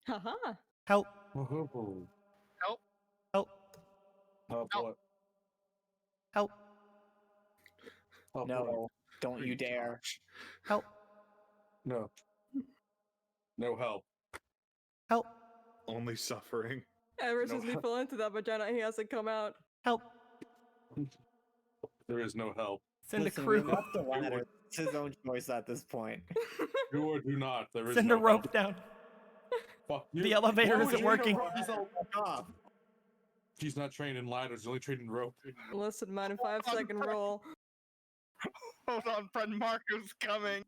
Haha. Help. Help. Help. Help Help. what? Help. Help what? No, don't you dare. Help. No. No help. Help. Only suffering. Ever No since we help. fell into that vagina, he hasn't come out. Help. There is no help. Send Listen, a crew. we left the ladder. It's his own choice at this point. Do or do not. There is Send no a rope help. down. Fuck you. The elevator Why isn't would you working. interrupt this old- Off. She's not trained in ladders. She's only trained in rope. Listen, man, 5-second roll. Hold on, friend Marco's coming.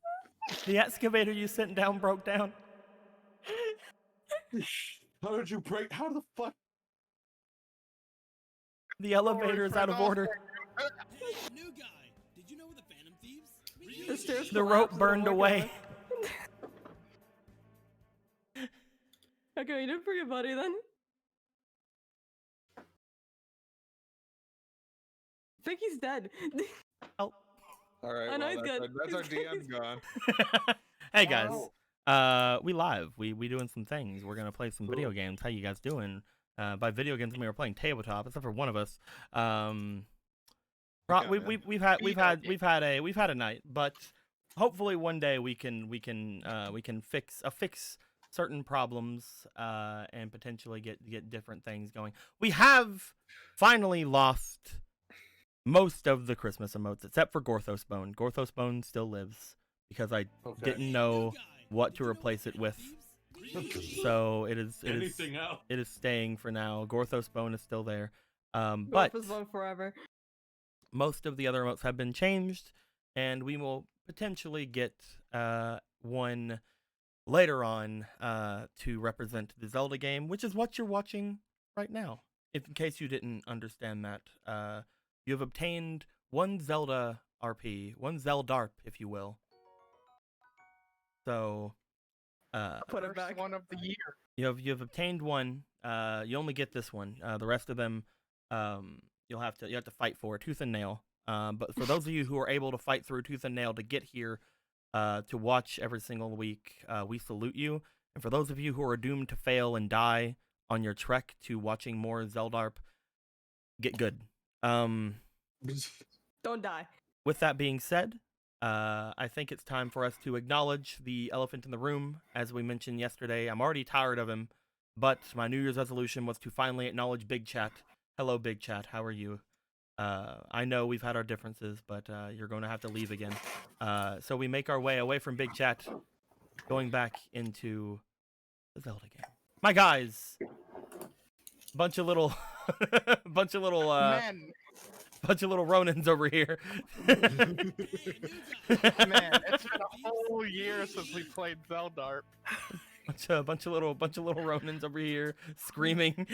The excavator you sent down broke down. How did you break? How the fuck? The elevator is out of order. Hey, new guy! Did you know we're the Phantom Thieves? The stairs The rope collapsed and burned walked away. Okay, you didn't forget buddy then. I think he's dead. Help. All right, I know well, he's that's, good. that's our He's DM gone. Hey guys. Oh. We live. We doing some things. We're gonna play some video games. How you guys doing? By video games, we were playing tabletop, except for one of us. We've had a night, but hopefully one day we can fix certain problems and potentially get different things going. We have finally lost most of the Christmas emotes except for Gorthos Bone. Gorthos Bone still lives because I didn't know what to replace it with. So it is staying for now. Gorthos Bone is still there. But Gorthos Bone forever. most of the other emotes have been changed, and we will potentially get one later on to represent the Zelda game, which is what you're watching right now. If in case you didn't understand that, you have obtained one Zelda RP, one Zeldarp, if you will. So Put it First back. one of the year. you have obtained one. You only get this one. The rest of them, you have to fight for tooth and nail. But for those of you who are able to fight through tooth and nail to get here to watch every single week, we salute you. And for those of you who are doomed to fail and die on your trek to watching more Zeldarp, get good. Don't die. With that being said, I think it's time for us to acknowledge the elephant in the room. As we mentioned yesterday, I'm already tired of him, but my New Year's resolution was to finally acknowledge Big Chat. Hello, Big Chat. How are you? I know we've had our differences, but you're going to have to leave again. So we make our way away from Big Chat, going back into the Zelda game. My guys, bunch of little Man, Ronins over here. man, it's been a whole year since we played Zeldarp. bunch of little Ronins over here screaming.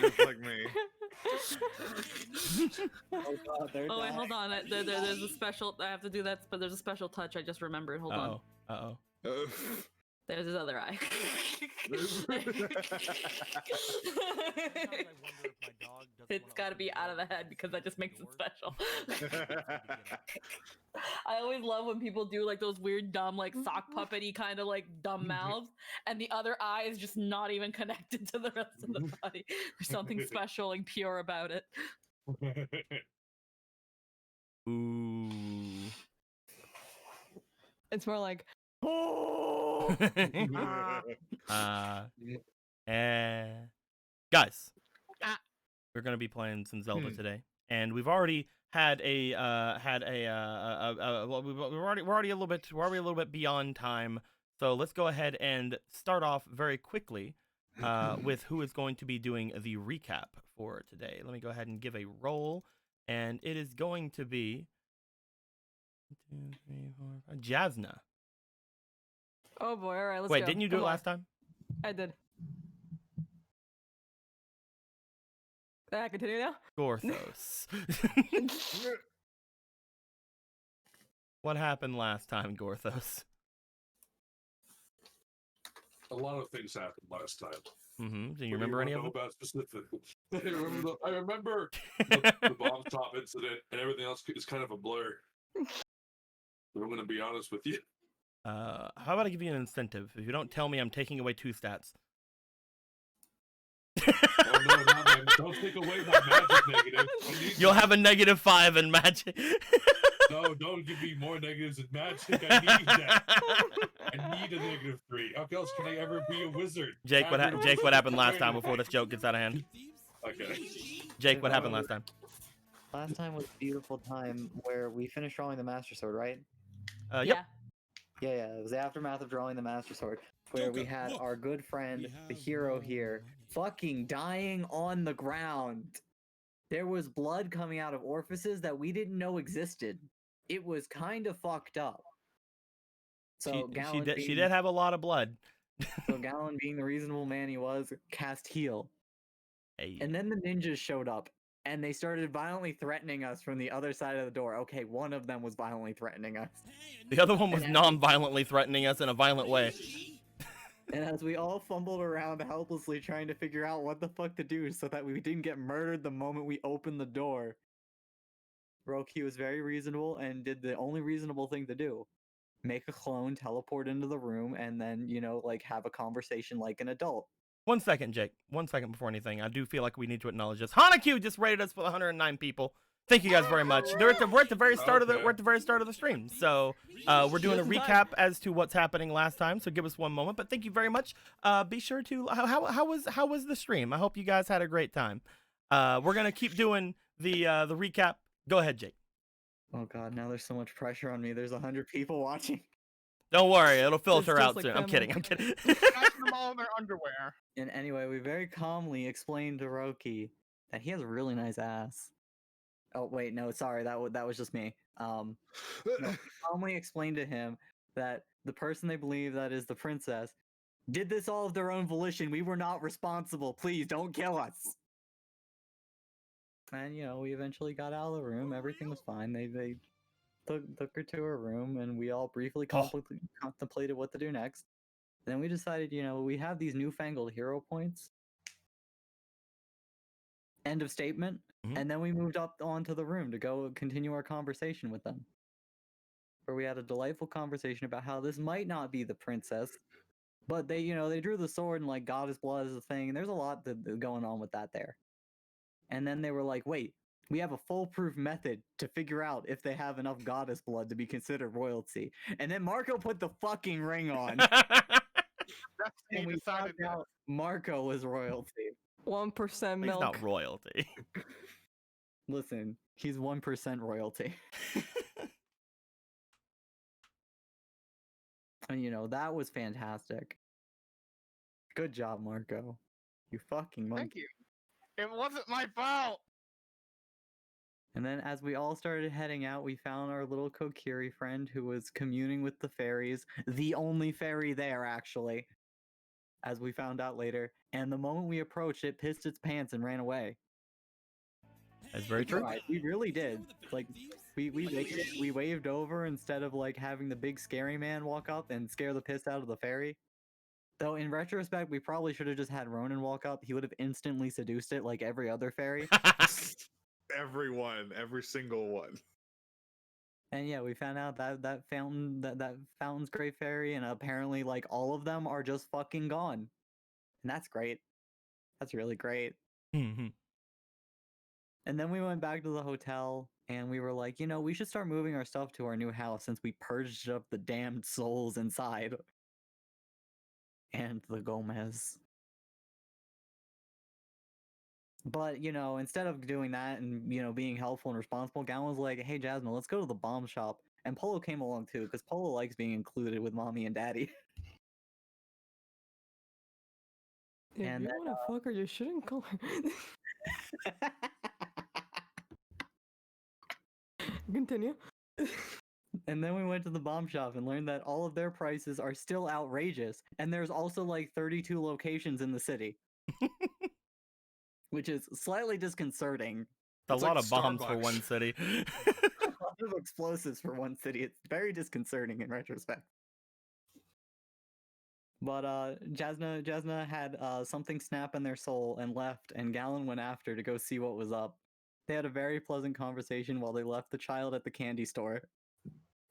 Just like me. Oh god, they're Oh wait, dying. hold on. There's a special. I have to do that, but there's a special touch. I just remembered. Hold on. Uh-oh. There's his other eye. It's got to be out of the head because that just makes it special. I always love when people do like those weird, dumb, like sock puppety kind of like dumb mouths, and the other eye is just not even connected to the rest of the body. There's something special and pure about it. Ooh. It's more like, Guys, Ah. we're gonna be playing some Zelda today, and we've already had we're already a little bit beyond time. So let's go ahead and start off very quickly with who is going to be doing the recap for today. Let me go ahead and give a roll, and it is going to be 1, 2, 3, 4, 5, Jasna. oh boy, all right, let's Wait, go. didn't you do Come it on. last time? I did. Continue now? Gorthos. What happened last time, Gorthos? A lot of things happened last time. Mm-hmm. Do you remember any of them? About specifically? I remember the bomb shop incident, and everything else is kind of a blur. But I'm going to be honest with you. How about I give you an incentive? If you don't tell me, I'm taking away 2 stats. Oh no, not my, don't take away my magic negative. I need You'll that. have a -5 in magic. No, don't give me more negatives in magic. I need that. I need a -3. How else can I ever be a wizard? Jake, what Average Jake, what happened last wizard. time before this joke gets out of hand? Okay. Jake, what happened last time? Last time was a beautiful time where we finished drawing the Master Sword, right? Yep. Yeah, it was the aftermath of drawing the Master Sword, where we Joker, had look, our good friend, we the have hero no here, money. fucking dying on the ground. There was blood coming out of orifices that we didn't know existed. It was kind of fucked up. So She did have a lot of blood. So Gallon, being the reasonable man he was, cast heal. Hey. And then the ninjas showed up, and they started violently threatening us from the other side of the door. Okay, one of them was violently threatening us. The other one was And- non-violently threatening us in a violent way. And as we all fumbled around helplessly trying to figure out what the fuck to do so that we didn't get murdered the moment we opened the door, Roki was very reasonable and did the only reasonable thing to do. Make a clone, teleport into the room, and then, like, have a conversation like an adult. 1 second, Jake. 1 second before anything. I do feel like we need to acknowledge this. Hanaku just rated us with 109 people. Thank you guys very much. We're at the very start of the stream. So we're doing a Just in time. recap as to what's happening last time. So give us 1 moment. But thank you very much. Be sure to how was the stream? I hope you guys had a great time. We're gonna keep doing the recap. Go ahead, Jake. Oh god, now there's so much pressure on me. There's 100 people watching. Don't worry, it'll filter just out like soon. I'm family. kidding. I'm kidding. Guys them all in their underwear. And anyway, we very calmly explained to Roki that he has a really nice ass. Oh wait, no, sorry, that was just me. No, we calmly explained to him that the person they believe that is the princess did this all of their own volition. We were not responsible. Please don't kill us. And we eventually got out of the room. Everything was fine. They took her to her room, and we all briefly contemplated what to do next. Then we decided, we have these newfangled hero points. End of statement. Mhm. And then we moved up onto the room to go continue our conversation with them. Where we had a delightful conversation about how this might not be the princess, but they drew the sword and like goddess blood is a thing, and there's a lot going on with that there. And then they were like, wait, we have a foolproof method to figure out if they have enough goddess blood to be considered royalty. And then Marco put the fucking ring on. That's And he we decided found out Marco was royalty. 1% He's milk. not royalty. Listen, he's 1% royalty. And that was fantastic. Good job, Marco. You fucking monkey. Thank you. It wasn't my fault. And then as we all started heading out, we found our little Kokiri friend who was communing with the fairies. The only fairy there, actually. As we found out later. And the moment we approached, it pissed its pants and ran away. That's very We true. tried. We really did. Like, we waved over instead of like having the big scary man walk up and scare the piss out of the fairy. Though in retrospect, we probably should have just had Ronan walk up. He would have instantly seduced it like every other fairy. Everyone, every single one. And yeah, we found out that fountain's great fairy, and apparently like all of them are just fucking gone. And that's great. That's really great. Mhm. And then we went back to the hotel and we were like, we should start moving our stuff to our new house since we purged up the damned souls inside. And the Gomez. But, instead of doing that and, being helpful and responsible, Gowan was like, hey, Jasmine, let's go to the bomb shop. And Polo came along too, because Polo likes being included with mommy and daddy. If And you then, want to fuck her, you shouldn't call her. Continue. And then we went to the bomb shop and learned that all of their prices are still outrageous. And there's also like 32 locations in the city. Which is slightly disconcerting. A It's lot like of bombs for Starbucks. one city. A lot of explosives for one city. It's very disconcerting in retrospect. But Jasna had something snap in their soul and left, and Gallon went after to go see what was up. They had a very pleasant conversation while they left the child at the candy store.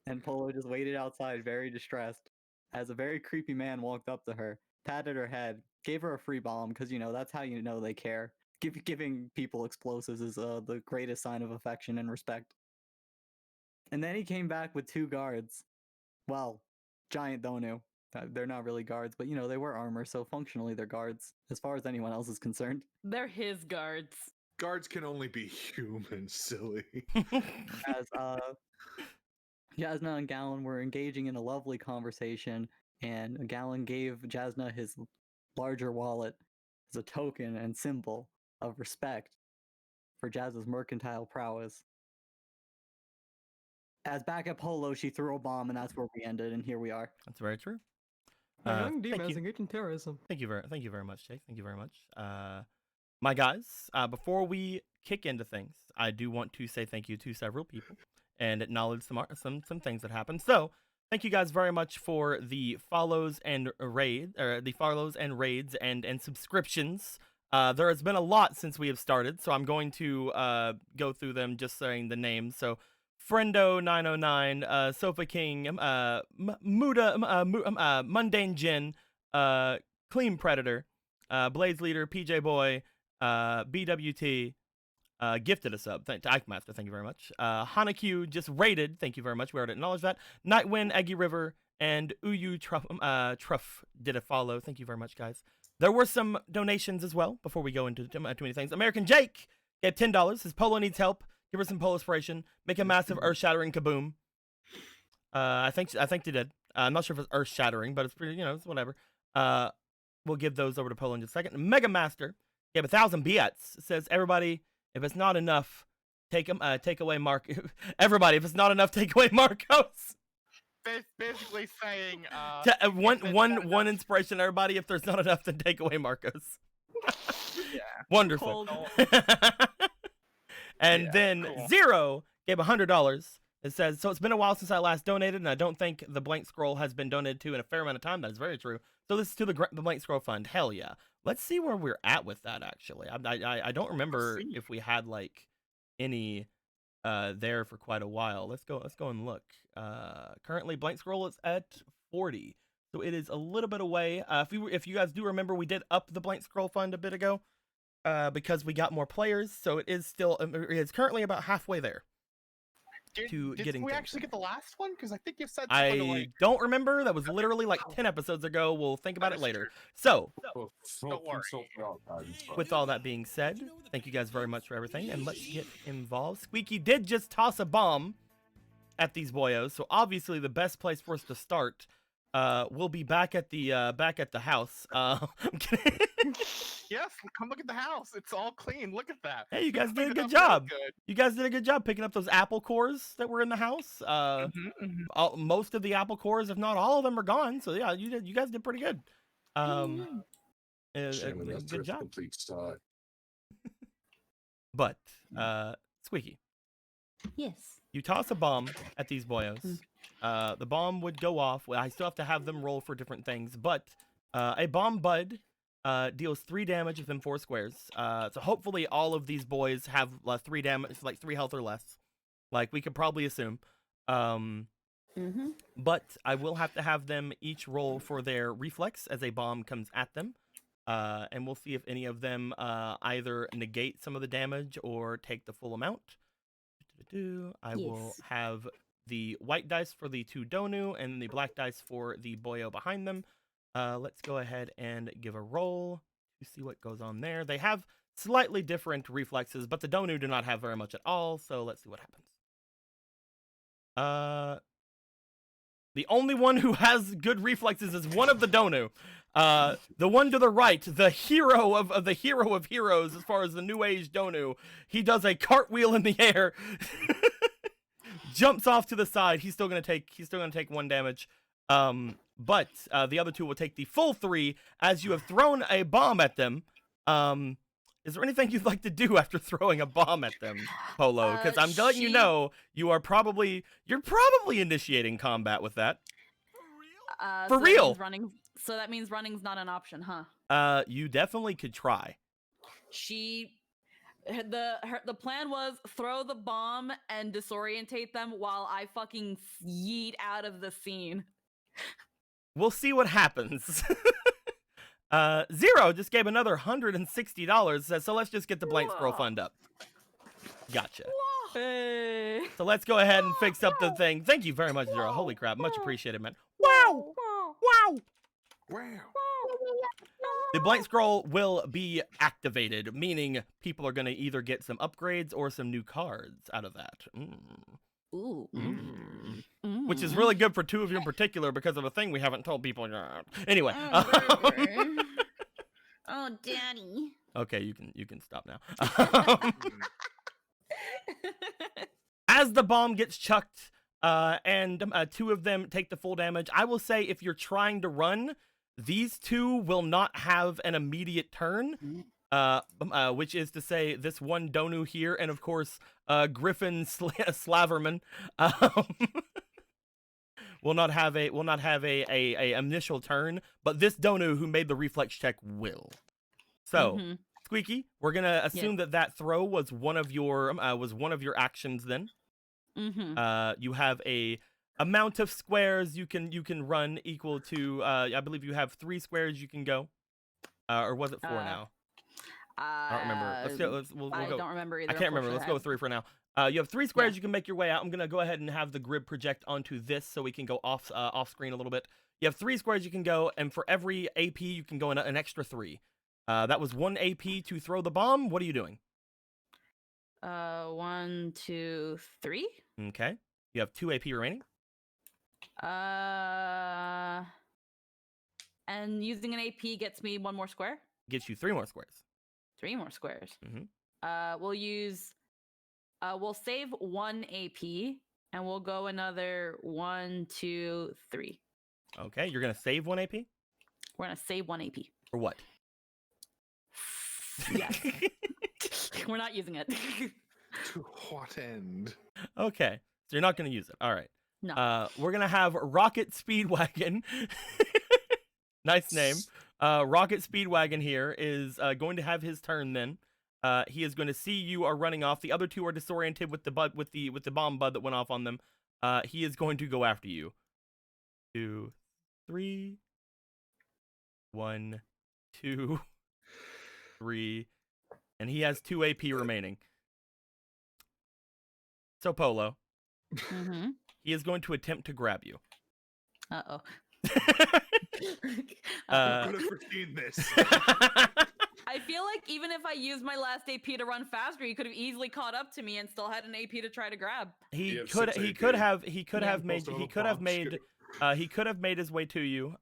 And Polo just waited outside, very distressed, as a very creepy man walked up to her, patted her head, gave her a free bomb, because, you know, that's how you know they care. Giving people explosives is the greatest sign of affection and respect. And then he came back with 2 guards. Well, giant Donu. They're not really guards, but, you know, they wear armor, so functionally they're guards, as far as anyone else is concerned. They're his guards. Guards can only be human, silly. As Jasna and Gallon were engaging in a lovely conversation, and Gallon gave Jasna his larger wallet as a token and symbol of respect for Jasna's mercantile prowess. As back at Polo, she threw a bomb, and that's where we ended, and here we are. That's very true. Young thank demons you. engaged in terrorism. Thank you very much, Jake. Thank you very much. My guys, before we kick into things, I do want to say thank you to several people and acknowledge some things that happened. So, thank you guys very much for the follows and raids and subscriptions. There has been a lot since we have started, so I'm going to go through them just saying the names. So, Friendo909, Sofa King, Muda, Mundane Jin, Clean Predator, Blaze Leader, PJ Boy, BWT, gifted a sub. Ike thank you very much. HanaQ just rated, thank you very much. We already acknowledged that. Nightwind, Eggy River, and Uyu Truff did a follow. Thank you very much, guys. There were some donations as well before we go into too many things. American Jake gave $10. His Polo needs help. Give her some Polo inspiration. Make a massive earth-shattering kaboom. I think they did. I'm not sure if it's earth-shattering, but it's pretty, it's whatever. We'll give those over to Polo in just a second. Mega Master gave 1,000 biats. Says, everybody, if it's not enough, take away Mark. Everybody, if it's not enough, take away Marcos. Basically saying one inspiration, everybody. If there's not enough, then take away Marcos. Yeah. Wonderful. And then cool. Zero gave $100. It says, so it's been a while since I last donated, and I don't think the blank scroll has been donated to in a fair amount of time. That is very true. So this is to the blank scroll fund. Hell yeah. Let's see where we're at with that, actually. I don't remember if we had, like, any there for quite a while. Let's go and look. Currently, blank scroll is at 40. So it is a little bit away. If you guys do remember, we did up the blank scroll fund a bit ago. Because we got more players, so it is still it's currently about halfway there. Did we actually get the last one? Because I think you said I don't remember. That was literally like 10 episodes ago. We'll think about it later. So, Don't worry. with all that being said, thank you guys very much for everything, and let's get involved. Squeaky did just toss a bomb at these boyos, so obviously the best place for us to start we'll be back at the house. I'm kidding. Yes, come look at the house. It's all clean. Look at that. Hey, you guys did a Cleaned it good up real job. good. You guys did a good job picking up those apple cores that were in the house. Most of the apple cores, if not all of them, are gone. So yeah, you guys did pretty good. Good job. Complete start. But Squeaky, Yes. you toss a bomb at these boyos. The bomb would go off. Well, I still have to have them roll for different things, but a bomb bud deals 3 damage within 4 squares. So hopefully all of these boys have 3 damage, like 3 health or less. Like we could probably assume. But I will have to have them each roll for their reflex as a bomb comes at them. And we'll see if any of them either negate some of the damage or take the full amount. I will have the white dice for the 2 Donu and the black dice for the boyo behind them. Let's go ahead and give a roll to see what goes on there. They have slightly different reflexes, but the Donu do not have very much at all, so let's see what happens. The only one who has good reflexes is one of the Donu. The one to the right, the hero of the hero of heroes as far as the new age Donu. He does a cartwheel in the air. Jumps off to the side. He's still gonna take 1 damage. But the other 2 will take the full 3 as you have thrown a bomb at them. Is there anything you'd like to do after throwing a bomb at them, Polo? Because I'm letting you know you're probably initiating combat with that. For real. So that means running's not an option, huh? You definitely could try. The plan was throw the bomb and disorientate them while I fucking yeet out of the scene. We'll see what happens. Zero just gave another $160. So let's just get the blank scroll fund up. Gotcha. Hey. So let's go ahead and fix up the thing. Thank you very much, Zero. Holy crap. Much appreciated, man. Wow. Wow. Wow. The blank scroll will be activated, meaning people are going to either get some upgrades or some new cards out of that. Ooh. Which is really good for two of you in particular because of a thing we haven't told people yet. Anyway. Oh, daddy. Okay, you can stop now. As the bomb gets chucked, and two of them take the full damage, I will say if you're trying to run, these two will not have an immediate turn, which is to say this one Donu here, and of course Griffin Slaverman will not have a initial turn, but this Donu who made the reflex check will. So. Squeaky, we're gonna assume that throw was one of your actions. Then, you have a amount of squares you can run equal to. I believe you have 3 squares you can go, or was it 4 now? I don't remember. Let's go. I don't remember either. I can't remember. Let's go with 3 for now. You have 3 squares you can make your way out. I'm gonna go ahead and have the grid project onto this so we can go off screen a little bit. You have 3 squares you can go, and for every AP you can go an extra 3. That was 1 AP to throw the bomb. What are you doing? 1, 2, 3. Okay. You have 2 AP remaining. And using an AP gets me 1 more square. Gets you 3 more squares. 3 more squares. We'll save 1 AP and we'll go another 1, 2, 3. Okay, you're gonna save 1 AP? We're gonna save 1 AP. For what? Yes. We're not using it. To what end? Okay, so you're not gonna use it. All right. No. We're gonna have Rocket Speedwagon. Nice name. Rocket Speedwagon here is going to have his turn then. He is going to see you are running off. The other 2 are disoriented with the bomb bud that went off on them. He is going to go after you. 2, 3. 1, 2, 3, and he has 2 AP remaining. So Polo, he is going to attempt to grab you. Uh-oh. I would have foreseen this. I feel like even if I used my last AP to run faster, he could have easily caught up to me and still had an AP to try to grab. He could have made his way to you.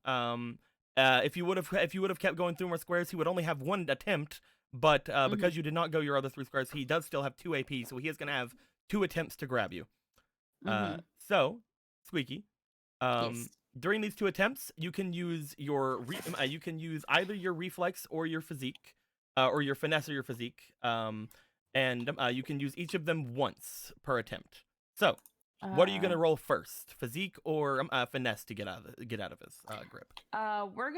If you would have kept going through more squares, he would only have 1 attempt. But because you did not go your other 3 squares, he does still have 2 AP, so he is going to have 2 attempts to grab you. So, Squeaky, Yes. during these 2 attempts, you can use either your reflex or your physique, or your finesse or your physique, and you can use each of them once per attempt. So, what are you gonna roll first, physique or finesse to get out of his grip? We're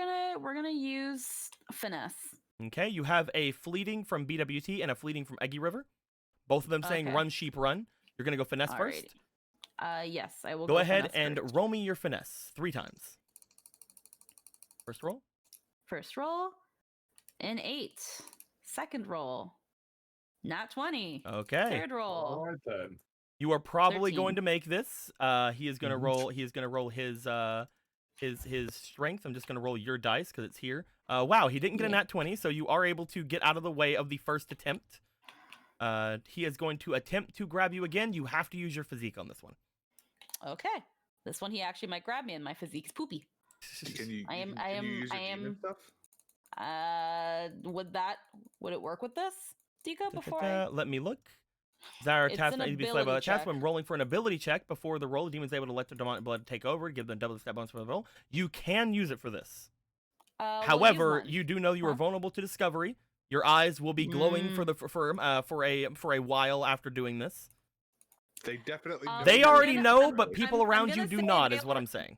gonna use finesse. Okay, you have a fleeting from BWT and a fleeting from Eggy River. Both of them saying Okay. run sheep run. You're gonna go finesse first. Yes, I will Go ahead finesse and first. roll me your finesse 3 times. First roll. First roll, an 8. Second roll, nat 20. Okay. Third roll, All right then. You are probably 13. going to make this. He is gonna roll. He is gonna roll his strength. I'm just gonna roll your dice because it's here. Wow, he didn't get a nat 20, so you are able to get out of the way of the first attempt. He is going to attempt to grab you again. You have to use your physique on this one. Okay. This one he actually might grab me, and my physique's poopy. Can you use your I demon stuff? Would it work with this, Dika? Before I... Let me look. Zara It's task an may be ability task check. when rolling for an ability check. Before the roll, the demon's able to let the demonic blood take over, give them double the stat bonus for the roll. You can use it for this. we'll use However, one. you do know you are Huh? vulnerable to discovery. Your eyes will be glowing for a while after doing this. They definitely. Um, know They you're already gonna- know, I'm- but people I'm around gonna you do say not, they is what are- I'm saying.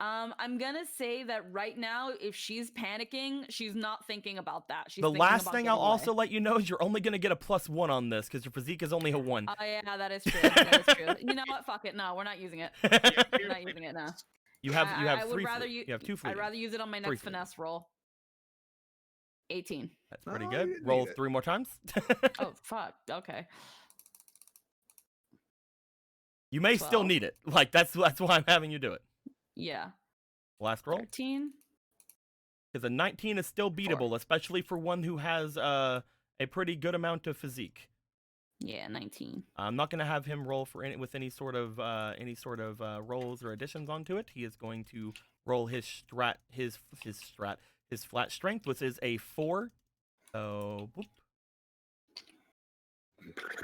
I'm gonna say that right now, if she's panicking, she's not thinking about that. She's The thinking last about thing getting I'll away. also let you know is you're only going to get a +1 on this because your physique is only a 1. Oh yeah, that is true. That is true. You know what? Fuck it. No, we're not using it. We're not using it now. You have I would 3. rather you have 2 I'd fleeting. rather use it on my Three next fleeting. finesse roll. 18. That's pretty Oh, good. you didn't Roll need it. 3 more times. Oh fuck. Okay. You may still 12. need it. Like that's why I'm having you do it. Yeah. Last roll. 13. Because a 19 is still beatable, especially for one who has a pretty good amount of physique. Yeah, 19. I'm not going to have him roll for any sort of rolls or additions onto it. He is going to roll his flat strength, which is a 4. So boop.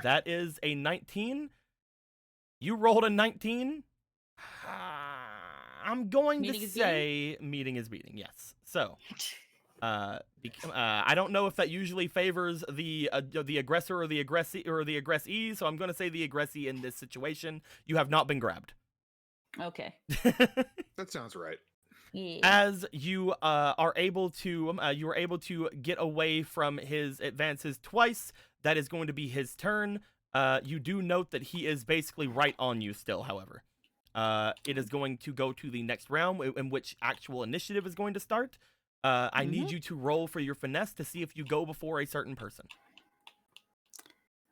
That is a 19. You rolled a 19. I'm going Meeting to is beating? say meeting is beating. Yes. So, I don't know if that usually favors the aggressor or the aggressee. So I'm going to say the aggressee in this situation. You have not been grabbed. Okay. That sounds right. Yeah. As you are able to get away from his advances twice. That is going to be his turn. You do note that he is basically right on you still. However. It is going to go to the next round in which actual initiative is going to start. I need you to roll for your finesse to see if you go before a certain person.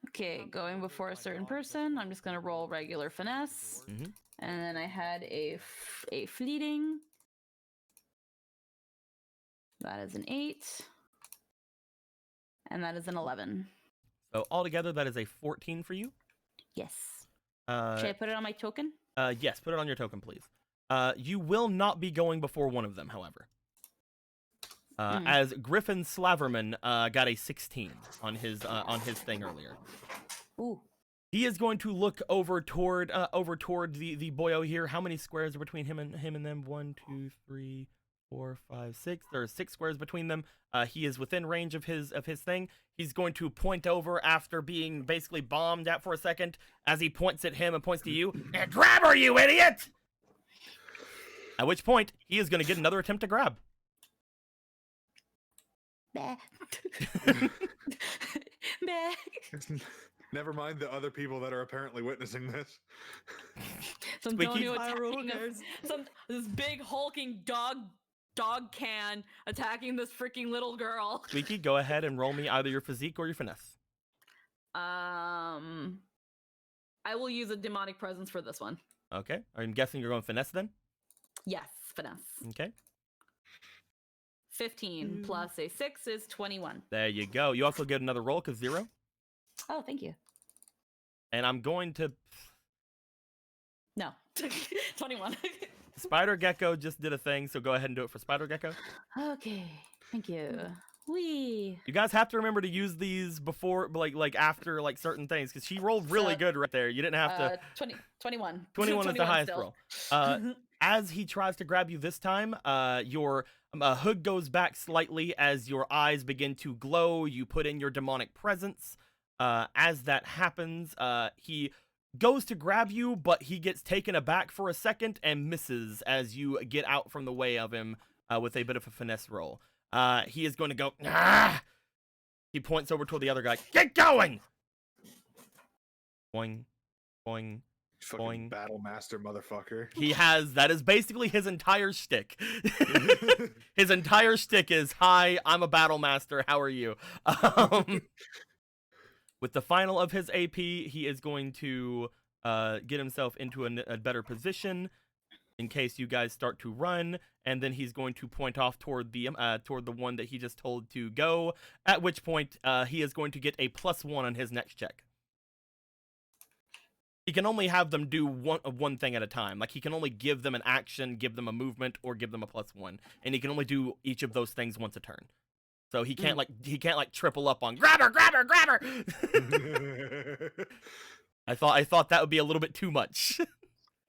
Okay, going before a certain person. I'm just gonna roll regular finesse, Mhm. and then I had a fleeting. That is an 8, and that is an 11. So altogether, that is a 14 for you. Yes. Should I put it on my token? Yes, put it on your token, please. You will not be going before one of them, however. As Griffin Slaverman got a 16 on his thing earlier. Ooh. He is going to look over toward the boyo here. How many squares are between him and them? 1, 2, 3, 4, 5, 6. There are 6 squares between them. He is within range of his thing. He's going to point over after being basically bombed at for a second. As he points at him and points to you, and grab her, you idiot! At which point he is going to get another attempt to grab. Bah. Bah. Never mind the other people that are apparently witnessing this. Some Squeaky? Donio Viral attacking hairs. this big hulking dog can attacking this freaking little girl. Squeaky, go ahead and roll me either your physique or your finesse. I will use a demonic presence for this one. Okay. I'm guessing you're going finesse then? Yes, finesse. Okay. 15 plus a 6 is 21. There you go. You also get another roll because 0. Oh, thank you. And I'm going to... No. 21. Spider Gecko just did a thing, so go ahead and do it for Spider Gecko. Okay. Thank you. Wee. You guys have to remember to use these before, like after, like certain things, because she rolled really So, good right there. You didn't have to. 21. 21 is the highest still. roll. As he tries to grab you this time, your hood goes back slightly as your eyes begin to glow. You put in your demonic presence. As that happens, he goes to grab you, but he gets taken aback for a second and misses as you get out from the way of him with a bit of a finesse roll. He is going to go, ah! He points over toward the other guy. Get going! Boing, boing. Fucking Boing. battle master motherfucker. That is basically his entire shtick. His entire shtick is, hi, I'm a battle master, how are you? With the final of his AP, he is going to get himself into a better position in case you guys start to run, and then he's going to point off toward the one that he just told to go, at which point he is going to get a +1 on his next check. He can only have them do one thing at a time. Like, he can only give them an action, give them a movement, or give them a +1. And he can only do each of those things once a turn. So he can't like triple up on grab her. I thought that would be a little bit too much.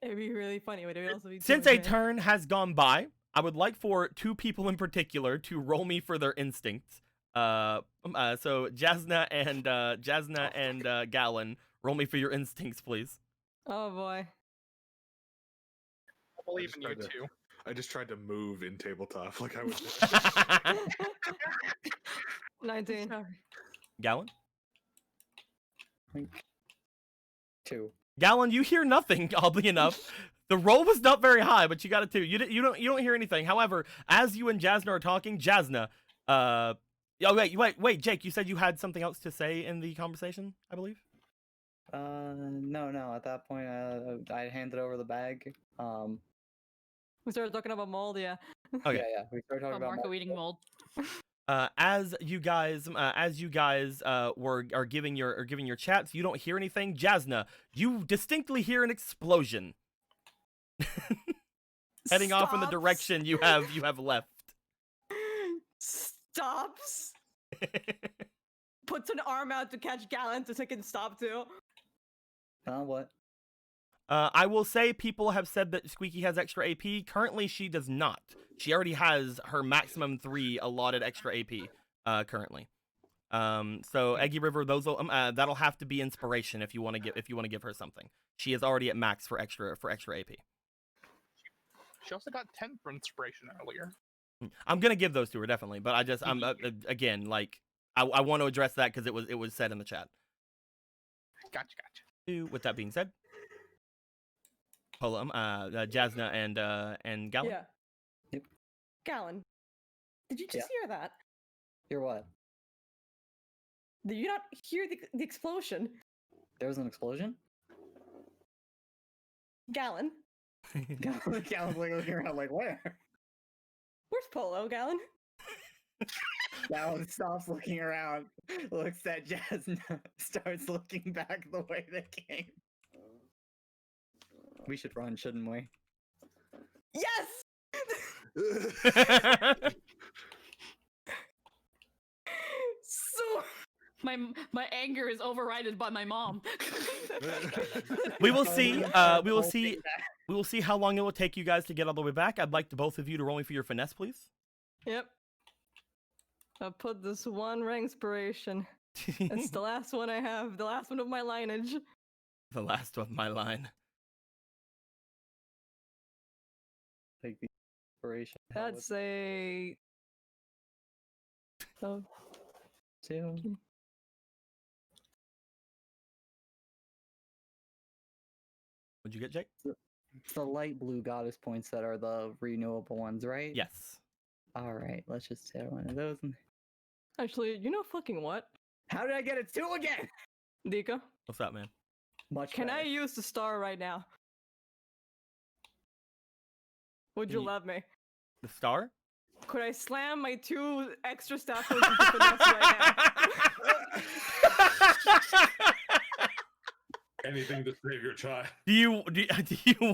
It'd be really funny. Would it also be Since a turn has gone by, I would like for 2 people in particular to roll me for their instincts. So Jasna and Gallon, roll me for your instincts, please. Oh boy. I believe in you too. I just tried to move in tabletop like I would. 19. Sorry. Gallon? 2. Gallon, you hear nothing, oddly enough. The roll was not very high, but you got a 2. You don't hear anything. However, as you and Jasna are talking, Jasna, oh wait, Jake, you said you had something else to say in the conversation, I believe? No. At that point, I handed over the bag. We started talking about mold, yeah. Okay. Yeah. We started talking Oh, about Marco eating mold. As you guys are giving your chats, you don't hear anything. Jasna, you distinctly hear an explosion heading off in the Stops. direction you have left. Stops. Puts an arm out to catch Gallon so he can stop too. what? I will say people have said that Squeaky has extra AP. Currently, she does not. She already has her maximum 3 allotted extra AP. Currently. So Eggy River, that'll have to be inspiration if you want to give her something. She is already at max for extra AP. She also got 10 for inspiration earlier. I'm gonna give those to her definitely, but I'm again like I want to address that because it was said in the chat. Gotcha. With that being said, Jasna and Gallon. Yeah. Yep. Gallon, did you just hear that? Hear what? Did you not hear the explosion? There was an explosion? Gallon, Gallon's like looking around like, where? where's Polo, Gallon? Gallon stops looking around, looks at Jasna, starts looking back the way they came. We should run, shouldn't we? Yes! So My anger is overridden by my mom. We will see. We will see how long it will take you guys to get all the way back. I'd like both of you to roll me for your finesse, please. Yep. I put this one inspiration. It's the last one I have, the last one of my lineage. The last of my line. Take the inspiration. That's a... So, 2. What'd you get, Jake? It's the light blue goddess points that are the renewable ones, right? Yes. Alright, let's just tear one of those. actually, you know fucking what? How did I get a 2 again? Dika, What's up, man? Much can I better. use the star right now? Would you Ye- love me? The star? Could I slam my 2 extra staff points into finesse right now? Anything to save your child. Do you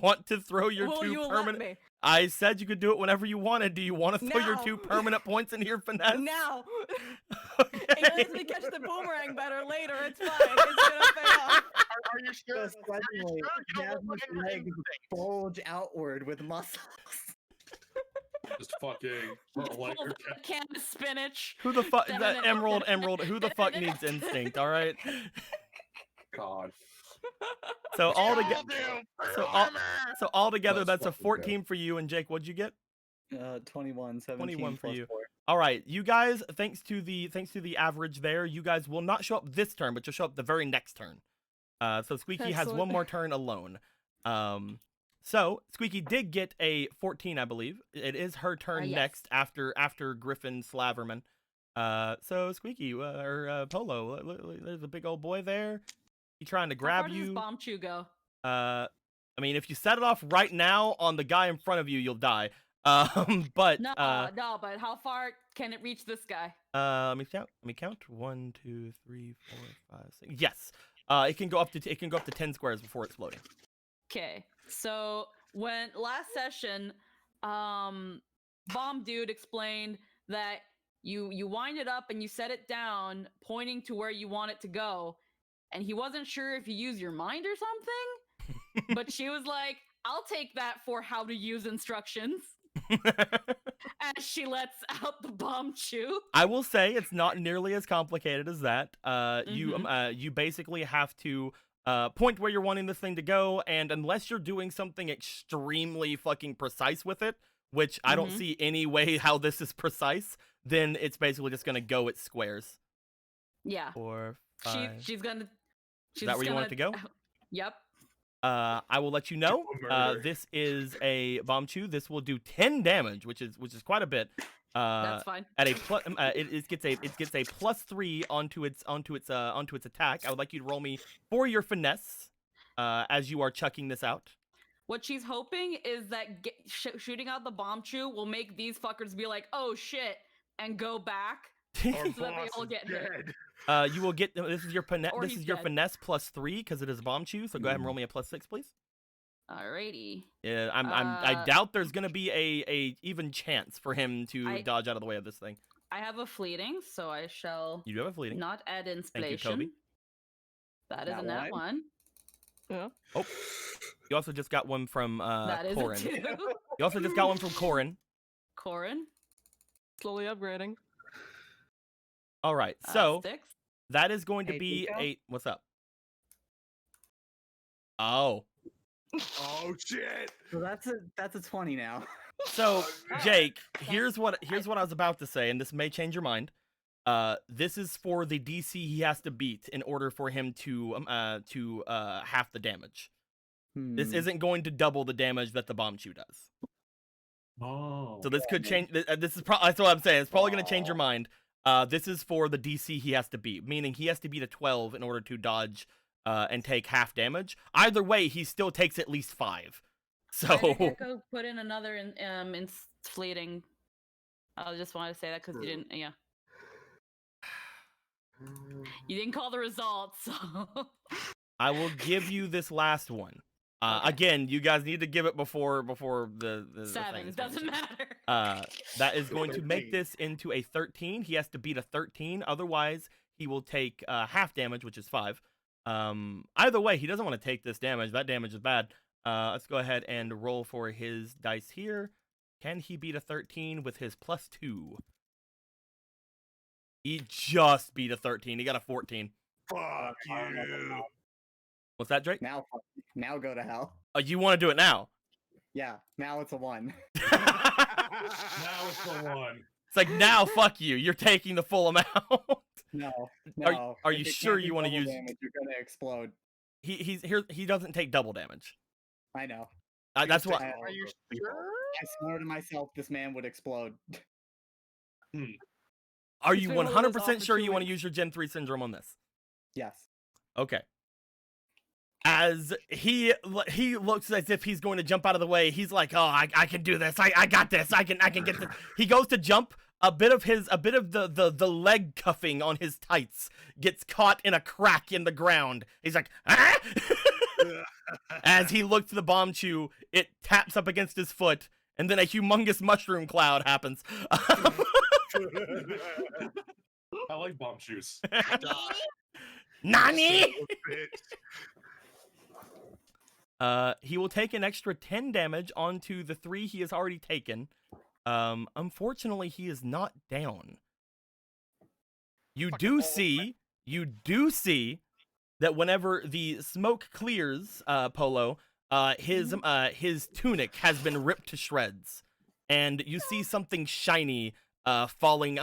want to throw your Will 2 you permanent? let me? I said you could do it whenever you wanted. Do you want to throw your Now. 2 permanent points into your finesse? Now! Okay. It lets me catch the boomerang better later, it's fine. It's gonna pay off. Are you sure? Just suddenly, You don't want Jasmine's to legs instinct. bulge outward with muscles. Just fucking for like Pulls out a can of spinach. Who the fuck? Damn That it. Emerald. Who the fuck needs instinct? All right. God. So all All together, do. so all- Armor. so all together, Let's that's a fucking go. 14 for you. And Jake, what'd you get? 21, 17 21 for plus you. 4. All right, you guys. Thanks to the average there, you guys will not show up this turn, but you'll show up the very next turn. So Squeaky has Excellent. one more turn alone. So Squeaky did get a 14, I believe. It is her turn Yes. next after Griffin Slaverman. So Squeaky or Polo, there's a big old boy there. He trying to How grab far does this you. bomb chew go? I mean, if you set it off right now on the guy in front of you, you'll die. But No, no, but how far can it reach this guy? let me count. 1, 2, 3, 4, 5, 6. Yes. It can go up to 10 squares before exploding. Okay, so when last session, Bomb Dude explained that you wind it up and you set it down, pointing to where you want it to go, and he wasn't sure if you use your mind or something. But she was like, "I'll take that for how to use instructions." As she lets out the bomb chew. I will say it's not nearly as complicated as that. You basically have to point where you're wanting this thing to go, and unless you're doing something extremely fucking precise with it, which I don't Mhm. see any way how this is precise, then it's basically just gonna go its squares. Yeah. 4, 5. She's gonna. She's that where you want it to go? Yep. I will let you know. murder. This is a bomb chew. This will do 10 damage, which is quite a bit. That's fine. At a plus, it gets a +3 onto its attack. I would like you to roll me for your finesse, as you are chucking this out. What she's hoping is that shooting out the bomb chew will make these fuckers be like, "Oh shit," and go back, Our so that they boss all is get hit. dead. You will get this is your Or this he's is your dead. finesse +3 because it is a bomb chew. So go ahead and roll me a +6, please. Alrighty. Yeah, I Uh, doubt there's gonna be a even chance for him to dodge out of the way of this thing. I have a fleeting, so I shall You do have a fleeting. not add Thank you, inspiration. Toby. That is Nat a nat one. Yeah. Oh, you also just got one from That is Corin. a 2. You also just got one from Corin. Corin. Slowly upgrading. All right, so 6. that is going to Hey, be Chico? a what's up? Oh, Oh shit! So that's a 20 now. so Oh, Jake, here's what I was about to say, and this may change your mind. This is for the DC he has to beat in order for him to half the damage. This Hmm. isn't going to double the damage that the bomb chew does. Oh. So this could change. This is that's what I'm saying. It's probably going to change your mind. This is for the DC he has to beat, meaning he has to beat a 12 in order to dodge and take half damage. Either way, he still takes at least 5. So Go put in another in fleeting. I just wanted to say that because you didn't. Yeah. You didn't call the results, so. I will give you this last one. Okay. Again, you guys need to give it before the 7. thing. It doesn't matter. That is going to make this into a 13. He has to beat a 13, otherwise he will take half damage, which is 5. Either way, he doesn't want to take this damage. That damage is bad. Let's go ahead and roll for his dice here. Can he beat a 13 with his +2? He just beat a 13. He got a 14. Fuck you. What's that, Drake? Now go to hell. Oh, you want to do it now? Yeah, now it's a 1. Now it's the one. It's like, now, fuck you. You're taking the full amount. No. Are If you it sure can't you do wanna double use- damage, you're gonna explode. He's here. He doesn't take double damage. I know. That's why. Are you sure? I swore to myself this man would explode. Are He's you been holding this off 100% for sure 2 you want to weeks. use your Gen 3 syndrome on this? Yes. Okay. As he looks as if he's going to jump out of the way, he's like, "Oh, I can do this. I got this. I can get this." He goes to jump. A bit of the leg cuffing on his tights gets caught in a crack in the ground. He's like, "Ah!" As he looks to the bomb chew, it taps up against his foot, and then a humongous mushroom cloud happens. I like bomb shoes. Nani? Bitch. He will take an extra 10 damage onto the 3 he has already taken. Unfortunately, he is not down. You do see that whenever the smoke clears, Polo, his tunic has been ripped to shreds, and you see something shiny falling.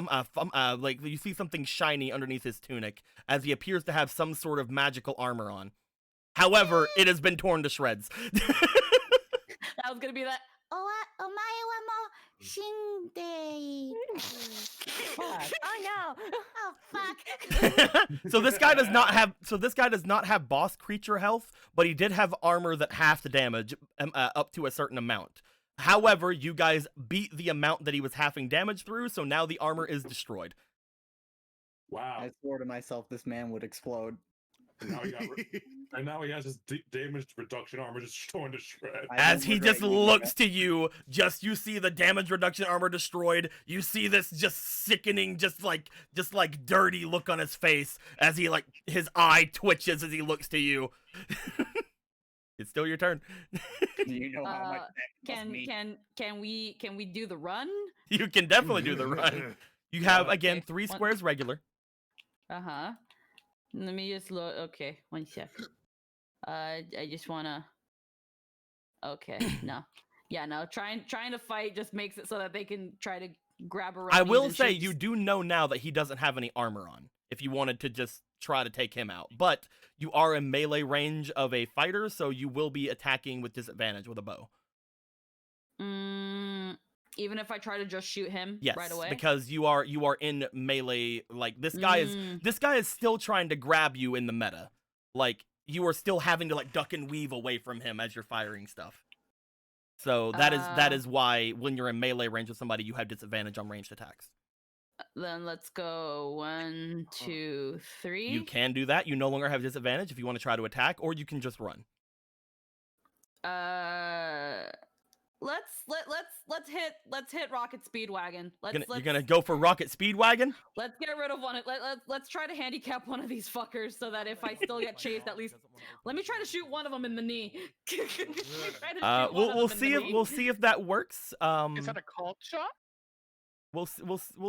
Like you see something shiny underneath his tunic, as he appears to have some sort of magical armor on. However, it has been torn to shreds. That was gonna be that. Oh no! Oh fuck. So this guy does not have boss creature health, but he did have armor that half the damage up to a certain amount. However, you guys beat the amount that he was halving damage through, so now the armor is destroyed. Wow. I swore to myself this man would explode. And now he has his damage reduction armor just torn to shreds. I As don't he regret just using looks it. to you, you see the damage reduction armor destroyed. You see this just sickening, just like dirty look on his face as his eye twitches as he looks to you. It's still your turn. You know how much that cost me. Can we do the run? You can definitely do the run. You have again Okay. 3 One- squares regular. Uh-huh. Let me just look. Okay, 1 sec. I just wanna. Okay, no. Yeah, no, trying to fight just makes it so that they can try to grab a. I will say you do know now that he doesn't have any armor on. If you wanted to just try to take him out, but you are in melee range of a fighter, so you will be attacking with disadvantage with a bow. Even if I try to just shoot him Yes, right away, because you are in melee. Like this guy is still trying to grab you in the meta. Like you are still having to like duck and weave away from him as you're firing stuff. So that is why when you're in melee range with somebody, you have disadvantage on ranged attacks. Then let's go 1, 2, 3. You can do that. You no longer have disadvantage if you want to try to attack, or you can just run. Let's hit Rocket Speedwagon. You're gonna go for Rocket Speedwagon? Let's get rid of one. Let's try to handicap one of these fuckers so that if I still get chased, at least let me try to shoot one of them in the knee. We'll see if that works. Is that a called shot? We'll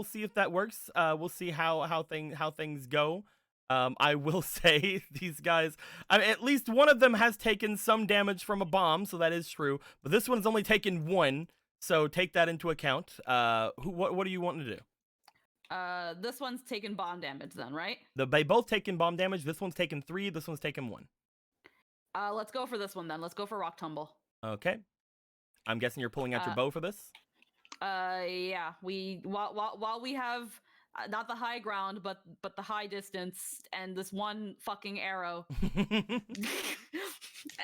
see if that works. We'll see how things go. I will say these guys, I mean, at least one of them has taken some damage from a bomb, so that is true. But this one's only taken 1, so take that into account. What do you want to do? This one's taken bomb damage then, right? They both taken bomb damage. This one's taken 3. This one's taken 1. Let's go for this one then. Let's go for Rock Tumble. Okay. I'm guessing you're pulling out your bow for this. Yeah. While we have. Not the high ground, but the high distance, and this one fucking arrow,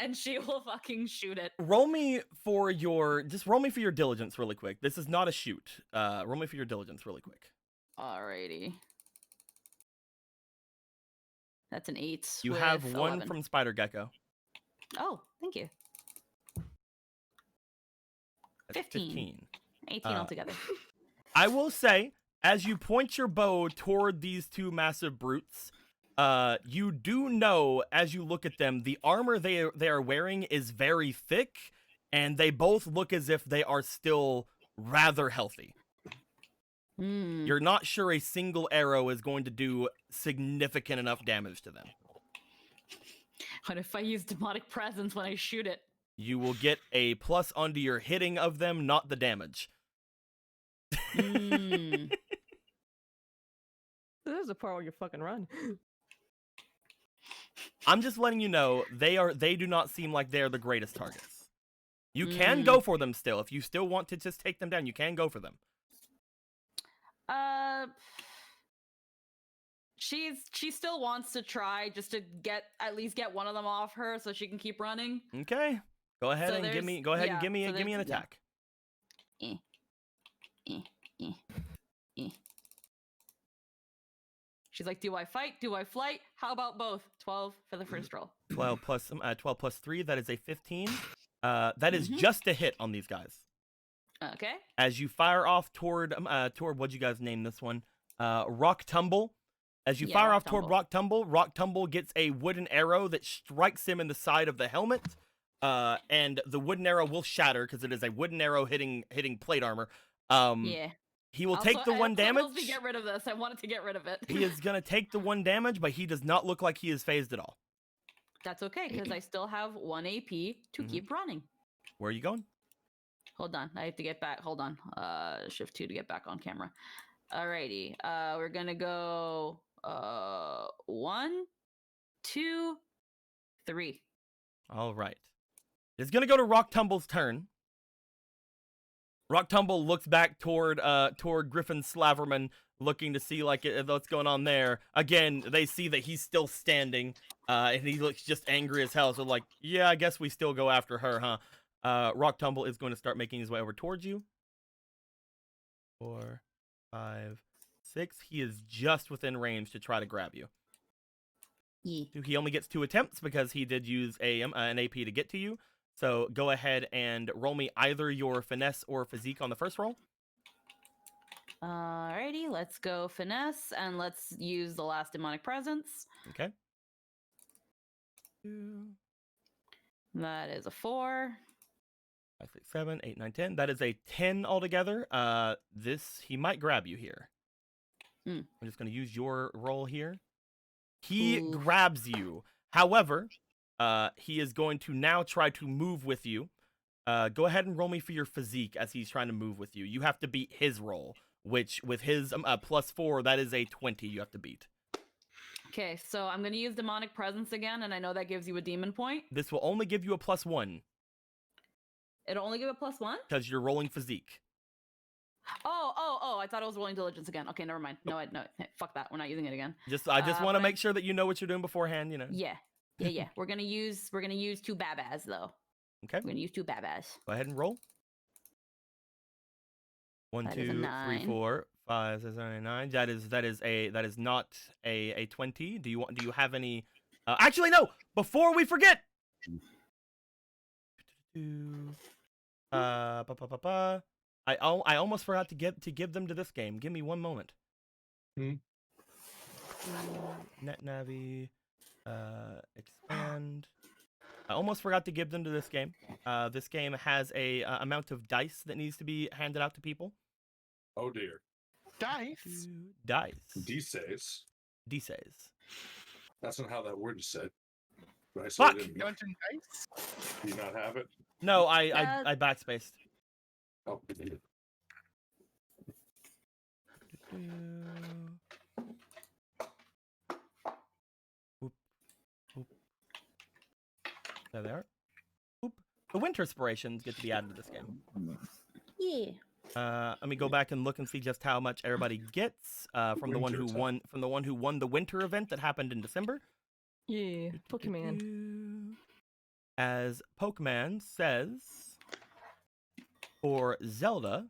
and she will fucking shoot it. Roll me for your diligence really quick. This is not a shoot. Roll me for your diligence really quick. Alrighty. That's an 8. You have 1 11. from Spider Gecko. Oh, thank you. That's 15. 18 altogether. I will say, as you point your bow toward these 2 massive brutes, you do know, as you look at them, the armor they are wearing is very thick, and they both look as if they are still rather healthy. You're not sure a single arrow is going to do significant enough damage to them. What if I use Demonic Presence when I shoot it? You will get a plus onto your hitting of them, not the damage. There's a part where you fucking run. I'm just letting you know they do not seem like they're the greatest targets. You can go for them still. If you still want to just take them down, you can go for them. She still wants to try just to at least get one of them off her so she can keep running. Okay. Go ahead and give me an attack. She's like, do I fight? Do I flight? How about both? 12 for the first roll. 12 plus 3, that is a 15. That is just a hit on these guys. Okay. As you fire off toward what'd you guys name this one? Rock Tumble. As you fire off toward Rock Tumble gets a wooden arrow that strikes him in the side of the helmet. And the wooden arrow will shatter because it is a wooden arrow hitting plate armor. Yeah. He will take the 1 damage. To get rid of this. I wanted to get rid of it. He is gonna take the 1 damage, but he does not look like he is phased at all. That's okay, because I still have 1 AP to keep running. Where are you going? Hold on, I have to get back. Hold on. Shift 2 to get back on camera. Alrighty. We're gonna go 1, 2, 3. All right. It's gonna go to Rock Tumble's turn. Rock Tumble looks back toward Griffin Slaverman, looking to see what's going on there. Again, they see that he's still standing, and he looks just angry as hell. So like, yeah, I guess we still go after her, huh? Rock Tumble is going to start making his way over towards you. 4, 5, 6. He is just within range to try to grab you. Yeah. He only gets 2 attempts because he did use an AP to get to you. So go ahead and roll me either your finesse or physique on the first roll. Alrighty, let's go finesse, and let's use the last demonic presence. Okay. That is a 4. 5, 6, 7, 8, 9, 10. That is a 10 altogether. He might grab you here. I'm just going to use your roll here. He grabs you. However, he is going to now try to move with you. Go ahead and roll me for your physique as he's trying to move with you. You have to beat his roll, which with his +4, that is a 20 you have to beat. Okay, so I'm gonna use demonic presence again, and I know that gives you a demon point. This will only give you a +1 It'll only give a +1? because you're rolling physique. Oh! I thought it was rolling diligence again. Okay, never mind. No, fuck that. We're not using it again. I just want to but make sure that you know what you're doing beforehand. You know. Yeah. We're gonna use 2 babas though. Okay. We're gonna use 2 babas. Go ahead and roll. 1, That is a 2, 3, 9. 4, 5, 6, 7, 8, 9. That is not a 20. Do you have any? Actually, no. Before we forget. I almost forgot to give them to this game. Give me one moment. Net Navi, expand. I almost forgot to give them to this game. This game has a amount of dice that needs to be handed out to people. Oh dear. Dice. Dice. D-says. D-says. That's not how that word is said. But I Fuck! said it in- Dungeon dice. Do you not have it? No, I backspaced. Oh. Oop, oop. There they are. Oop. The winter inspirations get to be added to this game. Yeah. Let me go back and look and see just how much everybody gets from the one who won the winter event that happened in December. Yeah, Pokemon. As Pokemon says, for Zelda,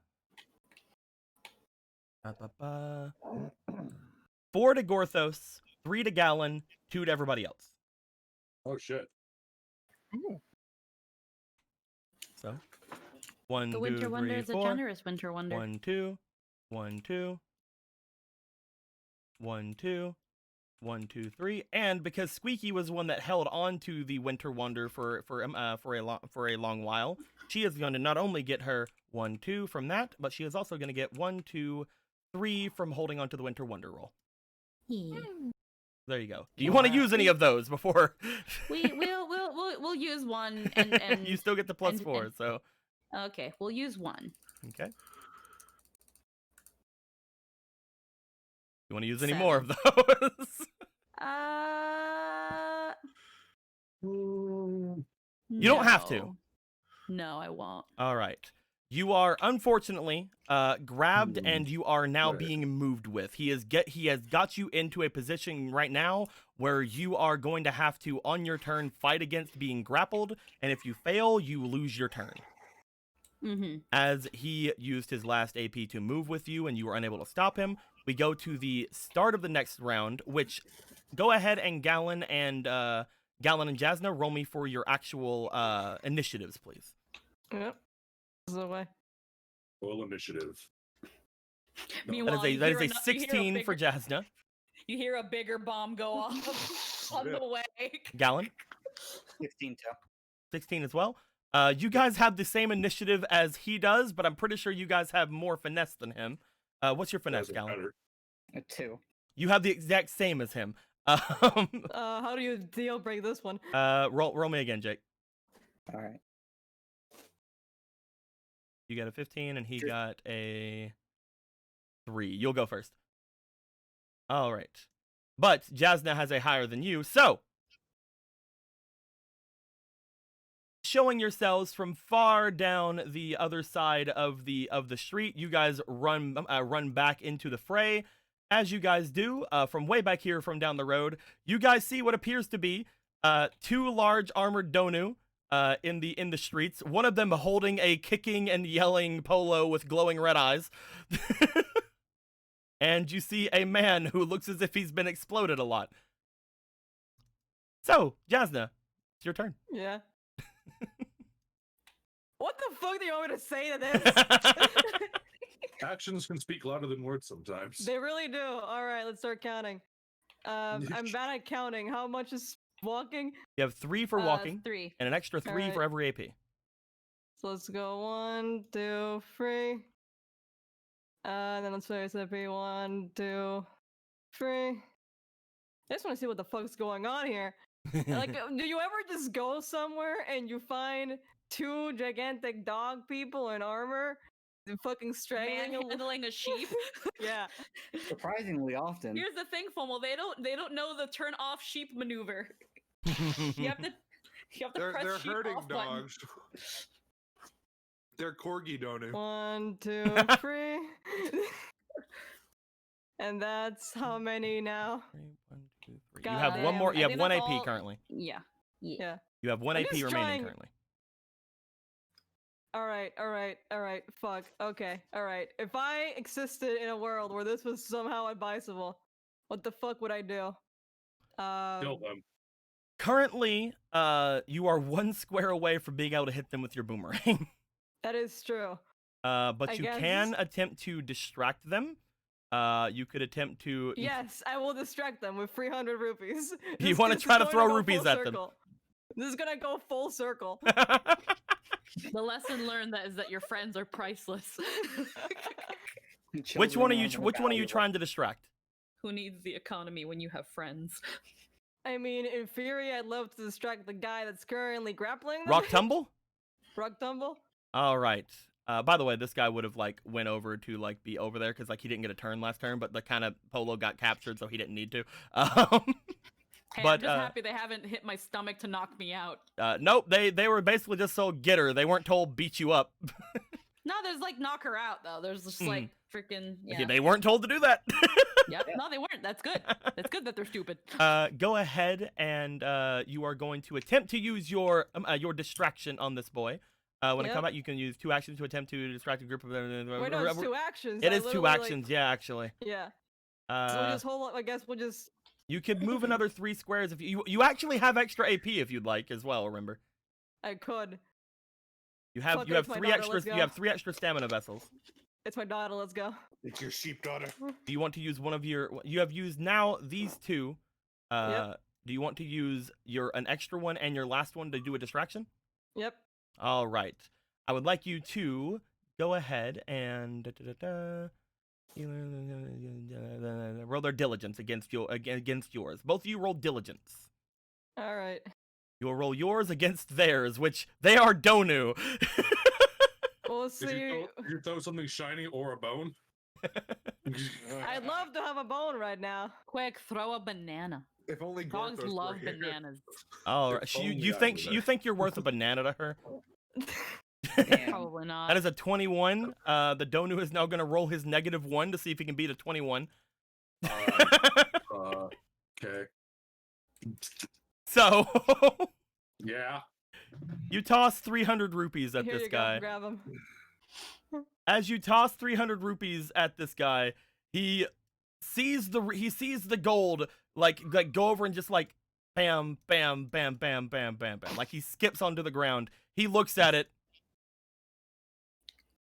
4 to Gorthos, 3 to Gallon, 2 to everybody else. Oh shit. So, 1, The 2, winter 3, wonder is a 4. generous winter wonder. 1, 2, 1, 2, 1, 2, 1, 2, 3, and because Squeaky was one that held on to the Winter Wonder for a long while, she is going to not only get her 1, 2 from that, but she is also going to get 1, 2, 3 from holding on to the Winter Wonder roll. Yeah. There you go. Do you want to use any of those before? We'll use one and you still get the +4, and- so okay, we'll use one. okay. You want to use any more of those? You don't have to. No, I won't. All right. You are unfortunately grabbed, and you are now being moved with. He has got you into a position right now where you are going to have to, on your turn, fight against being grappled, and if you fail, you lose your turn. Mm-hmm. As he used his last AP to move with you, and you were unable to stop him, we go to the start of the next round. Which, go ahead and Gallon and Jasna, roll me for your actual initiatives, please. Yep. This is the way. Full initiative. Meanwhile, That is a 16 for Jasna. You hear a bigger bomb go off on the way. Gallon? 16 too. 16 as well. You guys have the same initiative as he does, but I'm pretty sure you guys have more finesse than him. What's your finesse, Doesn't Gallon? matter. A 2. You have the exact same as him. How do you deal break this one? Roll me again, Jake. All right. You got a 15, and he got a 3. You'll go first. All right. But Jasna has a higher than you, so showing yourselves from far down the other side of the street, you guys run back into the fray. As you guys do, from way back here, from down the road, you guys see what appears to be 2 large armored Donu in the streets. One of them holding a kicking and yelling polo with glowing red eyes. And you see a man who looks as if he's been exploded a lot. So, Jasna, it's your turn. Yeah. What the fuck do you want me to say to this? Actions can speak louder than words sometimes. They really do. All right, let's start counting. I'm bad at counting. How much is walking? You have 3 for walking, 3. and an extra 3 Alright. for every AP. So let's go 1, 2, 3. Then let's say it's be 1, 2, 3. I just want to see what the fuck's going on here. Like, do you ever just go somewhere and you find 2 gigantic dog people in armor, fucking strangling a Manhandling a sheep. Yeah. Surprisingly often. Here's the thing, Fomo. They don't know the turn off sheep maneuver. You have to press They're sheep herding off button. dogs. They're corgi donu. 1, 2, 3. And that's how many now? 3, 1, 2, 3. God You have one damn, more. I You have think 1 that's AP all- currently. Yeah. Yeah. You have 1 I'm AP just remaining trying- currently. Alright, fuck. Okay, alright. If I existed in a world where this was somehow advisable, what the fuck would I do? Kill them. Currently, you are 1 square away from being able to hit them with your boomerang. That is true. But I you guess- can attempt to distract them. You could attempt to. Yes, I will distract them with 300 rupees. You wanna this is try to going throw go rupees full at them. circle. This is gonna go full circle. The lesson learned is that your friends are priceless. Which one are you? Children Which one are you valuable. trying to distract? Who needs the economy when you have friends? I mean, in theory, I'd love to distract the guy that's currently grappling them. Rock tumble. Rock tumble? All right. By the way, this guy would have like went over to like be over there because like he didn't get a turn last turn, but the kind of Polo got captured, so he didn't need to. Hey, But, I'm just happy they haven't hit my stomach to knock me out. Nope. They were basically just so get her. They weren't told beat you up. No, there's like knock her out though. There's just like freaking Yeah, yeah. they weren't told to do that. Yep. No, they weren't. That's good. That's good that they're stupid. Go ahead and you are going to attempt to use your distraction on this boy. When I Yep. come out, you can use 2 actions to attempt to distract a group of. Wait, no, it's 2 actions. It I is 2 literally, like- actions, yeah, actually. Yeah. So we just hold. I guess we'll just. You could move another 3 squares if you actually have extra AP if you'd like as well. Remember, I could. you have Fuck you it, have it's my 3 daughter, extra let's go. you have 3 extra stamina vessels. It's my daughter. Let's go. It's your sheep daughter. Do you want to use one of your? You have used now these 2. Yep. Do you want to use an extra one and your last one to do a distraction? Yep. All right. I would like you to go ahead and roll their diligence against yours. Both of you roll diligence. All right. You will roll yours against theirs, which they are Donu. We'll Did see. you throw something shiny or a bone? I'd love to have a bone right now. Quick, throw a banana. If only Dogs Gorthos love were here. bananas. All If right. only You I think were you there. think you're worth a banana to her? Damn. Probably not. That is a 21. The Donu is now going to roll his -1 to see if he can beat a 21. Okay. So Yeah. you toss 300 rupees at Here this you guy. go. Grab him. As you toss 300 rupees at this guy, he sees the gold like go over and just like bam, bam, bam, bam, bam, bam, bam. Like he skips onto the ground. He looks at it.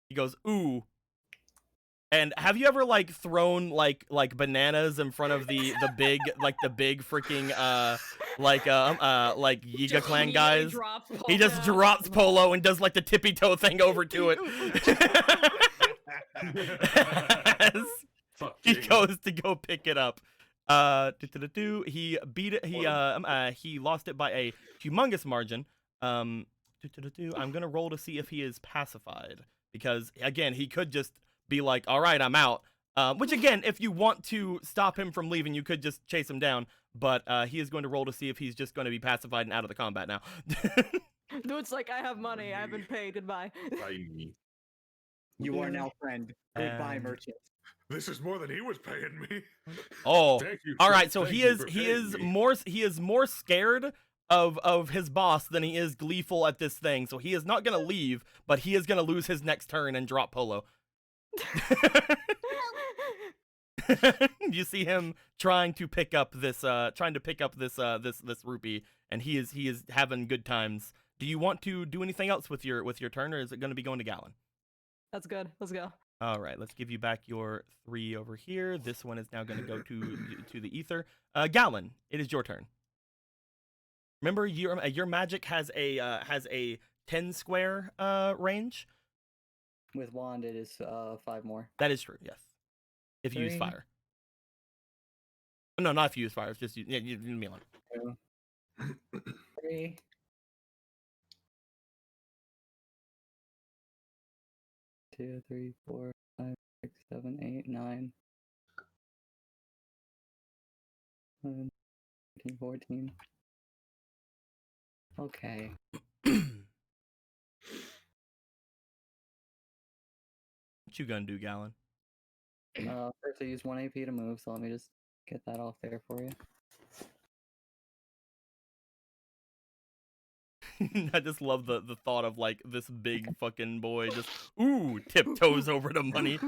He goes, ooh. And have you ever like thrown like bananas in front of the big freaking like Yiga Clan Immediately guys? drops He just Polo. drops Polo and does like the tippy toe thing over to it. As Fuck he Jing. goes to go pick it up. He beat it. He lost it by a humongous margin. I'm gonna roll to see if he is pacified because again he could just be like, all right, I'm out. Which again, if you want to stop him from leaving, you could just chase him down. But he is going to roll to see if he's just going to be pacified and out of the combat now. Dude's like, I have money. I've been paid. Goodbye. Bye. You are now friend. Goodbye, And- merchant. This is more than he was paying me. Oh, Thank you. all right. So thank he you is for he paying is me. more scared of his boss than he is gleeful at this thing. So he is not gonna leave, but he is gonna lose his next turn and drop Polo. You see him trying to pick up this this rupee, and he is having good times. Do you want to do anything else with your turn, or is it going to be going to Gallon? That's good. Let's go. All right, let's give you back your 3 over here. This one is now going to go to the ether. Gallon, it is your turn. Remember, your magic has a 10 square range. With wand, it is 5 more. That is true. Yes, if you use 3. fire. No, not if you use fire. It's just you me alone. 3. 2, 3, 4, 5, 6, 7, 8, 9, 11, 13, 14. Okay. What you gonna do, Gallon? First I use 1 AP to move, so let me just get that off there for you. I just love the thought of like this big fucking boy just tiptoes over to money.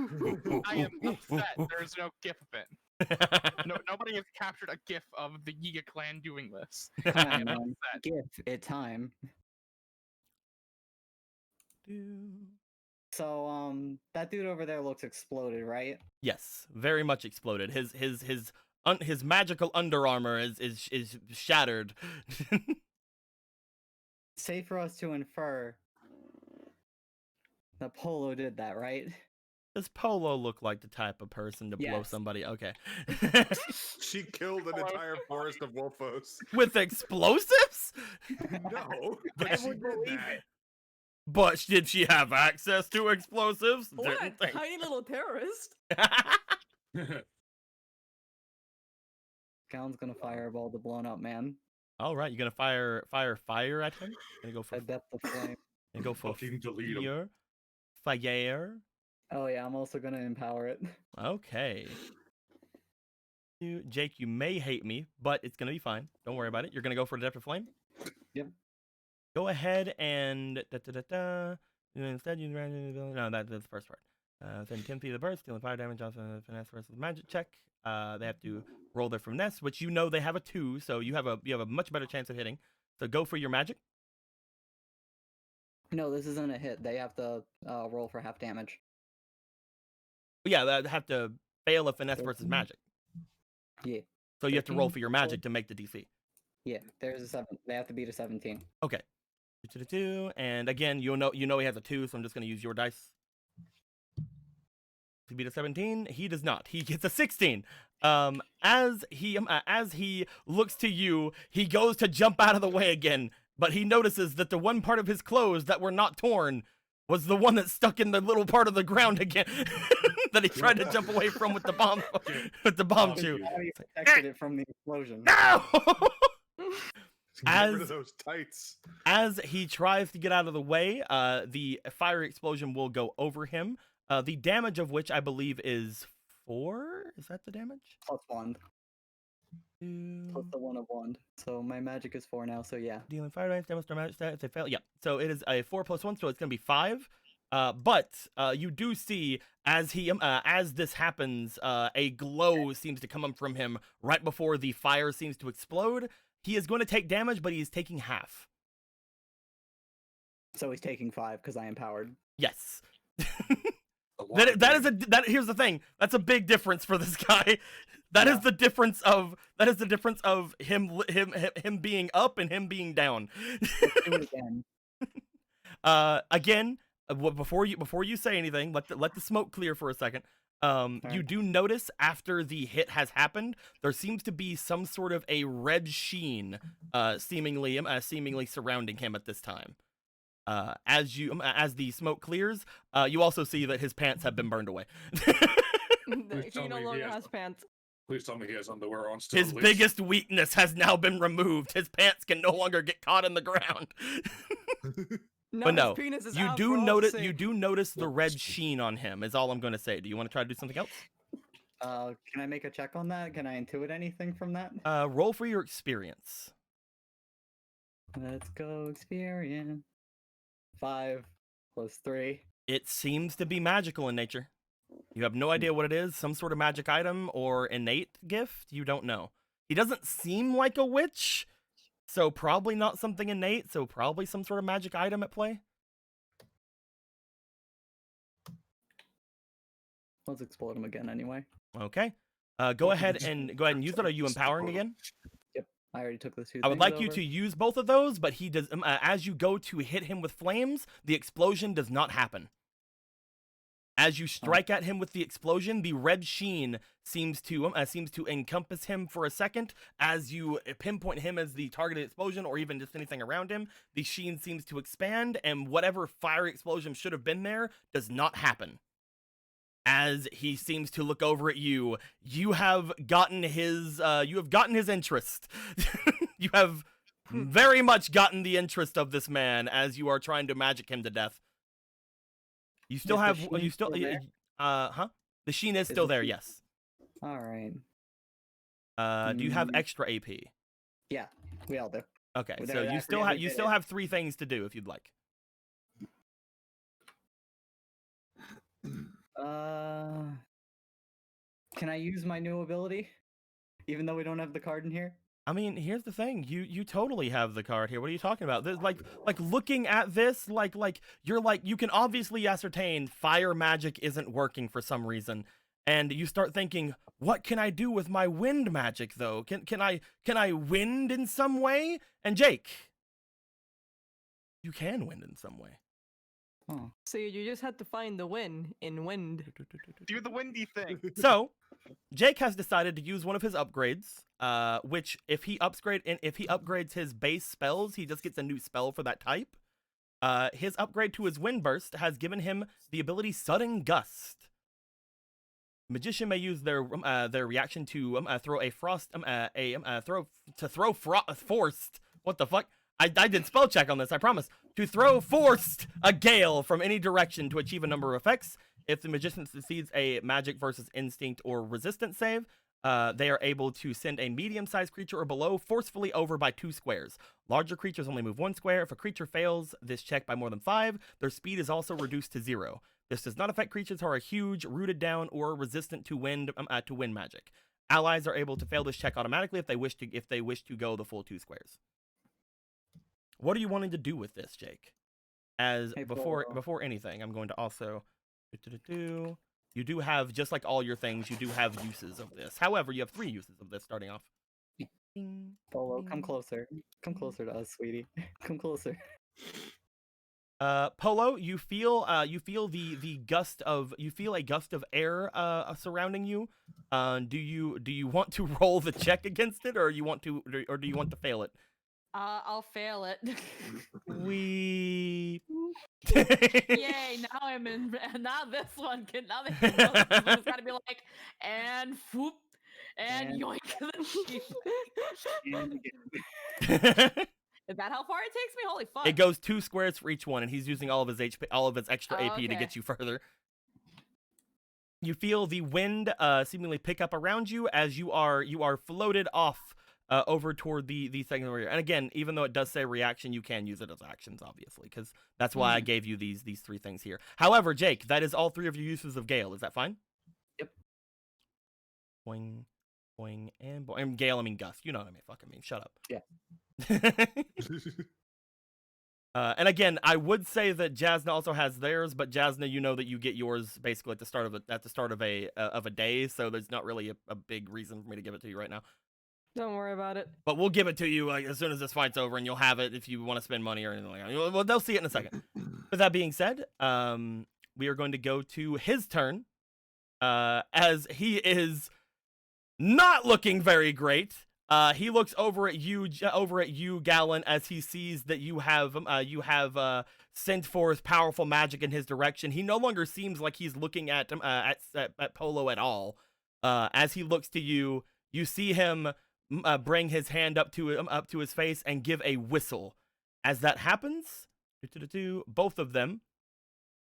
I am upset. There's no GIF of it. Nobody has captured a GIF of the Yiga clan doing this. Come I on, am man. upset. Give it time. So, that dude over there looks exploded, right? Yes, very much exploded. His magical Under Armour is shattered. Safe for us to infer that Polo did that, right? Does Polo look like the type of person to blow Yes. somebody? Okay. She killed an entire forest of wolfos. With explosives? No, but I she would did believe that. it. But did she have access to explosives? What? Didn't think. Tiny little terrorist. Gown's gonna fireball the blown up man. All right, you gonna fire at him? Gonna go for I bet the flame. and go for Fucking delete him. fire. Oh yeah, I'm also gonna empower it. Okay. Jake, you may hate me, but it's gonna be fine. Don't worry about it. You're gonna go for Adaptive Flame? Yep. Go ahead and instead you no, that's the first part. Then 10 feet of the burst, dealing 5 damage off the finesse versus magic check. They have to roll their finesse, which you know they have a 2, so you have a much better chance of hitting. So go for your magic. No, this isn't a hit. They have to roll for half damage. Yeah, they have to fail a finesse versus 13. magic. Yeah. So you have to roll 13, for your magic to make the DC. Yeah, there's a 7. They have to beat a 17. Okay. 2, and again, you know he has a 2, so I'm just gonna use your dice. He beat a 17. He does not. He gets a 16. As he looks to you, he goes to jump out of the way again, but he notices that the one part of his clothes that were not torn was the one that stuck in the little part of the ground again that he tried to jump away from with the bomb shoe. How you protected it from the explosion? No! Get rid of those tights. As he tries to get out of the way, the fire explosion will go over him. The damage of which I believe is 4. Is that the damage? Plus 1. Plus the 1 of wand. So my magic is 4 now, so yeah. Dealing fire damage, damage, magic stat. If they fail, yeah. So it is a 4 plus 1, so it's gonna be 5. But you do see as this happens, a glow seems to come up from him right before the fire seems to explode. He is going to take damage, but he is taking half. So he's taking 5 because I empowered. Yes. Here's the thing. That's a big difference for this guy. That is the difference of him being up and him being down. Let's do it again. Again, before you say anything, let the smoke clear for a second. You do notice after the hit has happened, there seems to be some sort of a red sheen, seemingly surrounding him at this time. As the smoke clears, you also see that his pants have been burned away. He no longer has pants. Please tell me he has underwear on still. His biggest weakness has now been removed. His pants can no longer get caught in the ground. But no, his penis is you out do for all notice to you see. do notice the red sheen on him. Is all I'm going to say. Do you want to try to do something else? Can I make a check on that? Can I intuit anything from that? Roll for your experience. Let's go experience. 5 plus 3. It seems to be magical in nature. You have no idea what it is. Some sort of magic item or innate gift. You don't know. He doesn't seem like a witch, so probably not something innate. So probably some sort of magic item at play. Let's explode him again anyway. Okay. Go ahead and use it. Are you empowering again? Yep, I already took the 2 I would things like you over. to use both of those, but he does. As you go to hit him with flames, the explosion does not happen. As you strike at him with the explosion, the red sheen seems to encompass him for a second. As you pinpoint him as the targeted explosion, or even just anything around him, the sheen seems to expand, and whatever fiery explosion should have been there does not happen. As he seems to look over at you, you have gotten his interest. You have very much gotten the interest of this man as you are trying to magic him to death. You still have the sheen is still there, yes. All right. Do you have extra AP? Yeah, we all do. Okay, Well, so there, you that still really did it. have 3 things to do if you'd like. Can I use my new ability, even though we don't have the card in here? I mean, here's the thing. You totally have the card here. What are you talking about? There's like looking at this, you can obviously ascertain fire magic isn't working for some reason. And you start thinking, what can I do with my wind magic though? Can I wind in some way? And Jake, you can wind in some way. Oh. So you just had to find the win in wind. Do the windy thing. So, Jake has decided to use one of his upgrades, which if he upgrades his base spells, he just gets a new spell for that type. His upgrade to his wind burst has given him the ability Sudden Gust. Magician may use their reaction to throw a forced. What the fuck? I did spell check on this, I promise. To throw forced a gale from any direction to achieve a number of effects. If the magician succeeds a magic versus instinct or resistance save, they are able to send a medium-sized creature or below forcefully over by 2 squares. Larger creatures only move 1 square. If a creature fails this check by more than 5, their speed is also reduced to 0. This does not affect creatures who are huge, rooted down, or resistant to wind magic. Allies are able to fail this check automatically if they wish to go the full 2 squares. What are you wanting to do with this, Jake? Before anything, I'm going to also you do have, just like all your things, you do have uses of this. However, you have 3 uses of this starting off. Polo, come closer. Come closer to us, sweetie. Come closer. Polo, you feel a gust of air surrounding you. Do you want to roll the check against it, or do you want to fail it? I'll fail it. We. Yay! Now I'm in. Now this one can. Now this one's got to be like, and whoop, and yoink the sheep. Is that how far it takes me? Holy fuck! It goes 2 squares for each one, and he's using all of his HP, all of his extra AP to get you further. You feel the wind seemingly pick up around you as you are floated off over toward the second area. And again, even though it does say reaction, you can use it as actions, obviously, because that's why I gave you these 3 things here. However, Jake, that is all 3 of your uses of Gale. Is that fine? Yep. Boing, boing, and boing. And Gale, I mean Gust. You know what I mean. Fucking mean. Shut up. Yeah. And again, I would say that Jasna also has theirs, but Jasna, you know that you get yours basically at the start of a day, so there's not really a big reason for me to give it to you right now. Don't worry about it. But we'll give it to you as soon as this fight's over, and you'll have it if you want to spend money or anything like that. Well, they'll see it in a second. With that being said, we are going to go to his turn, as he is not looking very great. He looks over at you, Gallon, as he sees that you have sent forth powerful magic in his direction. He no longer seems like he's looking at Polo at all. As he looks to you, you see him bring his hand up to his face and give a whistle. As that happens, both of them,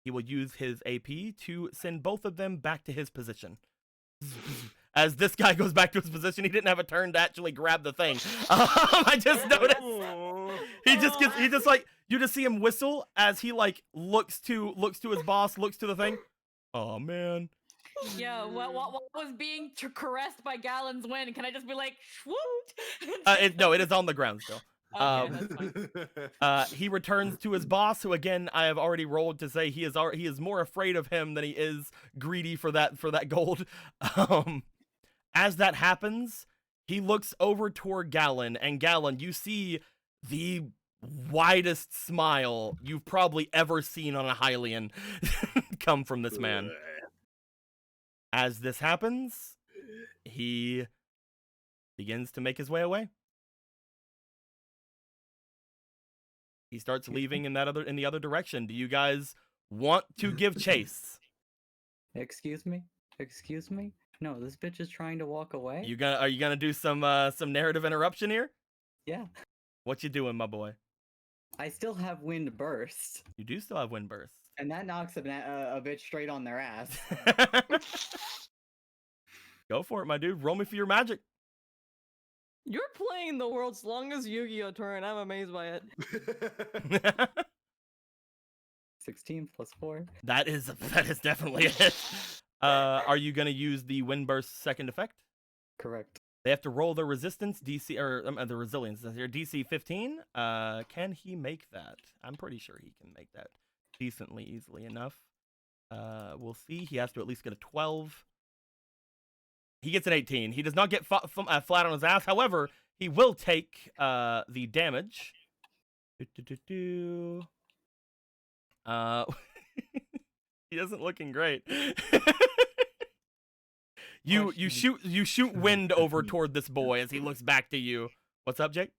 he will use his AP to send both of them back to his position. As this guy goes back to his position, he didn't have a turn to actually grab the thing. I just noticed. You just see him whistle as he looks to his boss, looks to the thing. Oh man. Yeah, what was being caressed by Gallon's wind? Can I just be like, swooped? No, it is on the ground still. Okay, that's fine. He returns to his boss, who again I have already rolled to say he is more afraid of him than he is greedy for that gold. As that happens, he looks over toward Gallon, and Gallon, you see the widest smile you've probably ever seen on a Hylian come from this man. As this happens, he begins to make his way away. He starts leaving in the other direction. Do you guys want to give chase? Excuse me? Excuse me? No, this bitch is trying to walk away. Are you gonna do some narrative interruption here? Yeah. What you doing, my boy? I still have wind burst, You do still have wind burst. and that knocks a bitch straight on their ass. Go for it, my dude. Roll me for your magic. You're playing the world's longest Yu-Gi-Oh turn. I'm amazed by it. 16 plus 4. That is definitely it. Are you gonna use the wind burst second effect? Correct. They have to roll their resistance DC or the resilience. That's your DC 15. Can he make that? I'm pretty sure he can make that decently easily enough. We'll see. He has to at least get a 12. He gets an 18. He does not get flat on his ass. However, he will take the damage. He isn't looking great. You shoot wind over toward this boy as he looks back to you. What's up, Jake?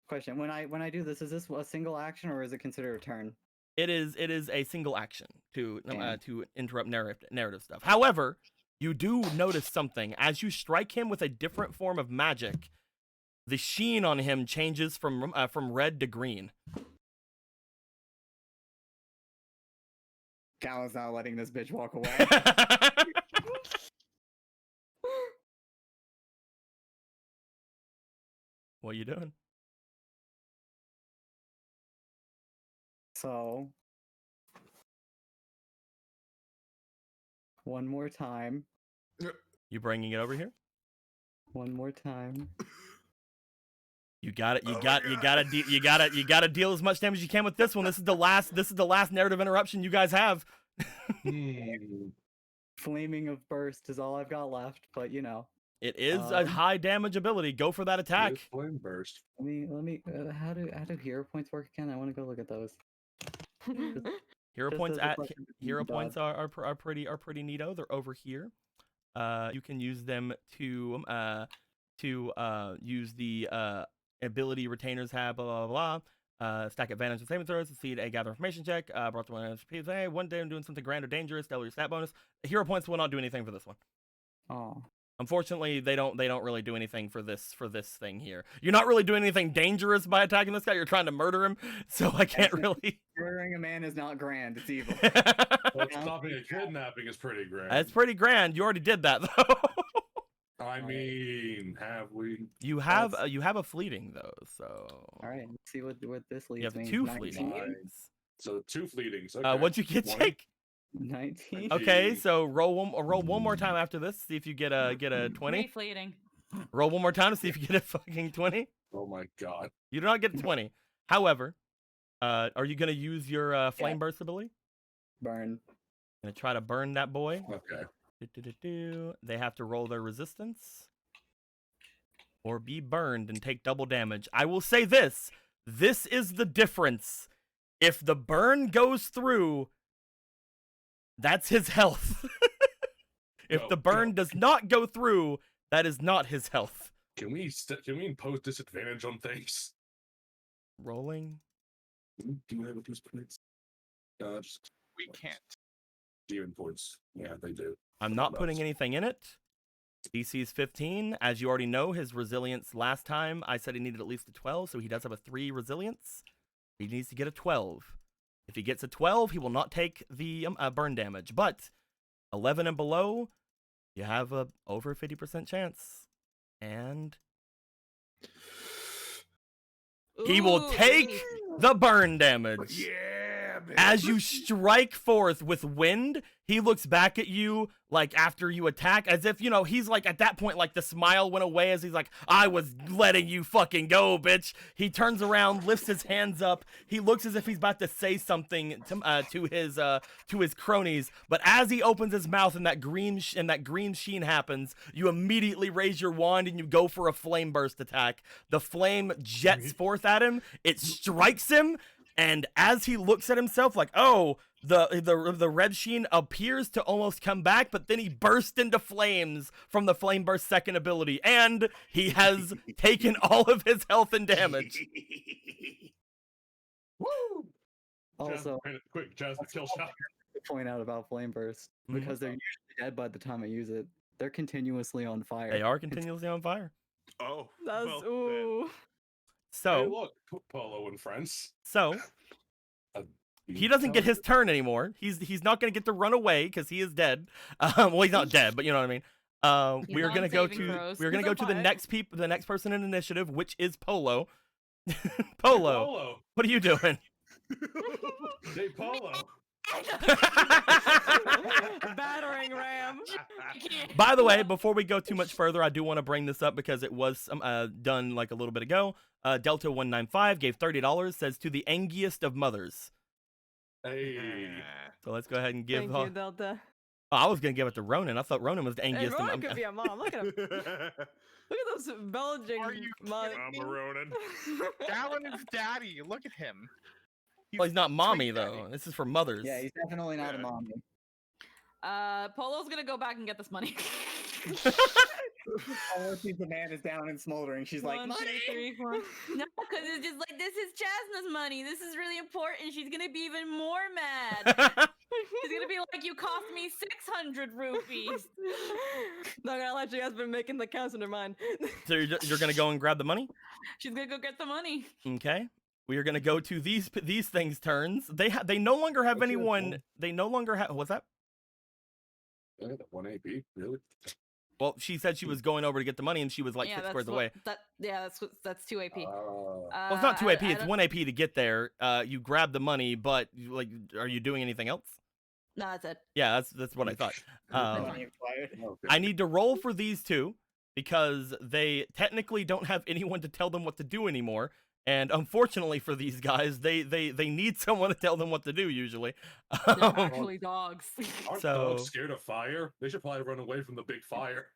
Question: When I do this, is this a single action or is it considered a turn? It is a single action to Damn. interrupt narrative stuff. However, you do notice something as you strike him with a different form of magic. The sheen on him changes from red to green. Gal is not letting this bitch walk away. What are you doing? So, one more time. You bringing it over here? One more time. You got it. You got to deal as much damage as you can with this one. This is the last narrative interruption you guys have. Flaming of burst is all I've got left, but you know. It is a high damage ability. Go for that attack. Flame burst. Let me. How do hero points work again? I want to go look at those. Hero Just points as a at fucking hero dog. points are pretty neato. They're over here. You can use them to use the ability retainers have blah blah blah. Stack advantage of saving throws. Succeed a gather information check. Brought to one hey, one day I'm doing something grand or dangerous. Double your stat bonus. Hero points will not do anything for this one. Oh. Unfortunately, they don't really do anything for this thing here. You're not really doing anything dangerous by attacking this guy. You're trying to murder him, so I can't really. Murdering a man is not grand. It's evil. Well, stopping a kidnapping is pretty grand. That's pretty grand. You already did that though. I mean, have we? You have a fleeting though, so. All right. Let's see what this leads You have me. 2 19? fleetings. So 2 fleetings. Okay. What'd you get, 20? Jake? 19. Okay, so roll one more time after this. See if you get a 20. Fleeting. Roll one more time to see if you get a fucking 20. Oh my god. You do not get a 20. However, are you gonna use your flame burst ability? Burn. Gonna try to burn that boy. Okay. They have to roll their resistance or be burned and take double damage. I will say this. This is the difference. If the burn goes through, that's his health. If the burn does not go through, that is not his health. Can we impose disadvantage on things? Rolling. Do you have a plus points? Just We can't. demon points. Yeah, they do. I'm not putting anything in it. DC is 15. As you already know, his resilience last time, I said he needed at least a 12, so he does have a 3 resilience. He needs to get a 12. If he gets a 12, he will not take the burn damage. But 11 and below, you have a over 50% chance. And he will take the burn damage. Yeah, grab him. As you strike forth with wind, he looks back at you like after you attack, as if, he's like at that point, like the smile went away as he's like, I was letting you fucking go, bitch. He turns around, lifts his hands up. He looks as if he's about to say something to his cronies, but as he opens his mouth and that green sheen happens, you immediately raise your wand and you go for a flame burst attack. The flame jets forth at him. It strikes him. And as he looks at himself like, oh, the red sheen appears to almost come back, but then he bursts into flames from the flame burst second ability, and he has taken all of his health and damage. Woo! Also, Quick, Jazz, the kill shot. to point out about flame burst because they're usually dead by the time I use it. They're continuously on fire. They are continuously on fire. Oh, That's well, ooh. Hey, So, look, Polo and friends. he doesn't get his turn anymore. He's not going to get to run away because he is dead. Well, he's not dead, but you know what I mean. He's We're on gonna go saving to throws. we're gonna He's go on to the fire. the next person in initiative, which is Polo. Hey, Polo, Polo. what are you doing? Hey, Polo. Battering ram. By the way, before we go too much further, I do want to bring this up because it was done like a little bit ago. Delta195 gave $30, says to the angiest of mothers. Hey. So let's go ahead and give. Thank you, Delta. Oh, I was gonna give it to Ronan. I thought Ronan was the Hey, angiest. Ronan could be a mom. Look at him. Look at those bulging. Are you mom- I'm a Ronin. Gallon is daddy. Look at him. Well, he's not mommy Twink daddy. though. This is for mothers. Yeah, he's definitely not a mommy. Polo's gonna go back and get this money. All sees the man is down and smoldering. She's like, 1, money. 2, 3, 4. No, because it's just like, this is Jasna's money. This is really important. She's gonna be even more mad. She's gonna be like, you cost me 600 rupees. Not gonna lie, she has been making the counts in her mind. So you're gonna go and grab the money. She's gonna go get the money. Okay. We are gonna go to these things' turns. They no longer have What's your anyone. turn? They no longer have. What's that? Yeah, that 1 AP, really? Well, she said she was going over to get the money, and she was like 6 squares away. That's 2 AP. Well, it's not 2 AP. It's 1 AP to get there. You grab the money, but are you doing anything else? No, that's it. Yeah, that's what I thought. Money acquired. Okay. I need to roll for these two because they technically don't have anyone to tell them what to do anymore. And unfortunately for these guys, they need someone to tell them what to do usually. They're actually dogs. Aren't So- dogs scared of fire? They should probably run away from the big fire.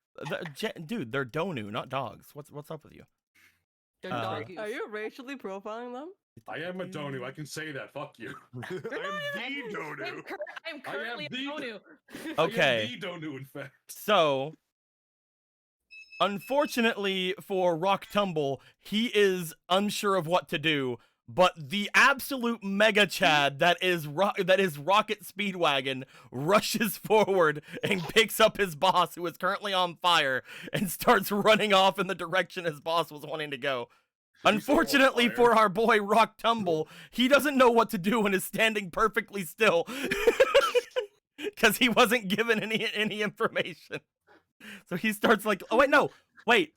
Dude, they're Donu, not dogs. What's up with you? They're Uh, doggies. Are you racially profiling them? I am a Donu. I can say that. Fuck you. I'm the Dodo. I'm currently a the- Donu. Okay. I am the Donu, in fact. So, unfortunately for Rock Tumble, he is unsure of what to do. But the absolute mega Chad that is Rocket Speedwagon rushes forward and picks up his boss, who is currently on fire, and starts running off in the direction his boss was wanting to go. Unfortunately fire. for our boy Rock Tumble, he doesn't know what to do and is standing perfectly still because he wasn't given any information. So he starts like, oh wait.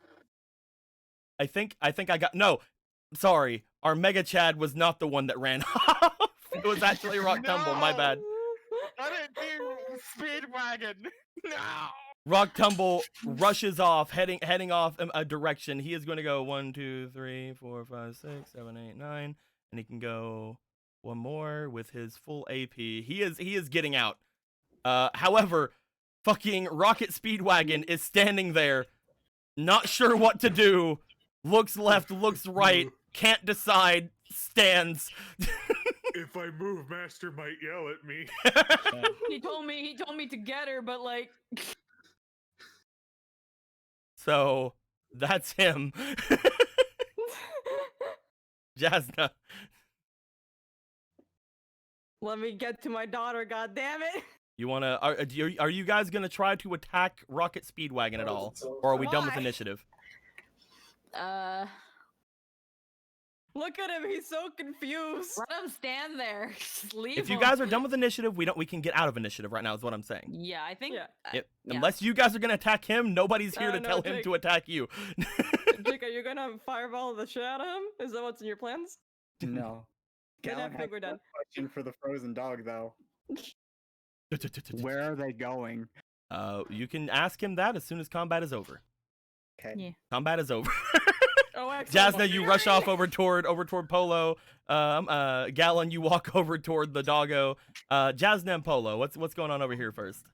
I think I got no. Sorry, our Mega Chad was not the one that ran off. It was actually Rock Tumble. My bad. Let it do Speedwagon. No. Rock Tumble rushes off, heading off a direction. He is going to go 1, 2, 3, 4, 5, 6, 7, 8, 9, and he can go one more with his full AP. He is getting out. However, fucking Rocket Speedwagon is standing there, not sure what to do. Looks left, looks right, can't decide, stands. If I move, Master might yell at me. He told me to get her, but like So that's him. Jasna. Let me get to my daughter, god damn it! You wanna are you guys gonna try to attack Rocket Speedwagon at all, or are we done with Why? initiative? Look at him, he's so confused. let him stand there. Just leave If you him. guys are done with initiative, we can get out of initiative right now. Is what I'm saying. Yeah, I think. Yeah. Yeah. Unless you guys are gonna attack him, nobody's here to No, tell him Jake. to attack you. Jake, are you gonna fireball the shit out of him? Is that what's in your plans? No. Then Gallon after has we're one done. question for the frozen dog, though. Where are they going? You can ask him that as soon as combat is over. Okay. Yeah. Combat is over. Oh, excellent. Jasna, you rush off over toward Polo. Gallon, you walk over toward the doggo. Jasna and Polo, what's going on over here first?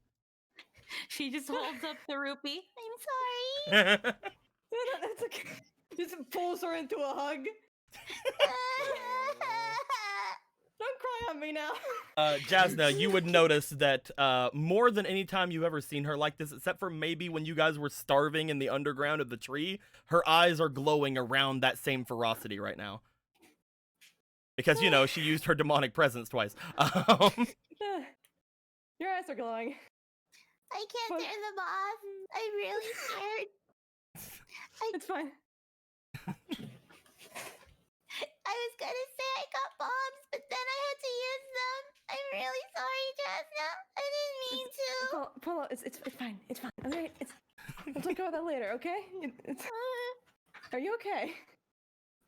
She just holds up the rupee. I'm sorry. That's okay. Just pulls her into a hug. Don't cry on me now. Jasna, you would notice that more than any time you've ever seen her like this, except for maybe when you guys were starving in the underground of the tree, her eyes are glowing around that same ferocity right now. Because, you know, she used her demonic presence twice. Your eyes are glowing. I can't turn them off. I'm really scared. It's fine. I was gonna say I got bombs, but then I had to use them. I'm really sorry, Jasna. I didn't mean to. Polo, it's fine. It's fine. Okay, we'll talk about that later. Okay? Are you okay?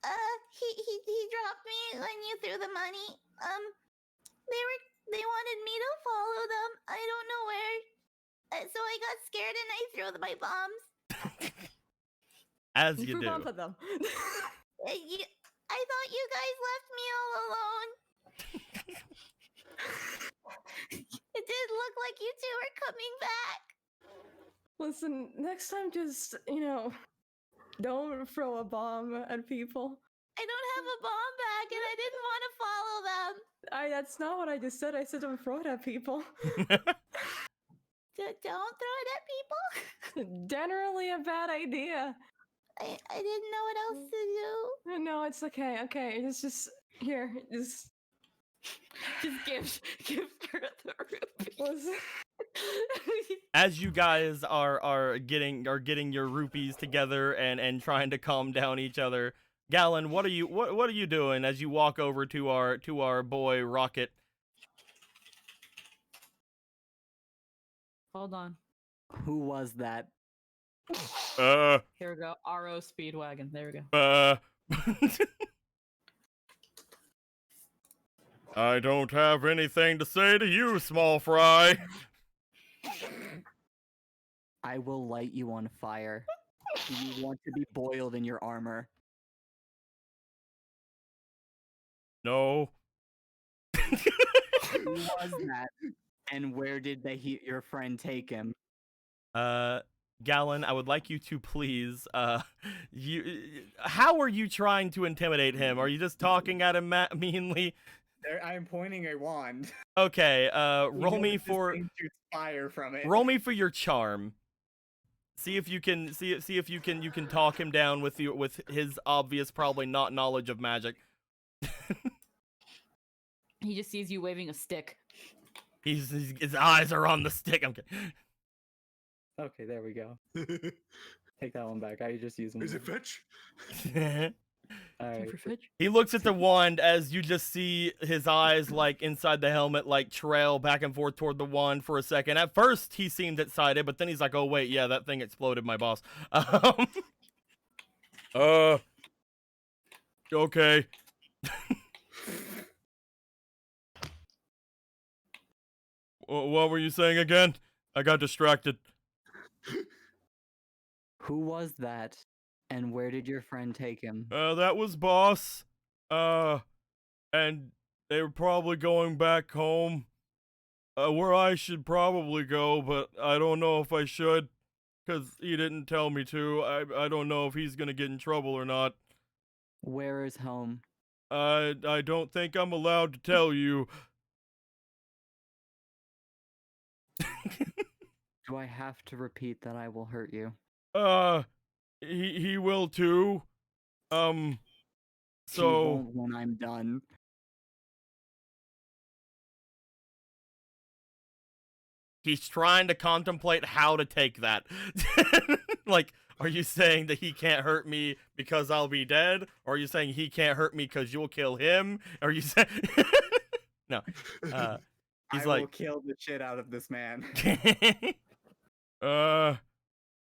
He dropped me when you threw the money. They wanted me to follow them. I don't know where. So I got scared and I threw my bombs. As you threw do. bombs at them. I thought you guys left me all alone. It did look like you two were coming back. Listen, next time just, don't throw a bomb at people. I don't have a bomb bag and I didn't want to follow them. That's not what I just said. I said don't throw it at people. Don't throw it at people? Generally a bad idea. I didn't know what else to do. No, it's okay. Okay, just here. Just give her the rupees. As you guys are getting your rupees together and trying to calm down each other, Gallon, what are you doing as you walk over to our boy Rocket? Hold on. Who was that? Here we go. RO Speedwagon. There we go. I don't have anything to say to you, small fry. I will light you on fire. Do you want to be boiled in your armor? No. Who was that? And where did your friend take him? Gallon, I would like you to please, how are you trying to intimidate him? Are you just talking at him meanly? I'm pointing a wand. Okay, roll me for fire from it. Roll me for your charm. See if you can you can talk him down with his obvious probably not knowledge of magic. He just sees you waving a stick. His eyes are on the stick. I'm kidding. Okay, there we go. Take that one back. I just use them. Is it fetch? All right. He looks at the wand as you just see his eyes like inside the helmet like trail back and forth toward the wand for a second. At first he seemed excited, but then he's like, "Oh wait, yeah, that thing exploded, my boss." Okay. What were you saying again? I got distracted. Who was that? And where did your friend take him? That was boss. And they were probably going back home. Where I should probably go, but I don't know if I should. 'Cause he didn't tell me to. I don't know if he's gonna get in trouble or not. Where is home? I don't think I'm allowed to tell you. Do I have to repeat that I will hurt you? He will too. He won't when I'm done. He's trying to contemplate how to take that. Like, are you saying that he can't hurt me because I'll be dead? Or are you saying he can't hurt me because you'll kill him? Are you saying... No. He's I will kill the shit out of this man.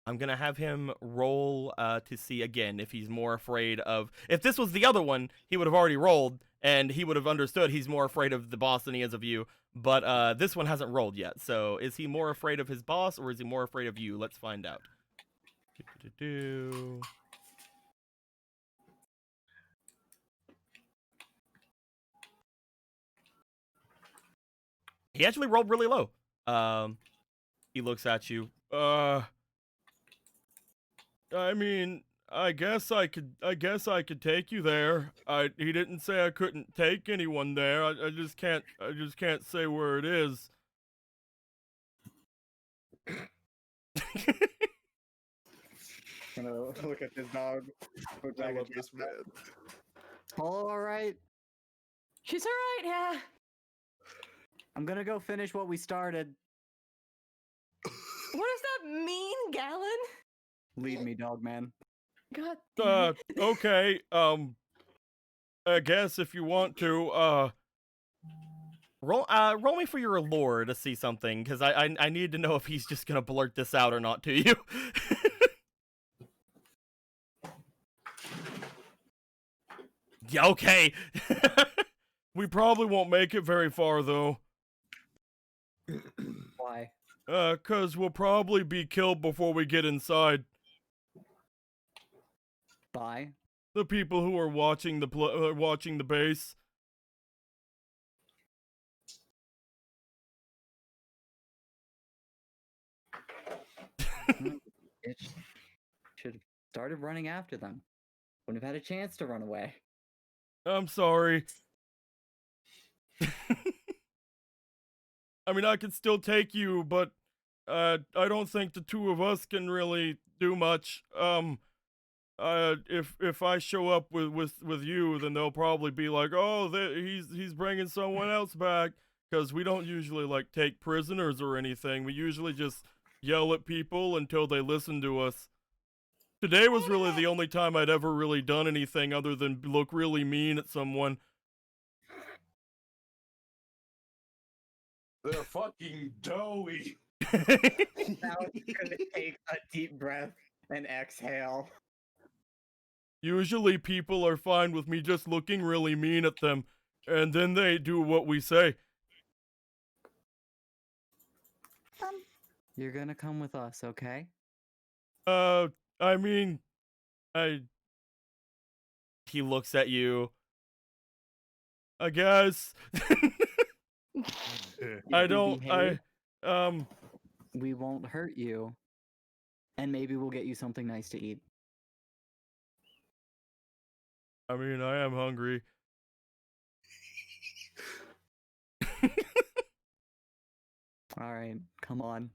I'm gonna have him roll to see again if he's more afraid of... If this was the other one, he would have already rolled, and he would have understood he's more afraid of the boss than he is of you. But this one hasn't rolled yet. So is he more afraid of his boss or is he more afraid of you? Let's find out. He actually rolled really low. He looks at you. I mean, I guess I could take you there. He didn't say I couldn't take anyone there. I just can't say where it is. I'm gonna look at this dog. I love this man. All right. She's alright, yeah. I'm gonna go finish what we started. What does that mean, Gallon? Lead me, dog man. God damn it. Okay. I guess if you want to, roll me for your lore to see something, because I need to know if he's just gonna blurt this out or not to you. Yeah, okay. We probably won't make it very far, though. Why? 'Cause we'll probably be killed before we get inside. Bye. The people who are watching the base. It should have started running after them. Wouldn't have had a chance to run away. I'm sorry. I mean, I can still take you, but I don't think the two of us can really do much. If I show up with you, then they'll probably be like, "Oh, he's bringing someone else back," because we don't usually like take prisoners or anything. We usually just yell at people until they listen to us. Today was really the only time I'd ever really done anything other than look really mean at someone. They're fucking doughy. Now you're gonna take a deep breath and exhale. Usually people are fine with me just looking really mean at them, and then they do what we say. You're gonna come with us, okay? I mean, He looks at you. I guess. I don't, We won't hurt you. And maybe we'll get you something nice to eat. I mean, I am hungry. Alright, come on.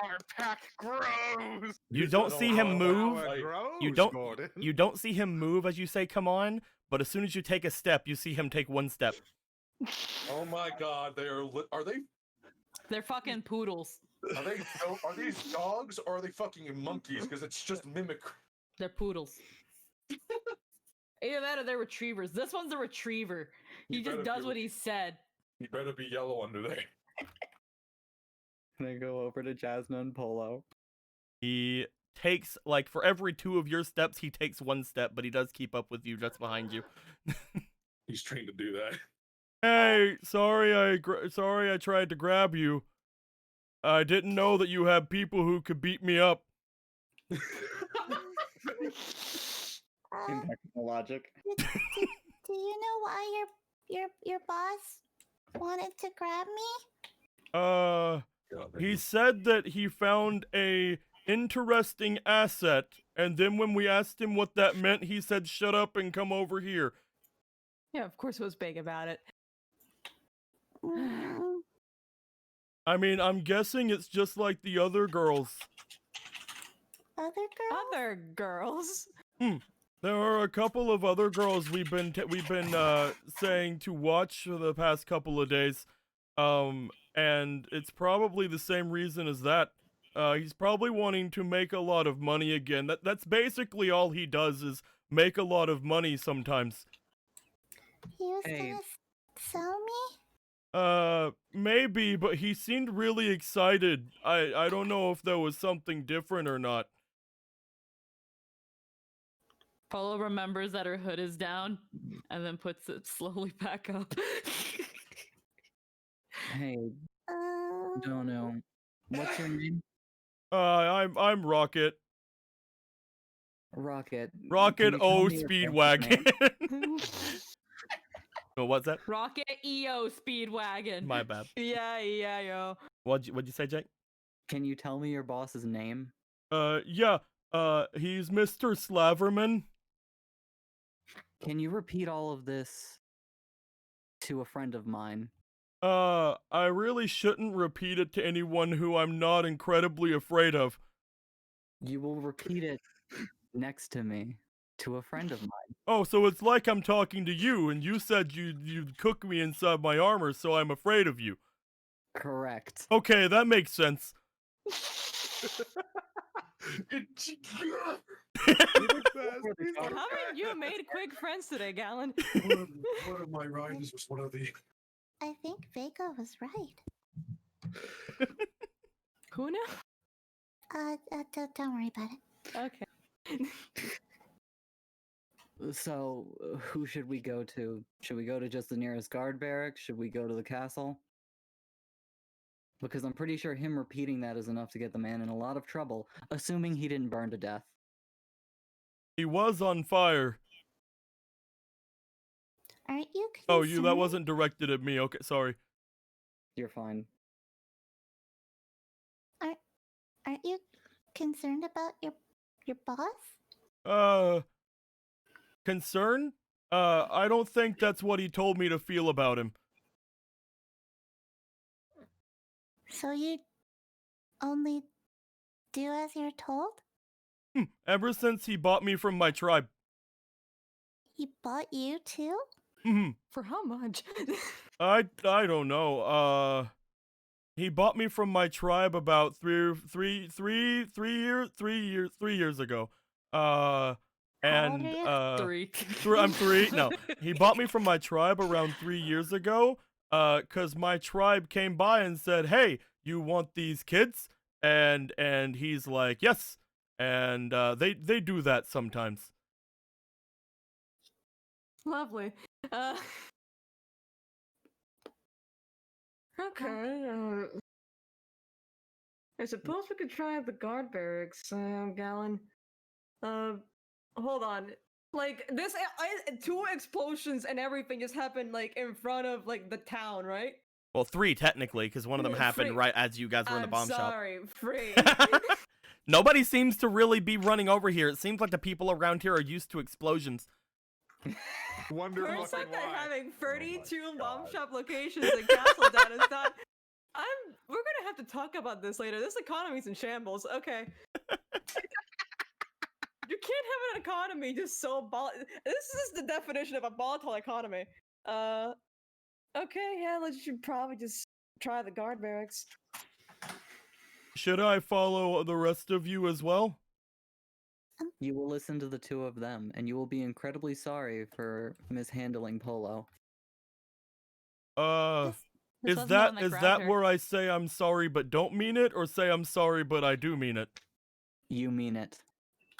Our pack grows. You don't see him move. You don't. Gordon. You don't see him move as you say "come on," but as soon as you take a step, you see him take one step. Oh my god, they are they They're fucking poodles. are these dogs or are they fucking monkeys? Because it's just mimicry. They're poodles. Either that or they're retrievers. This one's a retriever. He You just better does be- what he said. You better be yellow under there. Can I go over to Jasmine and Polo? He takes, like, for every 2 of your steps, he takes 1 step, but he does keep up with you just behind you. He's trained to do that. Hey, sorry I tried to grab you. I didn't know that you had people who could beat me up. Impeccable logic. Do you know why your boss wanted to grab me? He said that he found a interesting asset, and then when we asked him what that meant, he said, "Shut up and come over here." Yeah, of course it was big about it. Mm, I mean, I'm guessing it's just like the other girls. Other girl? Other girls. There are a couple of other girls we've been saying to watch for the past couple of days, and it's probably the same reason as that. He's probably wanting to make a lot of money again. That's basically all he does is make a lot of money sometimes. He was Hey. gonna sell me? Maybe, but he seemed really excited. I don't know if there was something different or not. Polo remembers that her hood is down and then puts it slowly back up. Hey, don't know. What's your name? I'm Rocket. Rocket. Rocket Can you tell O me your parents' Speedwagon. name? Oh, what's that? Rocket EO Speedwagon. My bad. Yeah, yo. What'd you say, Jake? Can you tell me your boss's name? Yeah. He's Mr. Slaverman. Can you repeat all of this to a friend of mine? I really shouldn't repeat it to anyone who I'm not incredibly afraid of. You will repeat it next to me to a friend of mine. Oh, so it's like I'm talking to you, and you said you'd cook me inside my armor, so I'm afraid of you. Correct. Okay, that makes sense. Haven't you made quick friends today, Galen? One of my rhymes was one of the. I think Vega was right. Who now? Don't worry about it. Okay. So, who should we go to? Should we go to just the nearest guard barracks? Should we go to the castle? Because I'm pretty sure him repeating that is enough to get the man in a lot of trouble, assuming he didn't burn to death. He was on fire. Aren't you concerned? Oh, that wasn't directed at me. Okay, sorry. You're fine. Aren't you concerned about your boss? Concern? I don't think that's what he told me to feel about him. So you only do as you're told? Ever since he bought me from my tribe. He bought you too? For how much? I don't know. He bought me from my tribe about 3 years ago. And Three. I'm 3. No, he bought me from my tribe around 3 years ago. Cause my tribe came by and said, "Hey, you want these kids?" And he's like, "Yes." And they do that sometimes. Lovely. Okay. I suppose we could try the guard barracks, Galen. Hold on. Like this, 2 explosions and everything just happened like in front of like the town, right? Well, 3 technically, because one of them happened Free. right as you guys were in the bomb shop. Sorry, free. Nobody seems to really be running over here. It seems like the people around here are used to explosions. Wonder For a fact fucking that why. having 32 Oh my bomb God. shop locations and Castle Down is not. We're gonna have to talk about this later. This economy's in shambles. Okay. You can't have an economy just so This is the definition of a volatile economy. Okay, yeah, let's should probably just try the guard barracks. Should I follow the rest of you as well? You will listen to the 2 of them, and you will be incredibly sorry for mishandling Polo. This Is wasn't the one that grabbed her. where I say I'm sorry but don't mean it, or say I'm sorry but I do mean it? You mean it.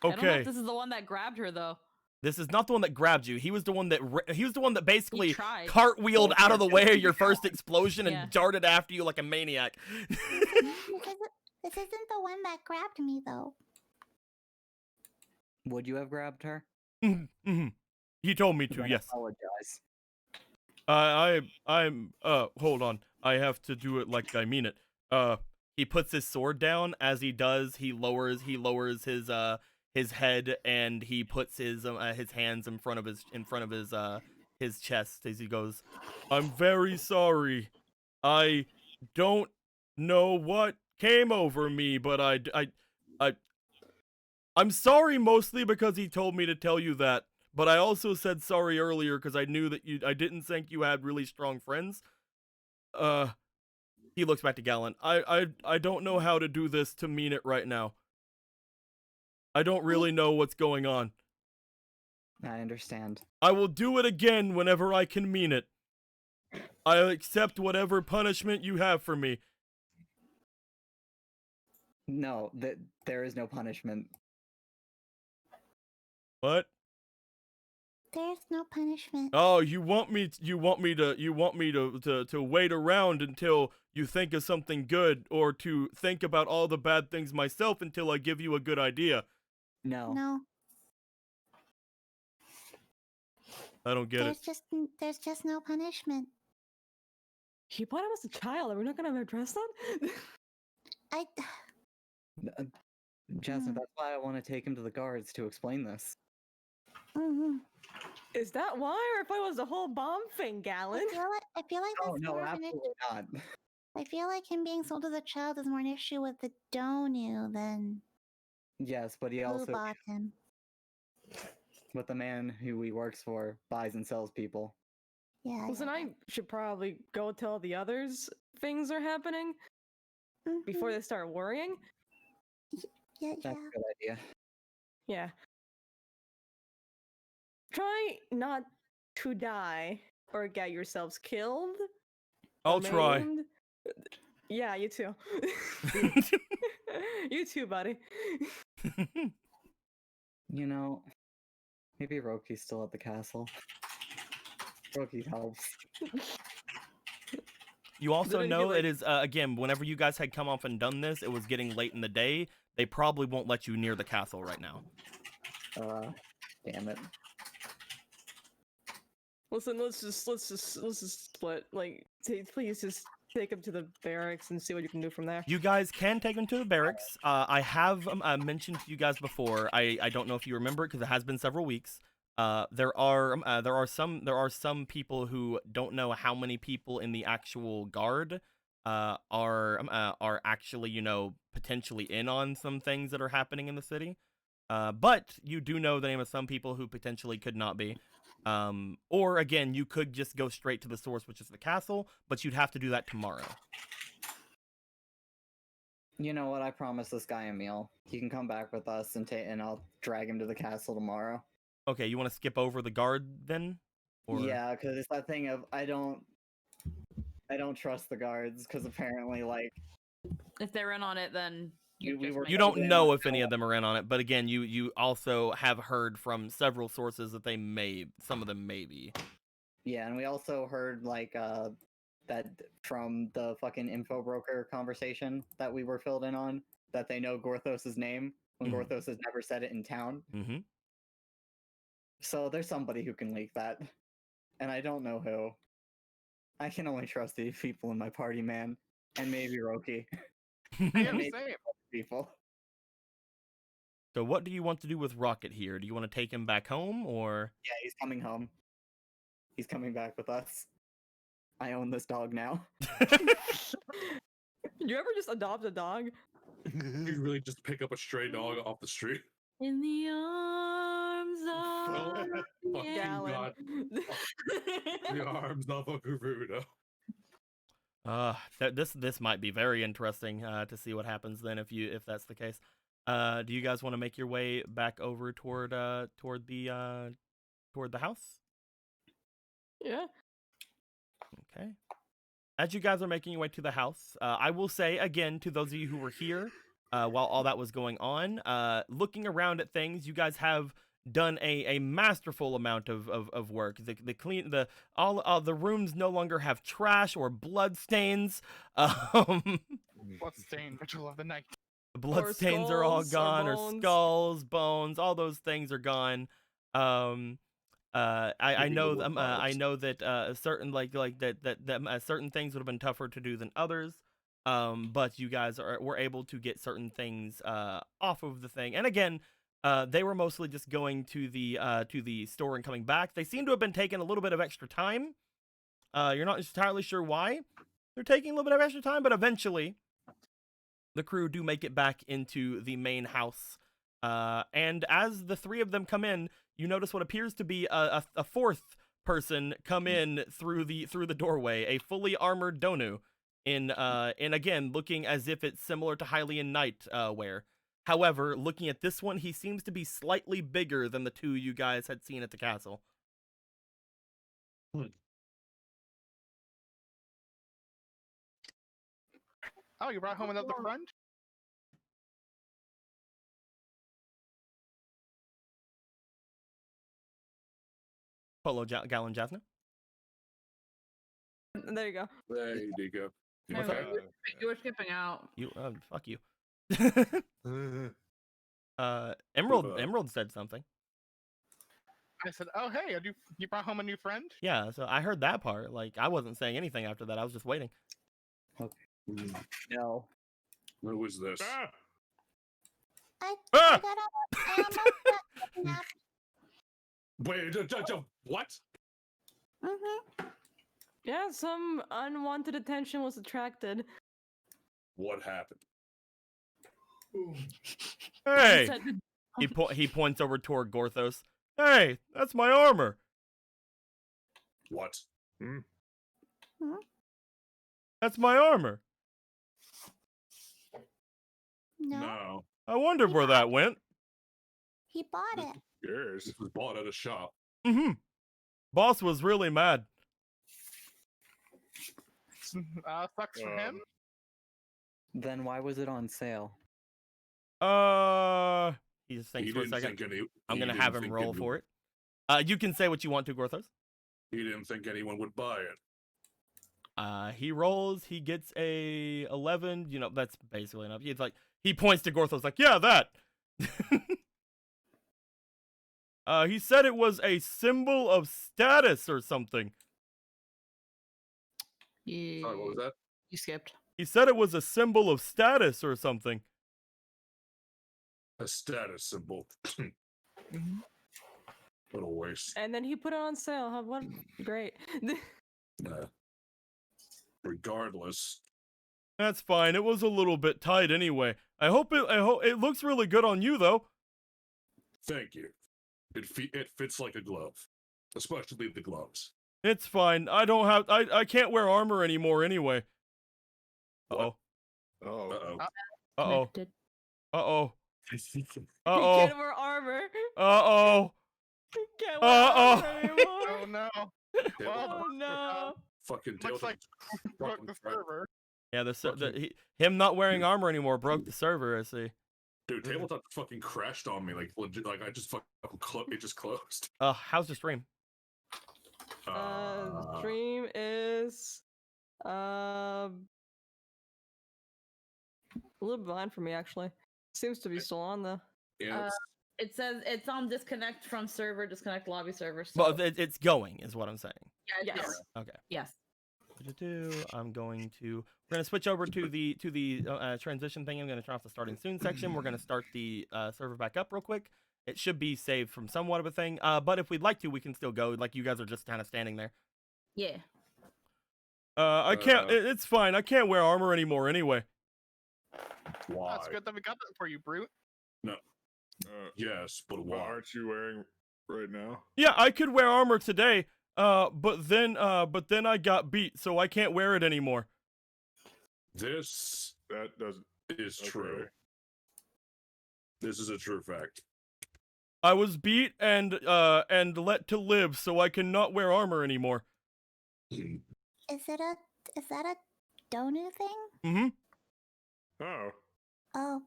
I don't know Okay. if this is the one that grabbed her though. This is not the one that grabbed you. He was the one that basically tried. cartwheeled out of the way of your first tried. explosion and Yeah. darted after you like a maniac. This isn't the one that grabbed me, though. Would you have grabbed her? Mhm. He told me to, Then yes. apologize. I'm hold on. I have to do it like I mean it. He puts his sword down. As he does, he lowers his head, and he puts his hands in front of his chest as he goes, "I'm very sorry. I don't know what came over me, but I'm sorry mostly because he told me to tell you that. But I also said sorry earlier because I knew that I didn't think you had really strong friends." He looks back to Galen. I don't know how to do this to mean it right now. I don't really know what's going on. I understand. I will do it again whenever I can mean it. I accept whatever punishment you have for me. No, there is no punishment. What? There's no punishment. Oh, you want me to wait around until you think of something good, or to think about all the bad things myself until I give you a good idea? No. No. I don't get it. There's just no punishment. He brought him as a child. Are we not gonna address that? I Jasmine, that's why I want to take him to the guards to explain this. Mhm. Is that why, or if I was the whole bomb thing, Gallon? I feel like that's Oh no, more of an absolutely not. I feel like him being sold as a child is more an issue with the Donu than Yes, but he who also, bought him. with the man who he works for, buys and sells people. Yeah. Listen, I should probably go tell the others things are happening before they start worrying. Yeah, That's a good idea. Yeah. Try not to die or get yourselves killed. or I'll try. maimed. Yeah, you too. You too, buddy. You know, maybe Roki's still at the castle. Roki helps. You also Didn't he, know like- it is, again, whenever you guys had come off and done this, it was getting late in the day. They probably won't let you near the castle right now. Damn it. Listen, let's just split. Like, please just take him to the barracks and see what you can do from there. You guys can take them to the barracks. I have mentioned to you guys before. I don't know if you remember it because it has been several weeks. There are some people who don't know how many people in the actual guard are actually, potentially in on some things that are happening in the city. But you do know the name of some people who potentially could not be. Or again, you could just go straight to the source, which is the castle, but you'd have to do that tomorrow. You know what? I promised this guy a meal. He can come back with us and I'll drag him to the castle tomorrow. Okay, you want to skip over the guard then? Or... Yeah, because it's that thing of I don't trust the guards because apparently, like, If they're in on it, then we were You don't know if any of them are in on it, but again, you also have heard from several sources that some of them may be. Yeah, and we also heard like that from the fucking info broker conversation that we were filled in on, that they know Gorthos's name when Gorthos has never said it in town. Mm-hmm. So there's somebody who can leak that, and I don't know who. I can only trust these people in my party, man, and maybe Roki. Yeah, Maybe same. people. So what do you want to do with Rocket here? Do you want to take him back home, or... Yeah, he's coming home. He's coming back with us. I own this dog now. You ever just adopt a dog? You really just pick up a stray dog off the street? in the arms Oh, of fucking Gallon. God. The arms of a Garuda. This might be very interesting to see what happens then if that's the case. Do you guys want to make your way back over toward the house? Yeah. Okay. As you guys are making your way to the house, I will say again to those of you who were here while all that was going on, looking around at things, you guys have done a masterful amount of work. All the rooms no longer have trash or blood stains. Bloodstain, Vigil of the Night. The blood stains are all skulls or gone, or bones. skulls, bones, all those things are gone. I know them. I know that certain certain things would have been tougher to do than others. But you guys were able to get certain things off of the thing. And again, they were mostly just going to the store and coming back. They seem to have been taking a little bit of extra time. You're not entirely sure why they're taking a little bit of extra time, but eventually the crew do make it back into the main house. And as the three of them come in, you notice what appears to be a fourth person come in through the doorway, a fully armored Donu, in again looking as if it's similar to Hylian Knight wear. However, looking at this one, he seems to be slightly bigger than the two you guys had seen at the castle. Oh, you brought home another friend? Polo Gallon Jasna. There you go. There you go. No, What's up? you were skipping out. You fuck you. Uh, Emerald said something. I said, "Oh hey, you brought home a new friend." Yeah, so I heard that part. Like I wasn't saying anything after that. I was just waiting. No. Who is this? I Ah! got up. I almost got kidnapped. Wait, what? Mm-hmm. Yeah, some unwanted attention was attracted. What happened? Hey, Said the- he points over toward Gorthos. Hey, that's my armor. What? That's my armor. No, I wondered where that went. he bought it. Yes. This was bought at a shop. Mm-hmm. Boss was really mad. Sucks for him. Then why was it on sale? He just thinks He for a didn't second. think any. I'm he gonna didn't have him think roll any- for it. You can say what you want to, Gorthos. He didn't think anyone would buy it. He rolls. He gets a 11. You know, that's basically enough. He's like, he points to Gorthos like, yeah, that. He said it was a symbol of status or something. Yeah, Sorry, what was that? you skipped. He said it was a symbol of status or something. A status symbol. What a waste. And then he put it on sale. Huh? What? Great. Regardless, That's fine. It was a little bit tight anyway. I hope it looks really good on you though. thank you. It fits like a glove, especially the gloves. It's fine. I can't wear armor anymore anyway. Uh-oh. Oh. Uh-oh. Uh-oh. Connected. Uh-oh. He Uh-oh. can't wear armor. Uh-oh. He can't wear armor anymore. Oh no. Oh no. Fucking Looks like broke fucking the crap. server. Yeah, him not wearing armor anymore broke the server, I see. Dude, tabletop fucking crashed on me. Like legit. Like I just fucking it just closed. How's the stream? Stream is a little behind for me actually. Seems to be still on though. Yeah. It says it's on disconnect from server, disconnect lobby server. So Well, it's going, is what I'm saying. yeah, it's Yes. going. Okay. Yes. We're gonna switch over to the transition thing. I'm gonna turn off the starting soon section. We're gonna start the server back up real quick. It should be saved from somewhat of a thing. But if we'd like to, we can still go. Like you guys are just kind of standing there. Yeah. I can't. It's fine. I can't wear armor anymore anyway. Why? That's good that we got that for you, Brute. Yes, but What why? aren't you wearing right now? Yeah, I could wear armor today. But then I got beat, so I can't wear it anymore. This That doesn't. is Okay. true. This is a true fact. I was beat and let to live, so I cannot wear armor anymore. Is that a Donu thing? Mm-hmm. Oh. Oh,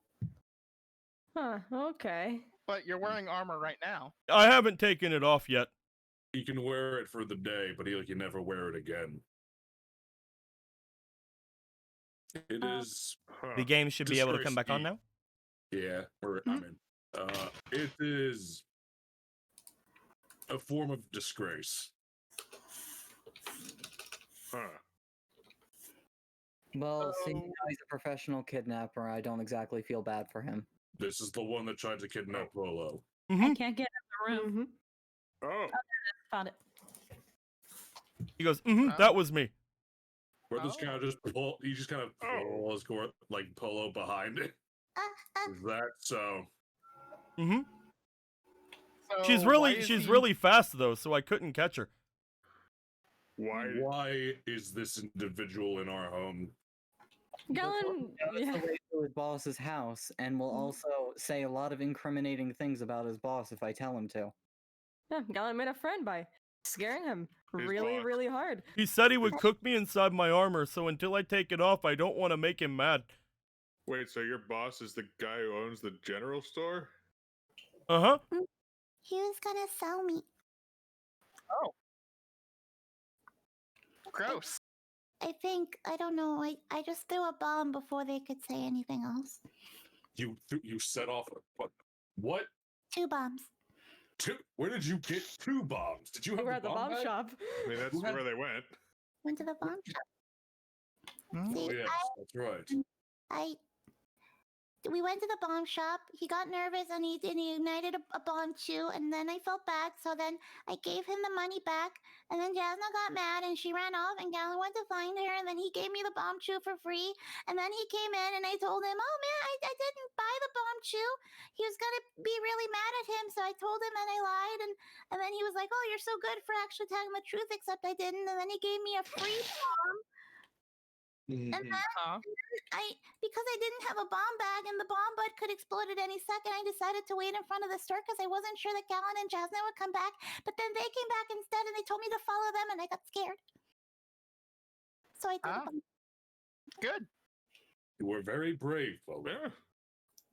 Huh, okay. But you're wearing armor right now. I haven't taken it off yet. You can wear it for the day, but you never wear it again. It is. Huh. The game should be able to come back on now. Yeah, I mean, it is a form of disgrace. Huh. Well, seeing So- how he's a professional kidnapper, I don't exactly feel bad for him. This is the one that tried to kidnap Polo. Mm-hmm. I can't get in the room. Mm-hmm. Oh. Found it. He goes, mm-hmm, that was me. Where this Oh. kind of just pull, you just kind of pull his like Polo behind it. Is that so? Mm-hmm. So She's why really is he- really fast though, so I couldn't catch her. Why? Why is this individual in our home? Galen, It's yeah. the way to his boss's house, and will also say a lot of incriminating things about his boss if I tell him to. Yeah, Galen made a friend by scaring him His really, boss. really hard. He said he would cook me inside my armor, so until I take it off, I don't want to make him mad. Wait, so your boss is the guy who owns the general store? Uh-huh. He was gonna sell me. Oh. Gross. I think, I don't know, I just threw a bomb before they could say anything else. You set off what? 2 bombs. Where did you get 2 bombs? Did you We have were the at the bomb bomb bag? shop. I mean, that's Who had- where they went. Went to the bomb shop. Hmm? Oh See, yes, that's right. we went to the bomb shop. He got nervous and he ignited a bomb too. And then I felt bad, so then I gave him the money back. And then Jasna got mad and she ran off. And Galen went to find her. And then he gave me the bomb chew for free. And then he came in and I told him, "Oh man, I didn't buy the bomb chew. He was gonna be really mad at him." So I told him and I lied. And then he was like, "Oh, you're so good for actually telling the truth," except I didn't. And then he gave me a free bomb. And then because I didn't have a bomb bag and the bomb bud could explode at any second, I decided to wait in front of the store because I wasn't sure that Galen and Jasna would come back. But then they came back instead and they told me to follow them and I got scared. So I did the bomb. Good. You were very brave, Lola. Yeah.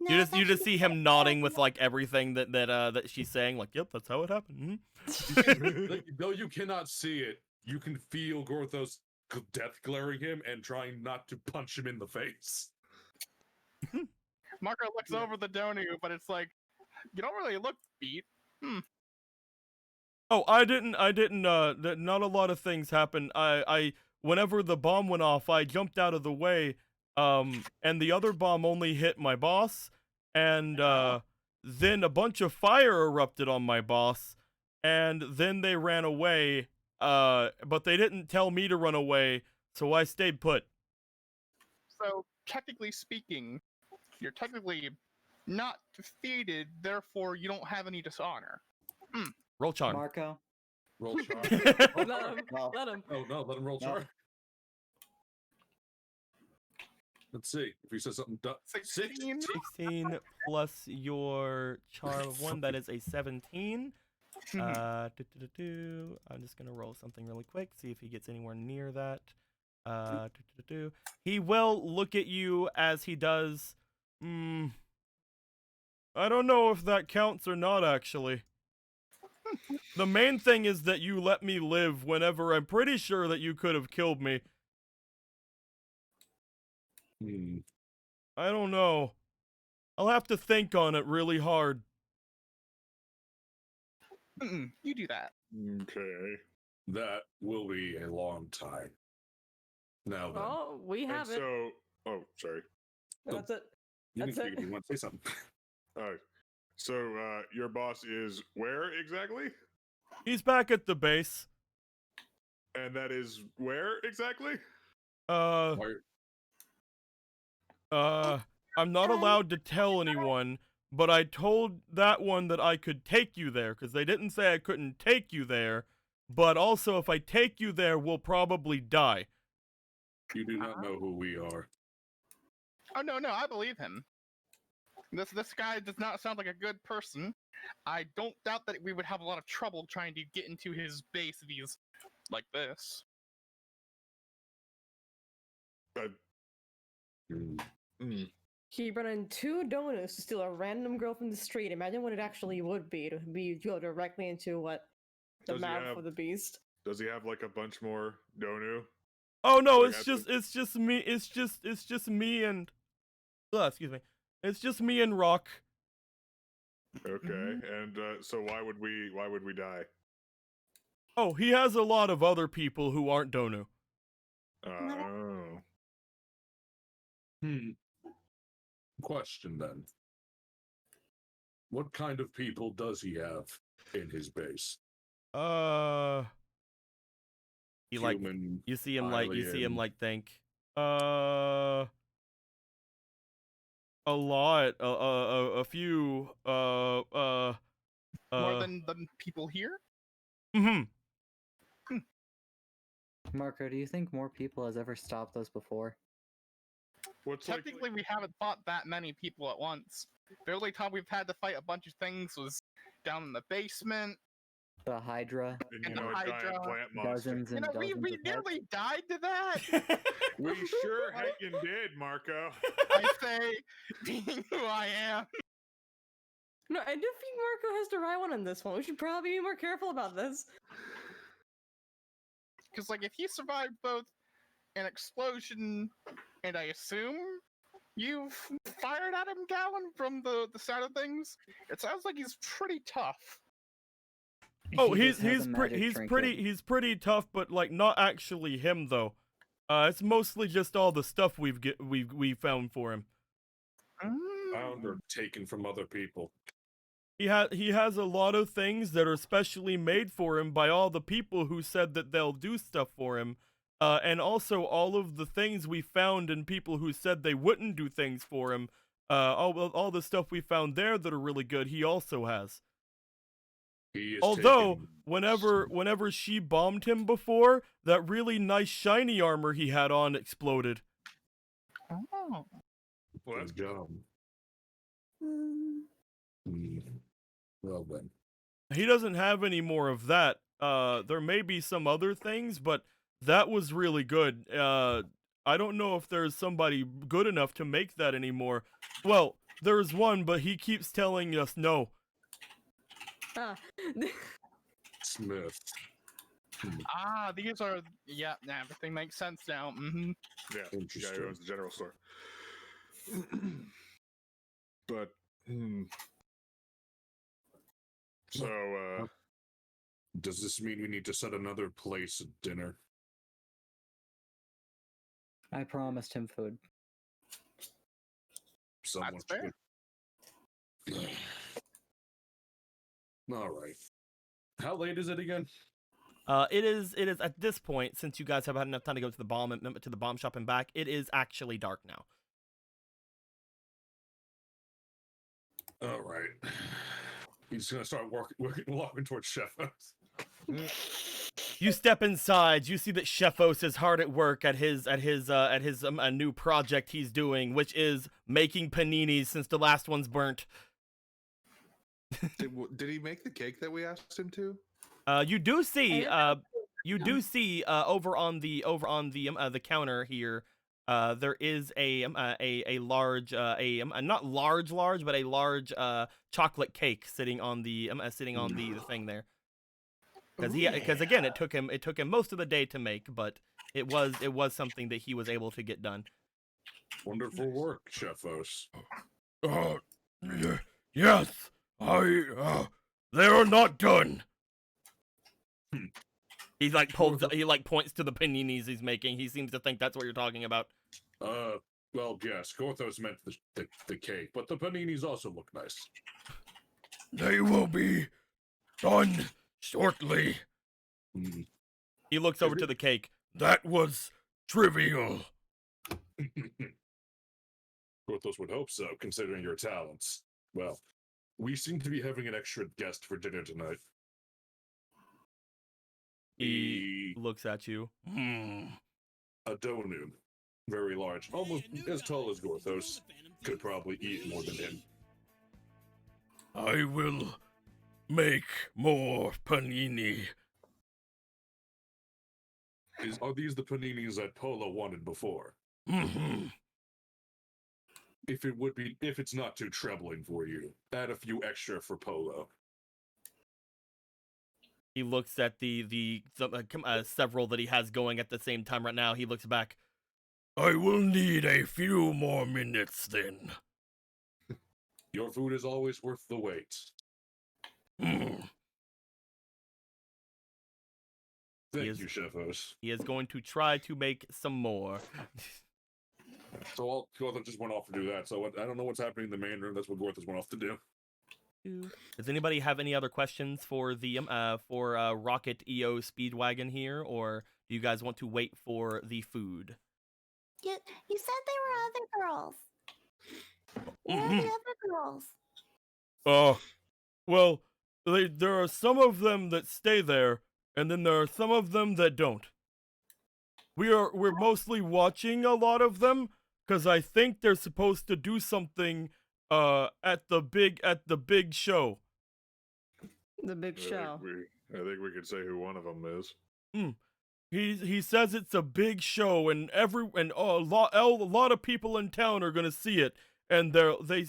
No, You it's just actually see him nodding with like everything that she's saying. Like, yep, that's how it happened. Though you cannot see it, you can feel Gorthos death glaring him and trying not to punch him in the face. Marco looks over the Donu, but it's like, you don't really look beat. Oh, I didn't. Not a lot of things happened. Whenever the bomb went off, I jumped out of the way. And the other bomb only hit my boss, and then a bunch of fire erupted on my boss, and then they ran away. But they didn't tell me to run away, so I stayed put. So, technically speaking, you're technically not defeated, therefore you don't have any dishonor. Roll charm. Marco. Roll charm. Let him. Oh no, let him roll No. charm. Let's see if he says something. 16? 16 plus your charm of 1, that is a 17. I'm just gonna roll something really quick, see if he gets anywhere near that. He will look at you as he does. I don't know if that counts or not, actually. The main thing is that you let me live whenever I'm pretty sure that you could have killed me. I don't know. I'll have to think on it really hard. You do that. Okay. That will be a long time. Now then, Oh, we And have it. so, oh, sorry. That's it. you that's can it. if you want to say something. All right. So, your boss is where exactly? He's back at the base. And that is where exactly? Why- I'm not allowed to tell anyone, but I told that one that I could take you there, because they didn't say I couldn't take you there, but also if I take you there, we'll probably die. You do not know who we are. Oh no, I believe him. This guy does not sound like a good person. I don't doubt that we would have a lot of trouble trying to get into his base if he's like this. He brought in 2 donuts to steal a random girl from the street. Imagine what it actually would be to go directly into what the Does he mouth have- of the beast. Does he have like a bunch more Donu? Oh no, So we it's have just to- it's just me. It's just me and excuse me. It's just me and Rock. Okay. And so why would we die? Oh, he has a lot of other people who aren't Donu. Oh. Question then. What kind of people does he have in his base? He like Human, you see him alien. like think. A lot. A few. More than the people here? Mhm. Marco, do you think more people has ever stopped us before? What's Technically, we haven't fought that many people at once. The only time we've had to fight a bunch of things was down in the basement. The Hydra, and and you know, the a giant Hydra. plant monster? dozens You and know, we dozens of heads? nearly died to that. We sure heckin' did, Marco. I say, being who I am. No, I do think Marco has the right one on this one. We should probably be more careful about this. Because, like, if he survived both an explosion and I assume you've fired at him, Gallon, from the side of things, it sounds like he's pretty tough. Oh, He he's just has a magic trinket. he's pretty tough, but like not actually him though. It's mostly just all the stuff we found for him. Found or taken from other people. He has a lot of things that are specially made for him by all the people who said that they'll do stuff for him. And also all of the things we found in people who said they wouldn't do things for him. All the stuff we found there that are really good, he also has. Although, whenever she bombed him before, that really nice shiny armor he had on exploded. Oh. Well, that's dumb. Well then. He doesn't have any more of that. There may be some other things, but that was really good. I don't know if there's somebody good enough to make that anymore. Well, there's one, but he keeps telling us no. Smith. Ah, these are... Yeah, everything makes sense now. Mm-hmm. Yeah, the guy who owns the general store. But, so, does this mean we need to set another place at dinner? I promised him food. Someone That's fair. should- All right. How late is it again? It is at this point, since you guys have had enough time to go to the bomb shop and back, it is actually dark now. All right. He's gonna start walking towards Chef House. You step inside. You see that Chefos is hard at work at his a new project he's doing, which is making paninis since the last one's burnt. Did he make the cake that we asked him to? You do see over on the counter here. There is a large not large but a large chocolate cake sitting on the thing there. Because again it took him most of the day to make, but it was something that he was able to get done. Wonderful work, Chefos. Yes, they are not done. He points to the paninis he's making. He seems to think that's what you're talking about. Well, yes, Gorthos meant the cake, but the paninis also look nice. They will be done shortly. He looks over to the cake. That was trivial. Gorthos would hope so, considering your talents. Well, we seem to be having an extra guest for dinner tonight. He looks at you. A Donu. Very large. Almost as tall as Gorthos. Could probably eat more than him. I will make more panini. Are these the paninis that Polo wanted before? Mm-hmm. If it's not too troubling for you, add a few extra for Polo. He looks at the several that he has going at the same time right now. He looks back. I will need a few more minutes then. Your food is always worth the wait. Thank you, Chefos. He is going to try to make some more. So Gorthos just went off to do that. So I don't know what's happening in the main room. That's what Gorthos went off to do. Does anybody have any other questions for the Rocket EO Speedwagon here, or do you guys want to wait for the food? You said there were other girls. Where are the other girls? Well, there are some of them that stay there, and then there are some of them that don't. We're mostly watching a lot of them, because I think they're supposed to do something at the big show. The big show. I think we could say who one of them is. He says it's a big show, and a lot of people in town are gonna see it, and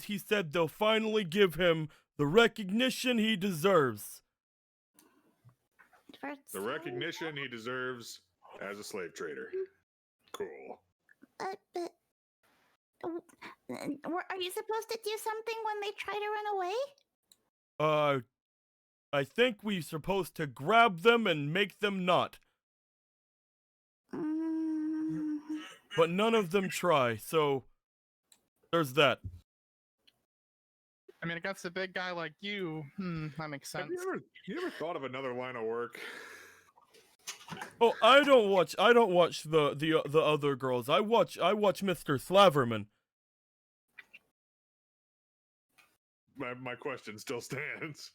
he said they'll finally give him the recognition he deserves. The recognition he deserves as a slave trader. Cool. But are you supposed to do something when they try to run away? I think we're supposed to grab them and make them not. But none of them try, so there's that. I mean, against a big guy like you, that makes sense. Have you ever thought of another line of work? Oh, I don't watch the other girls. I watch Mr. Slaverman. My question still stands.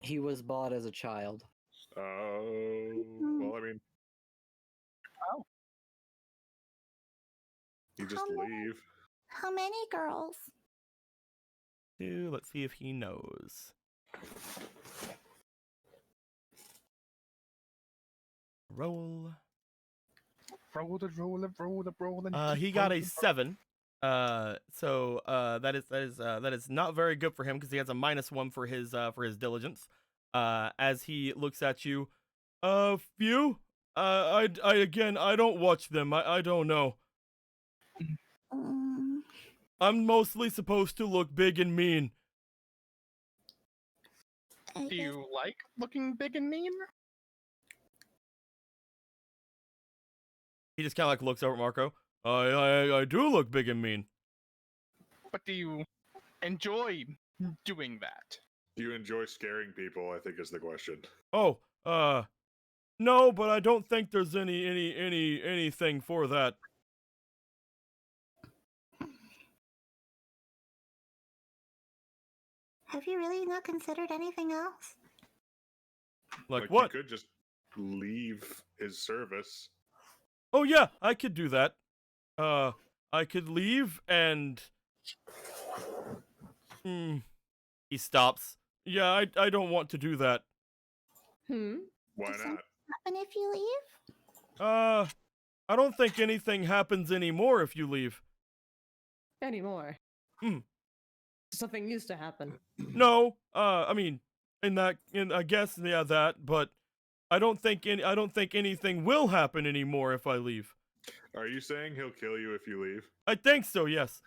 He was bought as a child. Well, I mean, you just leave. How many girls? Let's see if he knows. Roll. Roll. He got a 7. So that is not very good for him because he has a -1 for his diligence. As he looks at you, few. I don't watch them. I don't know. I'm mostly supposed to look big and mean. Do you like looking big and mean? He just kind of like looks over at Marco. I do look big and mean. But do you enjoy doing that? Do you enjoy scaring people? I think is the question. Oh, no, but I don't think there's anything for that. Have you really not considered anything else? Like what? You could just leave his service. Oh yeah, I could do that. I could leave and he stops. Yeah, I don't want to do that. Why Does something not? happen if you leave? I don't think anything happens anymore if you leave. Anymore. Something used to happen. No, I mean, I guess yeah that, but I don't think anything will happen anymore if I leave. Are you saying he'll kill you if you leave? I think so, yes.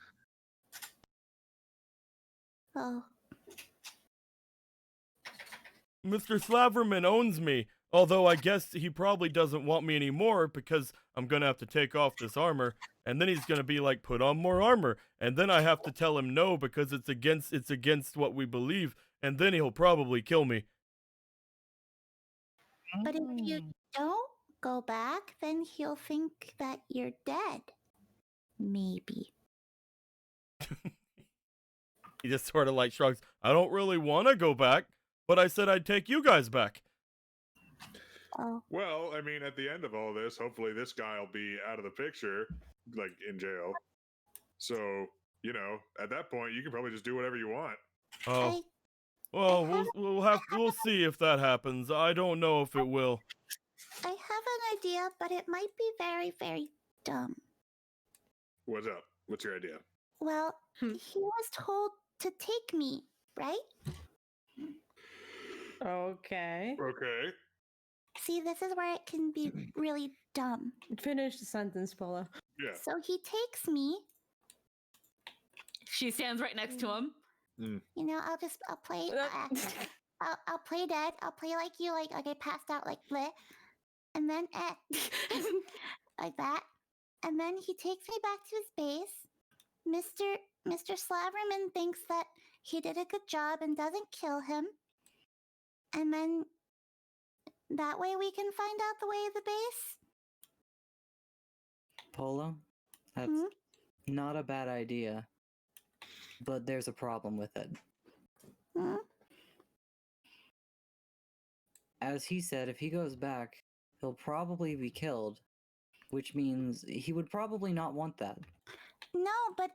Oh. Mr. Slaverman owns me, although I guess he probably doesn't want me anymore because I'm gonna have to take off this armor, and then he's gonna be like, put on more armor, and then I have to tell him no because it's against what we believe, and then he'll probably kill me. But if you don't go back, then he'll think that you're dead. Maybe. He just sort of like shrugs. I don't really want to go back, but I said I'd take you guys back. Oh. Well, I mean, at the end of all this, hopefully this guy will be out of the picture, like in jail. So, you know, at that point, you can probably just do whatever you want. Oh, well, we'll see if that happens. I don't know if it will. I have an idea, but it might be very, very dumb. What's up? What's your idea? Well, he was told to take me, right? Okay. Okay. See, this is where it can be really dumb. Finish the sentence, Paula. Yeah. So he takes me. She stands right next to him. You know, I'll play. I'll play dead. I'll play like you, like I passed out, like bleh, and then like that, and then he takes me back to his base. Mr. Slaverman thinks that he did a good job and doesn't kill him, and then that way we can find out the way of the base. Polo, that's not a bad idea, but there's a problem with it. As he said, if he goes back, he'll probably be killed, which means he would probably not want that. No, but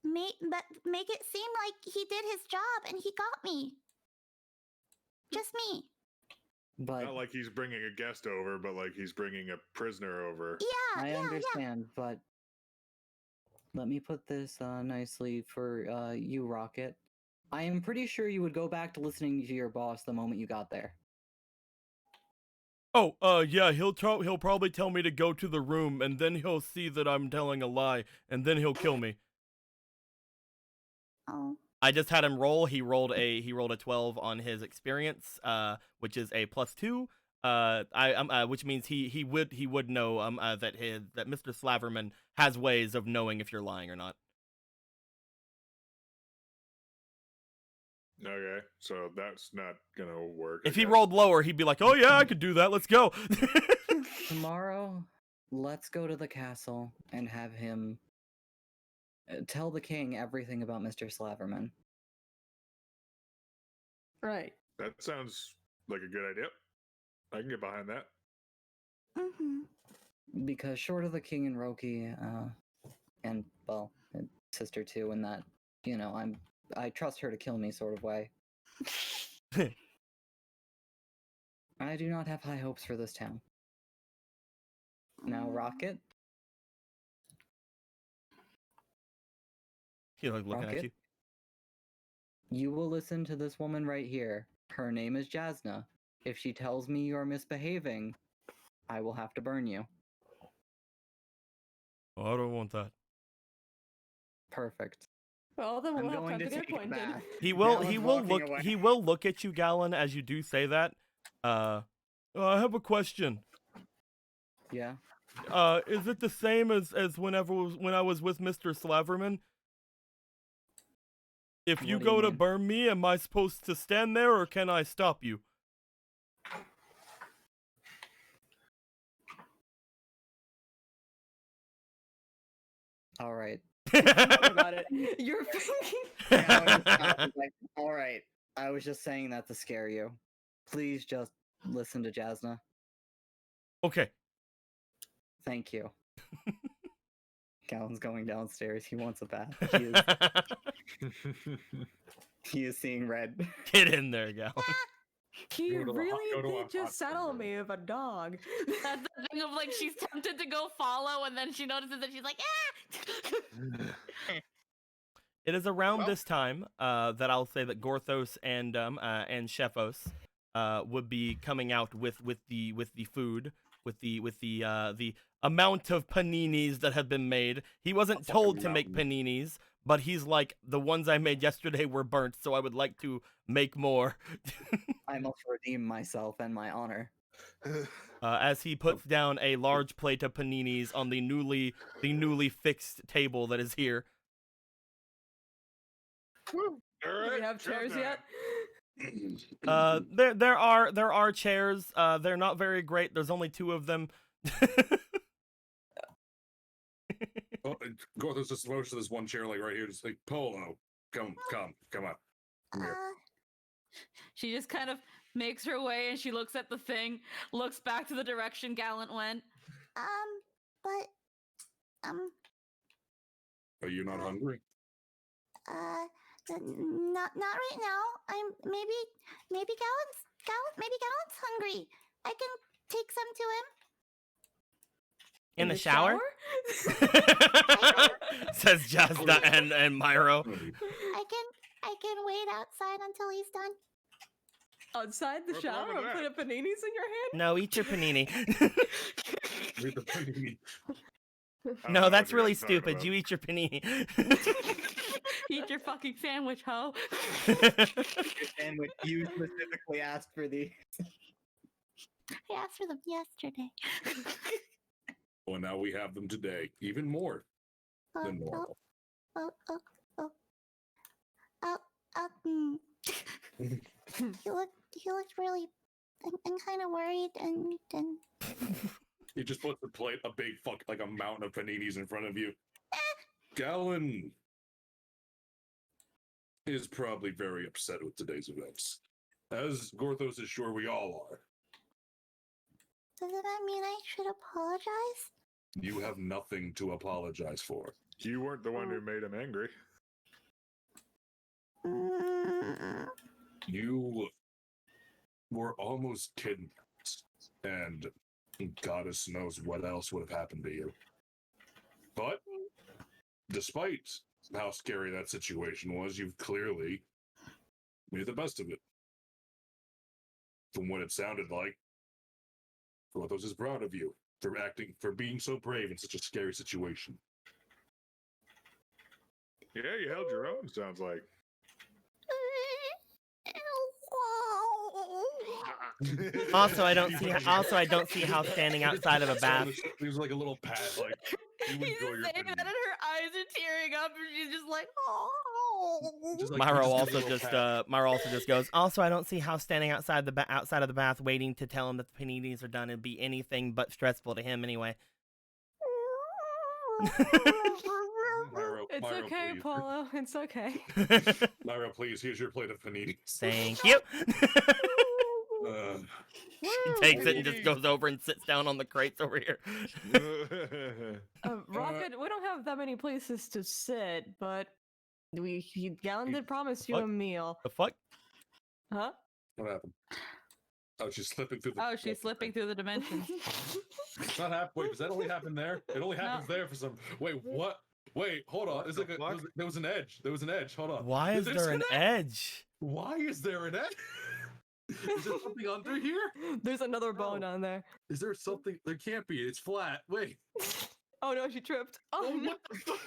make it seem like he did his job and he got me. Just me. But not like he's bringing a guest over, but like he's bringing a prisoner over. Yeah, I understand, but let me put this nicely for you, Rocket. I am pretty sure you would go back to listening to your boss the moment you got there. Oh, yeah, he'll probably tell me to go to the room, and then he'll see that I'm telling a lie, and then he'll kill me. Oh. I just had him roll. He rolled a 12 on his experience, which is a +2. Which means he would know that Mr. Slaverman has ways of knowing if you're lying or not. Okay, so that's not gonna work. If he rolled lower, he'd be like, "Oh yeah, I could do that. Let's go." Tomorrow, let's go to the castle and have him tell the king everything about Mr. Slaverman. Right. That sounds like a good idea. I can get behind that. Because short of the king and Roki, and well, sister too, in that, you know, I trust her to kill me sort of way. I do not have high hopes for this town. Now, Rocket? He's like looking at you. You will listen to this woman right here. Her name is Jasna. If she tells me you're misbehaving, I will have to burn you. Oh, I don't want that. Perfect. Well, then we'll I'm have going time to to get take a appointed. bath. He will Gallon's look walking away. he will look at you, Gallon, as you do say that. I have a question. Yeah. Is it the same as when I was with Mr. Slaverman? If you What do you go to mean? burn me, am I supposed to stand there or can I stop you? All right. Think about it. You're thinking. All right. I was just saying that to scare you. Please just listen to Jasna. Okay. Thank you. Gallon's going downstairs. He wants a bath. He is seeing red. Get in there, Gallon. He Go to the hot- really go to a did hot just settle tub. me of a dog. That's the thing of like she's tempted to go follow, and then she notices that she's like, ah. It is around Well- this time that I'll say that Gorthos and Shephos would be coming out with the food, with the amount of paninis that have been made. He wasn't told to make paninis, but he's like, the ones I made yesterday were burnt, so I would like to make more. I must redeem myself and my honor. As he puts down a large plate of paninis on the newly fixed table that is here. Woo. Do we have chairs yet? There are chairs. They're not very great. There's only 2 of them. Oh, Gorthos just motions to this one chair, like right here, just like Polo. Come on. Come here. She just kind of makes her way, and she looks at the thing, looks back to the direction Gallant went. But, Are you not hungry? not right now. Maybe Gallant's hungry. I can take some to him. In the shower? Says Jasna and Myro. I can wait outside until he's done. Outside the What's wrong shower with and put that? a paninis in your hand? No, eat your panini. Read the panini. I don't No, know that's what you really guys are talking stupid. about. You eat your panini. Eat your fucking sandwich, ho. And what you specifically asked for the. I asked for them yesterday. Well, now we have them today. Even more than normal. He looked really. I'm kind of worried, and He just puts the plate, a big like a mountain of paninis in front of you. Gallon is probably very upset with today's events. As Gorthos is sure we all are. doesn't that mean I should apologize? You have nothing to apologize for. You weren't the one who made him angry. Mm, You were almost kidnapped, and goddess knows what else would have happened to you. But despite how scary that situation was, you've clearly made the best of it. From what it sounded like, Porthos is proud of you for being so brave in such a scary situation. Yeah, you held your own. Sounds like. Also, I don't see. Also, I don't see how standing outside of a bath. There's like a little pat, like you He's enjoy just your saying that, and opinion. her eyes are tearing up, and she's just like, oh. Just like, Myro just also a little just pat. Myro also just goes. Also, I don't see how standing outside outside of the bath, waiting to tell him that the paninis are done, would be anything but stressful to him anyway. Myro, It's Myro, okay, please. Polo. It's okay. Myro, please. Here's your plate of paninis. Thank you. Uh, She takes it and just goes over and sits down on the crates over here. Rocket, we don't have that many places to sit, but Galen did promise you a Fuck. meal. The fuck? Huh? what happened? Oh, she's slipping through the. Oh, she's slipping through the dimensions. It's not halfway. Does that only happen there? It only happens there for some. Wait, what? Wait, hold on. There's like there was an edge. There was an edge. Hold on. Why is there an edge? Why is there an edge? Is there something under here? There's another bone No. on there. Is there something? There can't be. It's flat. Wait. Oh no, she tripped. Oh no. What the fuck?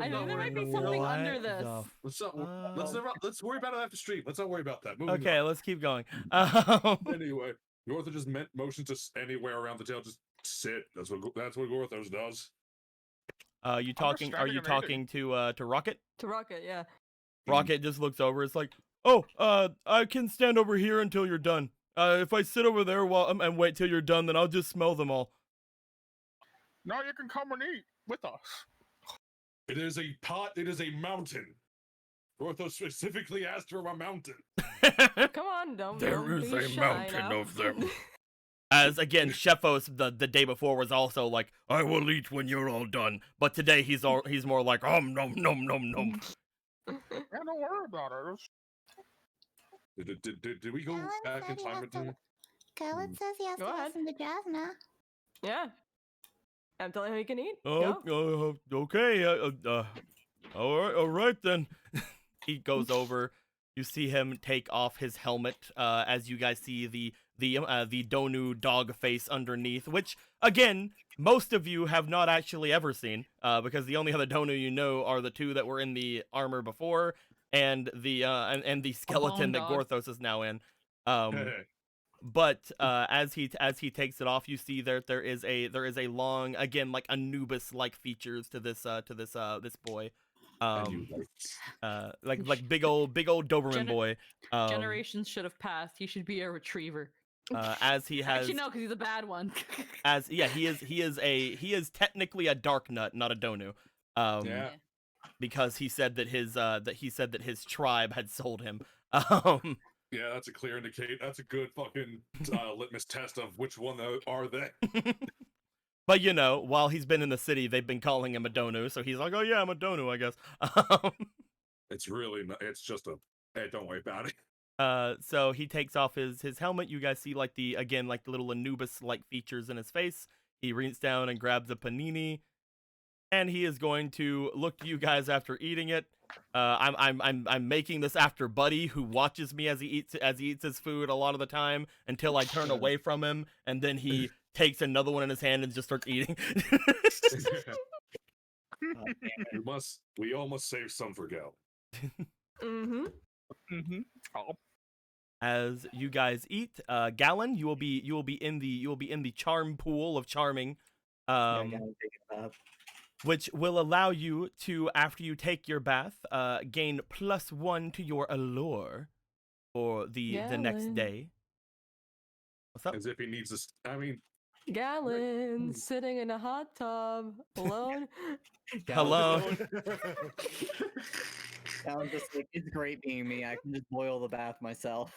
I think there might be What something What under the this. Let's worry about it after stream. Let's not worry about that. Moving Okay, on. let's keep going. Anyway, Gortha just motions to anywhere around the tail. Just sit. That's what Gorthos does. You talking? Are you talking to Rocket? To Rocket, yeah. Rocket just looks over. It's like, oh, I can stand over here until you're done. If I sit over there and wait till you're done, then I'll just smell them all. No, you can come and eat with us. It is a pot. It is a mountain. Gorthos specifically asked for a mountain. Come on, don't There don't is be a shy mountain now. over there. As again, Shefos the day before was also like, I will eat when you're all done. But today he's more like, nom nom nom nom. Yeah, don't worry about it. Did we go Galen back in said he time has with to- him? Galen says he has Go to ahead. listen to jazz now. Yeah. I'm telling you how you can eat. Oh, Go. okay. All right then. He goes over. You see him take off his helmet. As you guys see the Donu dog face underneath, which again most of you have not actually ever seen, because the only other Donu you know are the two that were in the armor before, and the skeleton that dog. Gorthos is now in. But as he takes it off, you see there is a long, again, like Anubis like features to this boy, like big old Doberman boy. Generations should have passed. He should be a retriever. As he has Actually, no, because he's a bad one. he is technically a dark nut, not a Donu. Yeah. Because he said that his tribe had sold him. Yeah, that's a clear indicate. That's a good fucking litmus test of which one are they. But you know, while he's been in the city, they've been calling him a Donu, so he's like, "Oh yeah, I'm a Donu, I guess." It's really, it's just a. Hey, don't worry about it. So he takes off his helmet. You guys see like the little Anubis like features in his face. He reaches down and grabs a panini, and he is going to look to you guys after eating it. I'm making this after Buddy, who watches me as he eats his food a lot of the time until I turn away from him, and then he takes another one in his hand and just starts eating. We all must save some for Gal. Mm-hmm. Mm-hmm. Oh. As you guys eat, Galen, you will be in the charm pool of charming, which will allow you to, after you take your bath, gain +1 to your allure for the next Galen. day. What's up? As if he needs this. I mean, Galen sitting in a hot tub alone. Hello. I'm just like, it's great being me. I can just boil the bath myself.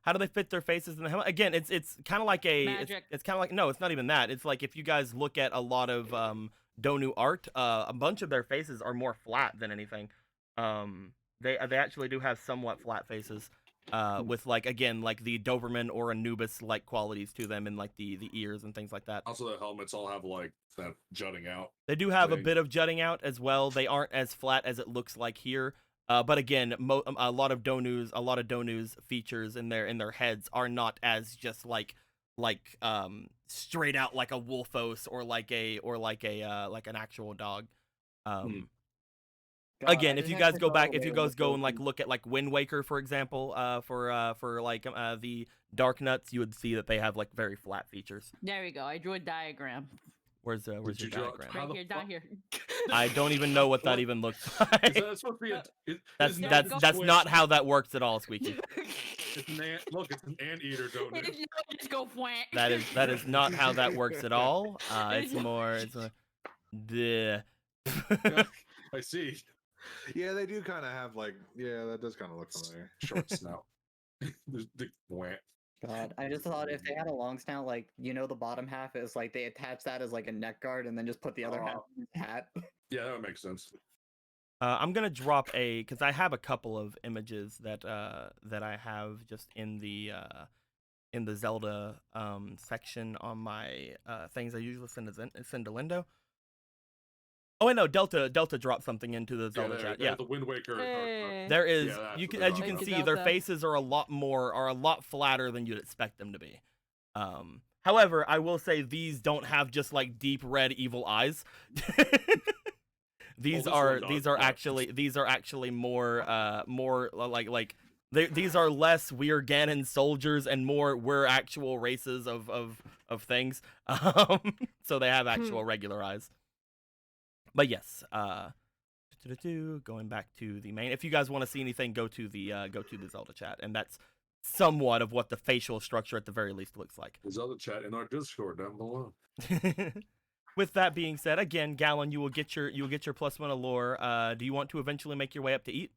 How do they fit their faces in the helmet? Again, it's kind of like Magic. it's kind of like, no, it's not even that. It's like if you guys look at a lot of Donu art, a bunch of their faces are more flat than anything. They actually do have somewhat flat faces, with like, again, like the Doberman or Anubis like qualities to them, and like the ears and things like that. also the helmets all have like that jutting out. They do have a thing. bit of jutting out as well. They aren't as flat as it looks like here. But again, a lot of Donu's features in their heads are not as just like straight out like a Wolfos or like an actual dog. God, Again, I if just you have guys to go know back, the if you way guys the go and building- look at Wind Waker, for example, for the Dark Nuts, you would see that they have like very flat features. There we go. I drew a diagram. Where's your Did you draw- diagram? How Right the here, down fuck- here. I don't even know what that even looks Is like. that supposed to be a? That's No, that's go- that's square. not how that works at all, Squeaky. It's an ant. Look, it's an anteater donut. Just go flank. That is not how that works at all. It's It's- more the. I see. Yeah, they do kind of have like, yeah, that does kind of look familiar. Short snout. There's the wham. God, I just thought if they had a long snout, like the bottom half is like they attach that as like a neck guard and then just put the other half in his hat. Yeah, that would make sense. I'm gonna drop because I have a couple of images that I have just in the Zelda section on my things I usually send to Lindo. Oh wait, no, Delta dropped something into the Zelda there, chat. there's Yeah, the Wind Waker. Hey. there is. Yeah, that's You what can, they're as you talking can about. see, their Delta. faces are a lot flatter than you'd expect them to be. However, I will say these don't have just like deep red evil eyes. These this are one does, these are actually more like these are less we're Ganon soldiers and more we're actual races of things. So they have actual regular eyes. But yes, going back to the main. If you guys want to see anything, go to the Zelda chat, and that's somewhat of what the facial structure at the very least looks like. There's other chat in our Discord down below. With that being said, again, Gallon, you will get your +1 allure. Do you want to eventually make your way up to eat?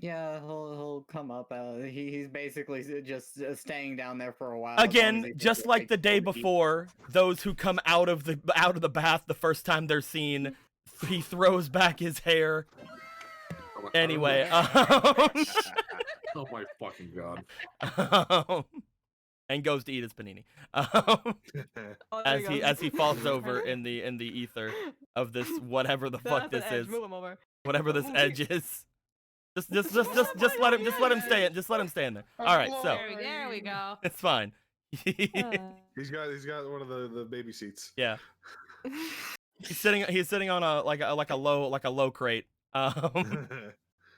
Yeah, he'll come up. He's basically just staying down there for a while. as long as Again, he just gets, like the day 4 feet. before, those who come out of the bath the first time they're seen, he throws back his hair. Anyway, Oh my fucking god. and goes to eat his panini. Oh, there you go. As he falls over in the ether of this whatever the fuck That's this an edge. is, Move him over. whatever this edge is. Just let him stay in. Just let him stay in there. All right, so There we go. it's fine. He's got one of the baby seats. Yeah, he's sitting on a low crate.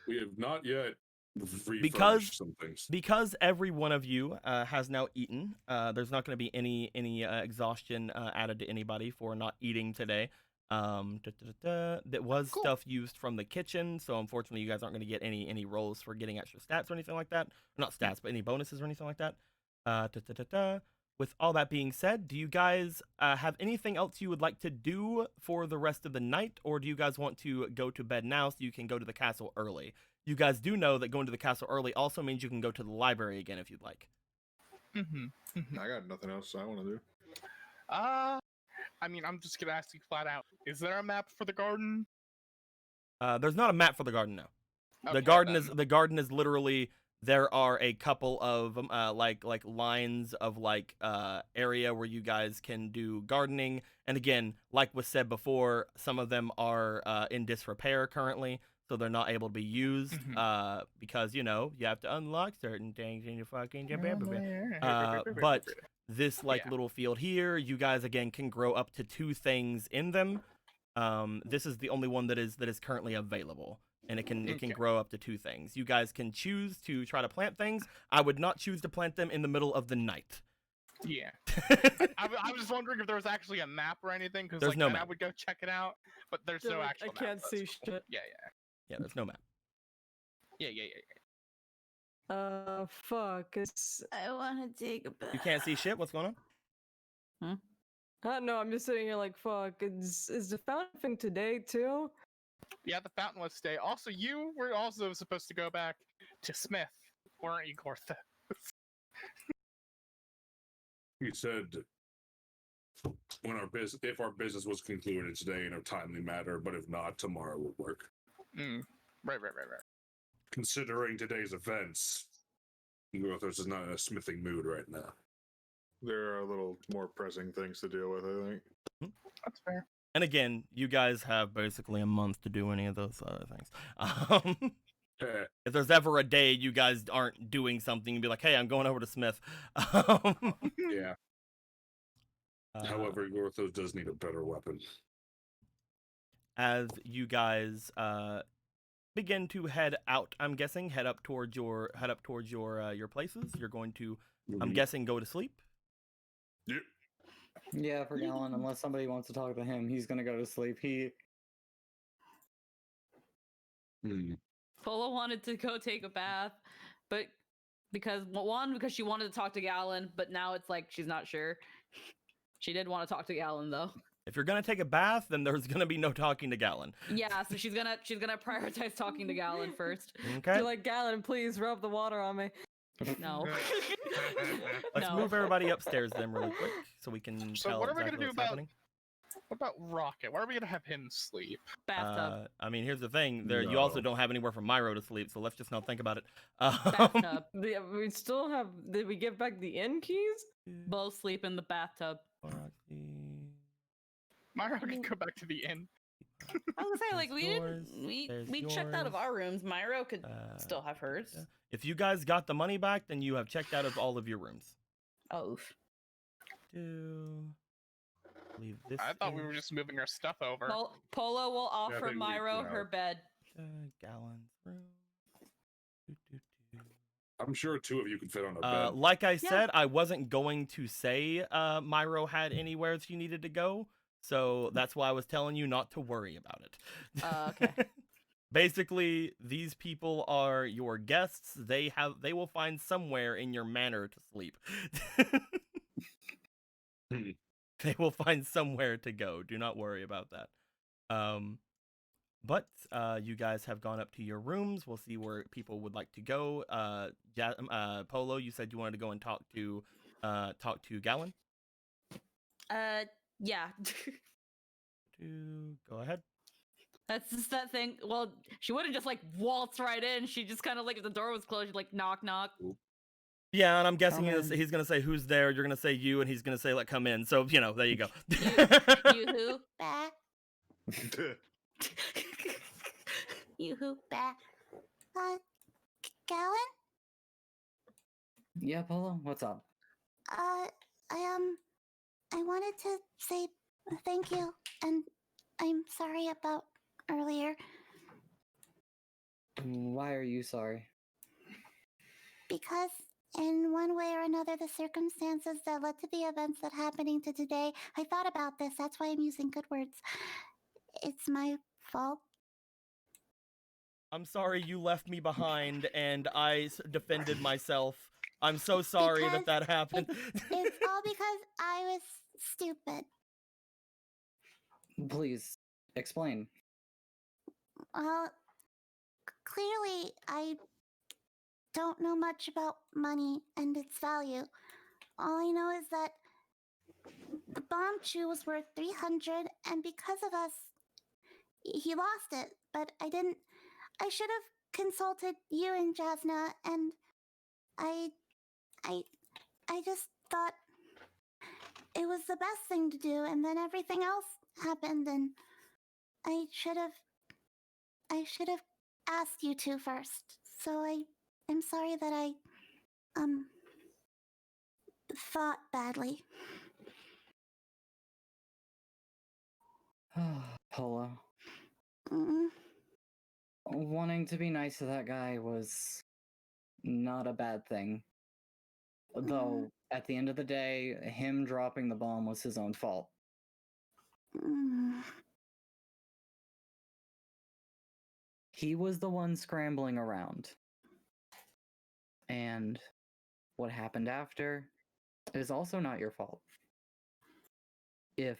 We have not yet Because- refurbished some things. Because every one of you has now eaten, there's not going to be any exhaustion added to anybody for not eating today. That was stuff used from the kitchen, so unfortunately you guys aren't going to get any rolls for getting extra stats or anything like that. Not stats, but any bonuses or anything like that. With all that being said, do you guys have anything else you would like to do for the rest of the night, or do you guys want to go to bed now so you can go to the castle early? You guys do know that going to the castle early also means you can go to the library again if you'd like. I got nothing else I want to do. I mean, I'm just gonna ask you flat out: is there a map for the garden? There's not a map for the garden now. Okay, The garden then. is literally, there are a couple of like lines of area where you guys can do gardening, and again, like was said before, some of them are in disrepair currently, so they're not able to be used because you have to unlock certain things in your fucking but this little field here, you guys again can grow up to 2 things in them. This is the only one that is currently available, and it can grow up to 2 things. You guys can choose to try to plant things. I would not choose to plant them in the middle of the night. Yeah. I was just wondering if there was actually a map or anything, because There's no then I map. would go check it out. But there's They're no like, actual I map. can't That's see cool. shit. Yeah. Yeah, there's no map. Yeah. Fuck. It's. I want to take a bath. You can't see shit. What's going on? No, I'm just sitting here like, fuck. Is the fountain thing today too? Yeah, the fountain was today. Also, you were also supposed to go back to Smith, weren't you, Gortha? He said when if our business was concluded today in a timely manner, but if not, tomorrow will work. Right. Considering today's events, Gorthos is not in a smithing mood right now. There are a little more pressing things to deal with, I think. That's fair. And again, you guys have basically a month to do any of those other things. If there's ever a day you guys aren't doing something, you'd be like, "Hey, I'm going over to Smith." Um, Yeah. However, Gorthos does need a better weapon. as you guys begin to head out, I'm guessing head up towards your places. You're going to, I'm guessing, go to sleep. Yep. Yeah, for Gallon, unless somebody wants to talk to him, he's gonna go to sleep. Polo wanted to go take a bath, but because she wanted to talk to Gallon, but now it's like she's not sure. She did want to talk to Gallon though. If you're gonna take a bath, then there's gonna be no talking to Gallon. Yeah, so she's gonna prioritize talking to Gallon first. Okay. You're like, Gallon, please rub the water on me. No. Let's move everybody upstairs then really quick so we can So tell what are we exactly gonna do what's about happening. what about Rocket? Why are we gonna have him sleep? Bathtub. I mean, here's the thing. You also don't have anywhere for Myro to sleep, so let's just not think about it. Bathtub. We still have. Did we give back the inn keys? Both sleep in the bathtub. Myra can go back to the inn. I was gonna say, like, There's we checked out of yours. our rooms. Myro could still have hers. Yeah. If you guys got the money back, then you have checked out of all of your rooms. Oh. Leave this. I thought we were just moving our stuff over. Polo will offer think we- Myro her bed. Gallon's room. I'm sure two of you could fit on a bed. Like I said, I wasn't going to say Myro had anywhere she needed to go, so that's why I was telling you not to worry about it. Okay. Basically, these people are your guests. They will find somewhere in your manor to sleep. They will find somewhere to go. Do not worry about that. But you guys have gone up to your rooms. We'll see where people would like to go. Polo, you said you wanted to go and talk to Gallon. Yeah. Go ahead. That's just that thing. Well, she wouldn't just like waltz right in. She just kind of like, if the door was closed, she'd like knock knock. Yeah, and I'm guessing he's gonna say who's there. You're gonna say you, and he's gonna say, "Let come in." So there you go. You who? Bah. You who? Bah. Gallon? Yeah, Polo, what's up? I wanted to say thank you, and I'm sorry about earlier. Why are you sorry? Because in one way or another, the circumstances that led to the events that happening to today, I thought about this. That's why I'm using good words. It's my fault. I'm sorry you left me behind, and I defended myself. I'm so sorry that happened. It's all because I was stupid. Please, explain. Well, clearly I don't know much about money and its value. All I know is that the bomb chew was worth 300, and because of us, he lost it. But I didn't. I should have consulted you and Jasna, and I just thought it was the best thing to do, and then everything else happened, and I should have asked you two first. So I'm sorry that I thought badly. Polo. Mm. Wanting to be nice to that guy was not a bad thing. Though, at the end of the day, him dropping the bomb was his own fault. Mm. He was the one scrambling around. And what happened after is also not your fault. If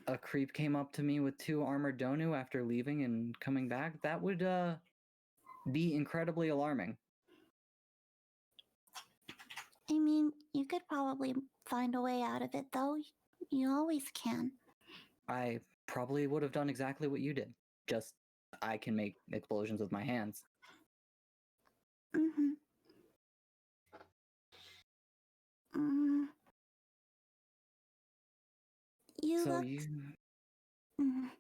a creep came up to me with 2 armored Donu after leaving and coming back, that would be incredibly alarming. I mean, you could probably find a way out of it, though. You always can. I probably would have done exactly what you did. Just, I can make explosions with my hands. Mm-hmm. Mm. You So looked... you... Mm.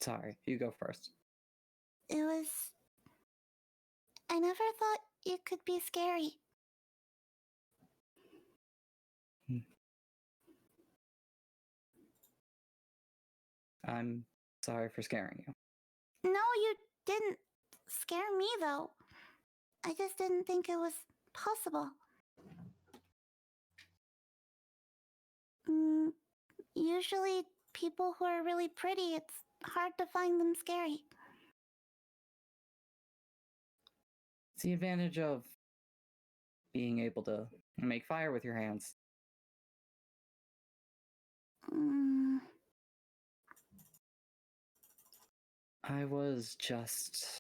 Sorry, you go first. It was. I never thought you could be scary. I'm sorry for scaring you. No, you didn't scare me, though. I just didn't think it was possible. Usually, people who are really pretty, it's hard to find them scary. It's the advantage of being able to make fire with your hands. I was just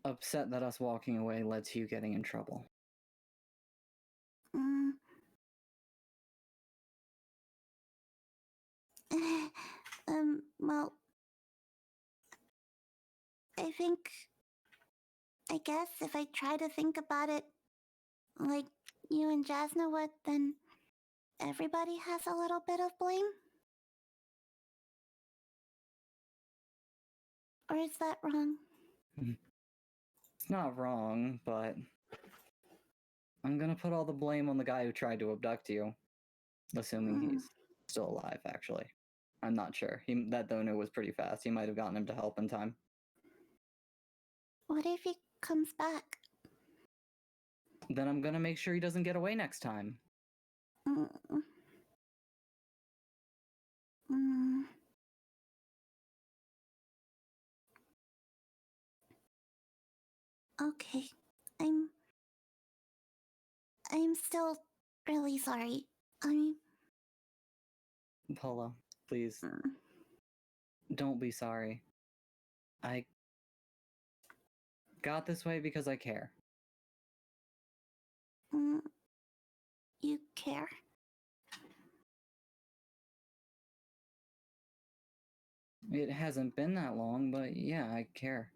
upset that us walking away led to you getting in trouble. Well, I guess if I try to think about it like you and Jasna would, then everybody has a little bit of blame? Or is that wrong? It's not wrong, but I'm gonna put all the blame on the guy who tried to abduct you. Assuming he's still alive, actually. I'm not sure. That dono was pretty fast. He might have gotten him to help in time. What if he comes back? Then I'm gonna make sure he doesn't get away next time. Okay. I'm still really sorry. Paula, please. Don't be sorry. I got this way because I care. You care? It hasn't been that long, but yeah, I care.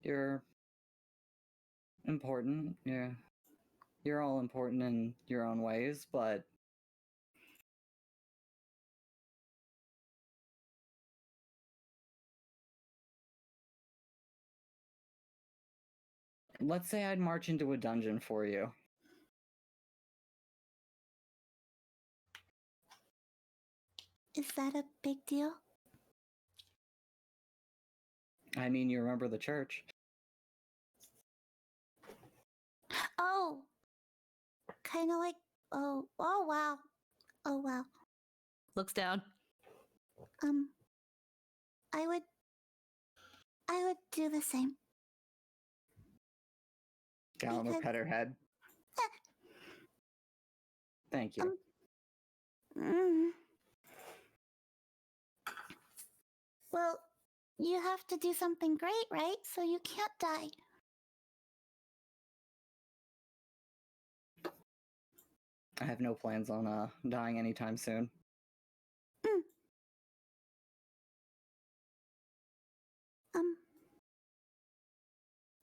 You're important. Yeah. You're all important in your own ways, but let's say I'd march into a dungeon for you. Is that a big deal? I mean, you remember the church. Oh! Kinda like, oh wow. Oh wow. Looks down. I would do the same. Gallon will pet her head. Thank you. Well, you have to do something great, right? So you can't die. I have no plans on dying anytime soon.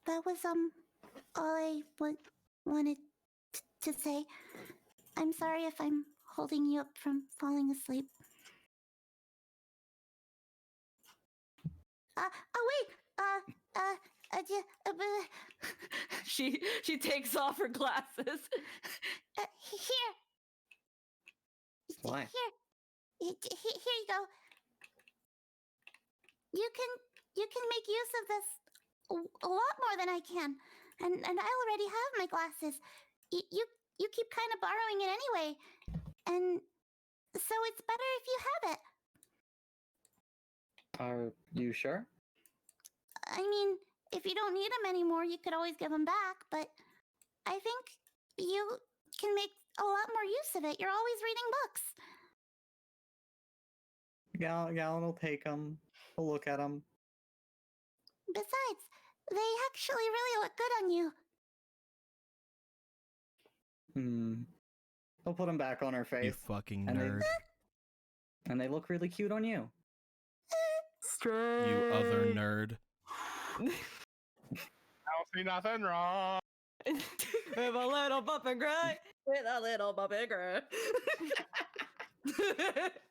That was all I wanted to say. I'm sorry if I'm holding you up from falling asleep. She takes off her glasses. Here. Why? Here you go. You can make use of this a lot more than I can, and I already have my glasses. You keep kind of borrowing it anyway, and so it's better if you have it. Are you sure? I mean, if you don't need them anymore, you could always give them back, but I think you can make a lot more use of it. You're always reading books. Gallon will take them. We'll look at them. Besides, they actually really look good on you. We'll put them back on her face. You fucking nerd. And they look really cute on you. You other nerd. I don't see nothing wrong. With a little bump and grind. With a little bump and grind.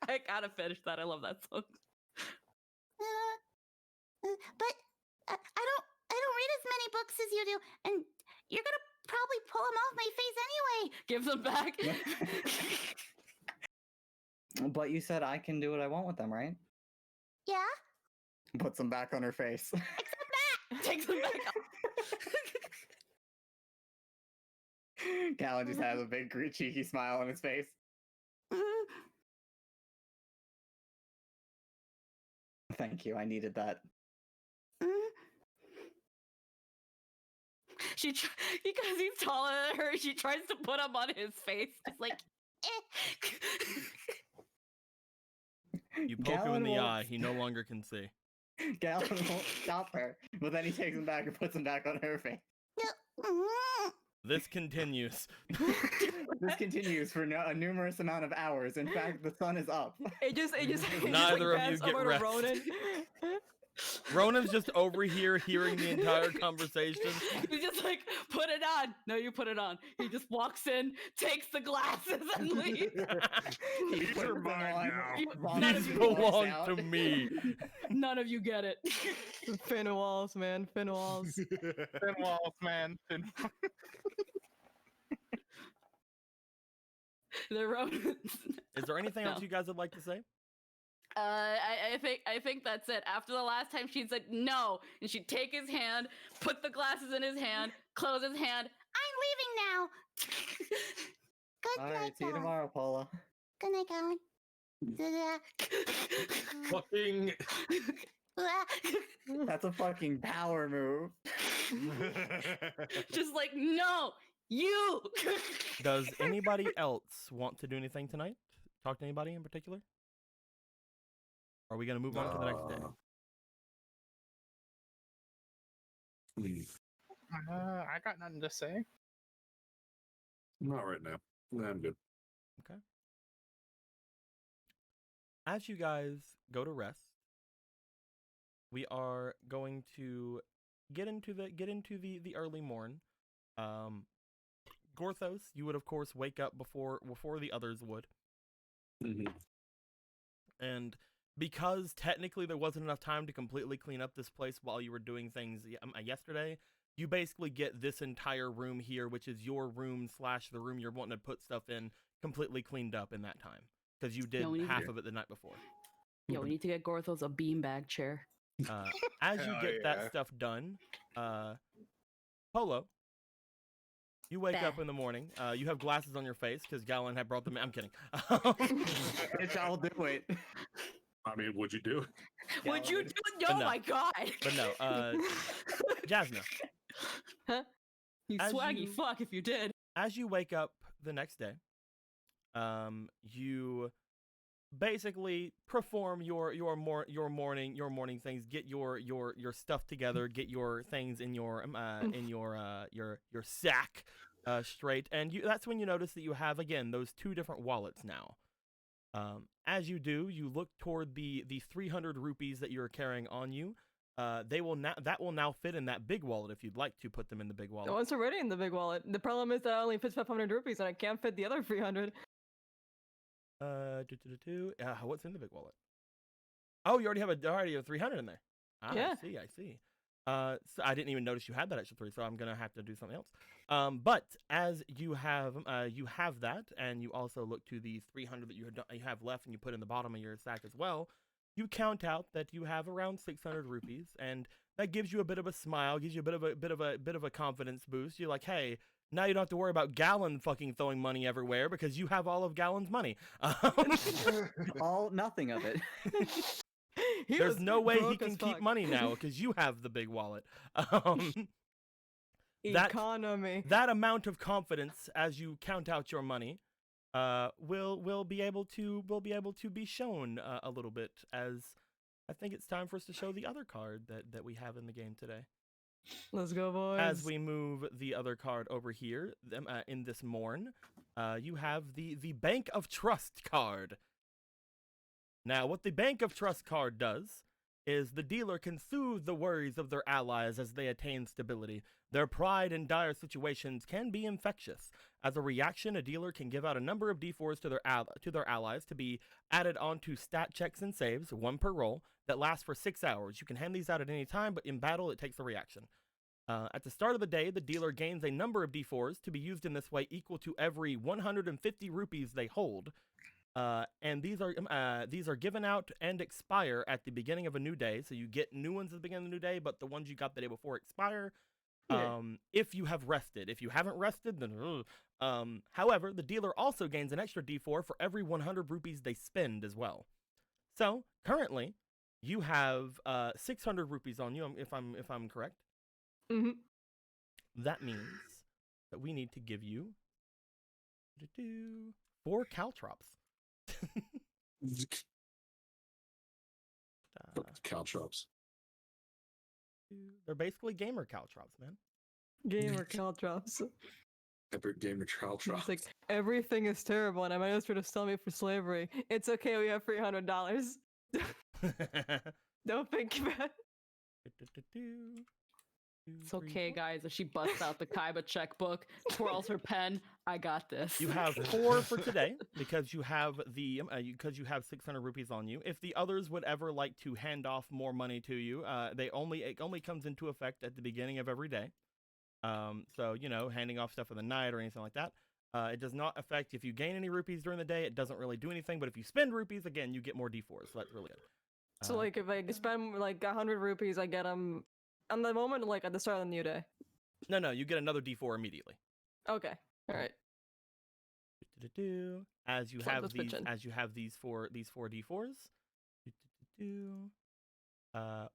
I gotta finish that. I love that song. But I don't read as many books as you do, and you're gonna probably pull them off my face anyway. Give them back. But you said I can do what I want with them, right? Yeah. Puts them back on her face. Takes them back. Galen just has a big cheeky smile on his face. Thank you. I needed that. Because he's taller than her, she tries to put him on his face. It's like, You poke him in the eye, he no longer can see. Galen won't stop her, but then he takes him back and puts him back on her face. This continues. This continues for a numerous amount of hours. In fact, the sun is up. It just Neither like, of you bends get over to rest. Ronan. Ronan's just over here hearing the entire conversation. he's just like, put it on. No, you put it on. He just walks in, takes the glasses, and leaves. He These puts are them mine on. now. None These of you belong out. to me. None of you get it. Fin walls, man. Fin walls. Thin walls, man. Thin... The Ronans. Is there anything else No. you guys would like to say? I think that's it. After the last time she said no, and she'd take his hand, put the glasses in his hand, close his hand. I'm leaving now. Good All night, right, see you Galen. tomorrow, Paula. Good night, Galen. Fucking. That's a fucking power move. Just like, no, you. Does anybody else want to do anything tonight? Talk to anybody in particular? Or are we going to move on to the next day? I got nothing to say. Not right now. Nah, I'm good. Okay. As you guys go to rest, we are going to get into the early morn. Gorthos, you would of course wake up before the others would. And because technically there wasn't enough time to completely clean up this place while you were doing things yesterday, you basically get this entire room here, which is your room / the room you're wanting to put stuff in, completely cleaned up in that time. Because you did half of it the night before. Yo, we need to get Gorthos a beanbag chair. As you Hell get yeah. that stuff done, Polo, you wake up in the morning. You have glasses on your face because Galen had brought them in. I'm kidding. Bitch, I'll do it. I mean, would you do it? Would you do it? Oh no. my god. But no, Jasna, Huh? You As swaggy you- fuck if you did. as you wake up the next day, you basically perform your morning things, get your stuff together, get your things in your sack straight, and that's when you notice that you have again those two different wallets now. As you do, you look toward the 300 rupees that you're carrying on you. That will now fit in that big wallet if you'd like to put them in the big wallet. The one's already in the big wallet. The problem is that it only fits 500 rupees and I can't fit the other 300. What's in the big wallet? Oh, you already have 300 in there. Ah, Yeah. I see. So I didn't even notice you had that extra 3, so I'm gonna have to do something else. But as you have that, and you also look to the 300 that you have left, and you put in the bottom of your sack as well. You count out that you have around 600 rupees, and that gives you a bit of a smile, gives you a bit of a confidence boost. You're like, hey, now you don't have to worry about Galen fucking throwing money everywhere because you have all of Galen's money. Nothing of it. There's no way he broke can as keep fuck. money now because you have the big wallet. Economy. That amount of confidence as you count out your money will be able to be shown a little bit, as I think it's time for us to show the other card that we have in the game today. Let's go, boys. As we move the other card over here in this morn, you have the Bank of Trust card. Now, what the Bank of Trust card does is the dealer can soothe the worries of their allies as they attain stability. Their pride in dire situations can be infectious. As a reaction, a dealer can give out a number of d4s to their allies to be added onto stat checks and saves, 1 per roll, that lasts for 6 hours. You can hand these out at any time, but in battle, it takes a reaction. At the start of the day, the dealer gains a number of d4s to be used in this way equal to every 150 rupees they hold. And these are given out and expire at the beginning of a new day. So you get new ones at the beginning of the new day, but the ones you got the day before expire. If you have rested. If you haven't rested, then however, the dealer also gains an extra d4 for every 100 rupees they spend as well. So currently, you have 600 rupees on you. If I'm correct. Mm-hmm. That means that we need to give you 4 caltrops. Caltrops. They're basically gamer caltrops, man. Gamer caltrops. Epic gamer caltrops. It's like everything is terrible, and I might as well just sell me for slavery. It's okay. We have $300. Don't think about it. It's okay, guys. If she busts out the Kaiba checkbook, twirls her pen, I got this. You have 4 for today because you have because you have 600 rupees on you. If the others would ever like to hand off more money to you, it only comes into effect at the beginning of every day. So handing off stuff in the night or anything like that. It does not affect if you gain any rupees during the day. It doesn't really do anything. But if you spend rupees, again, you get more d4s. So that's really good. So like if I spend like 100 rupees, I get them on the moment, like at the start of the new day. No, you get another d4 immediately. Okay, all right. As you have these four d4s.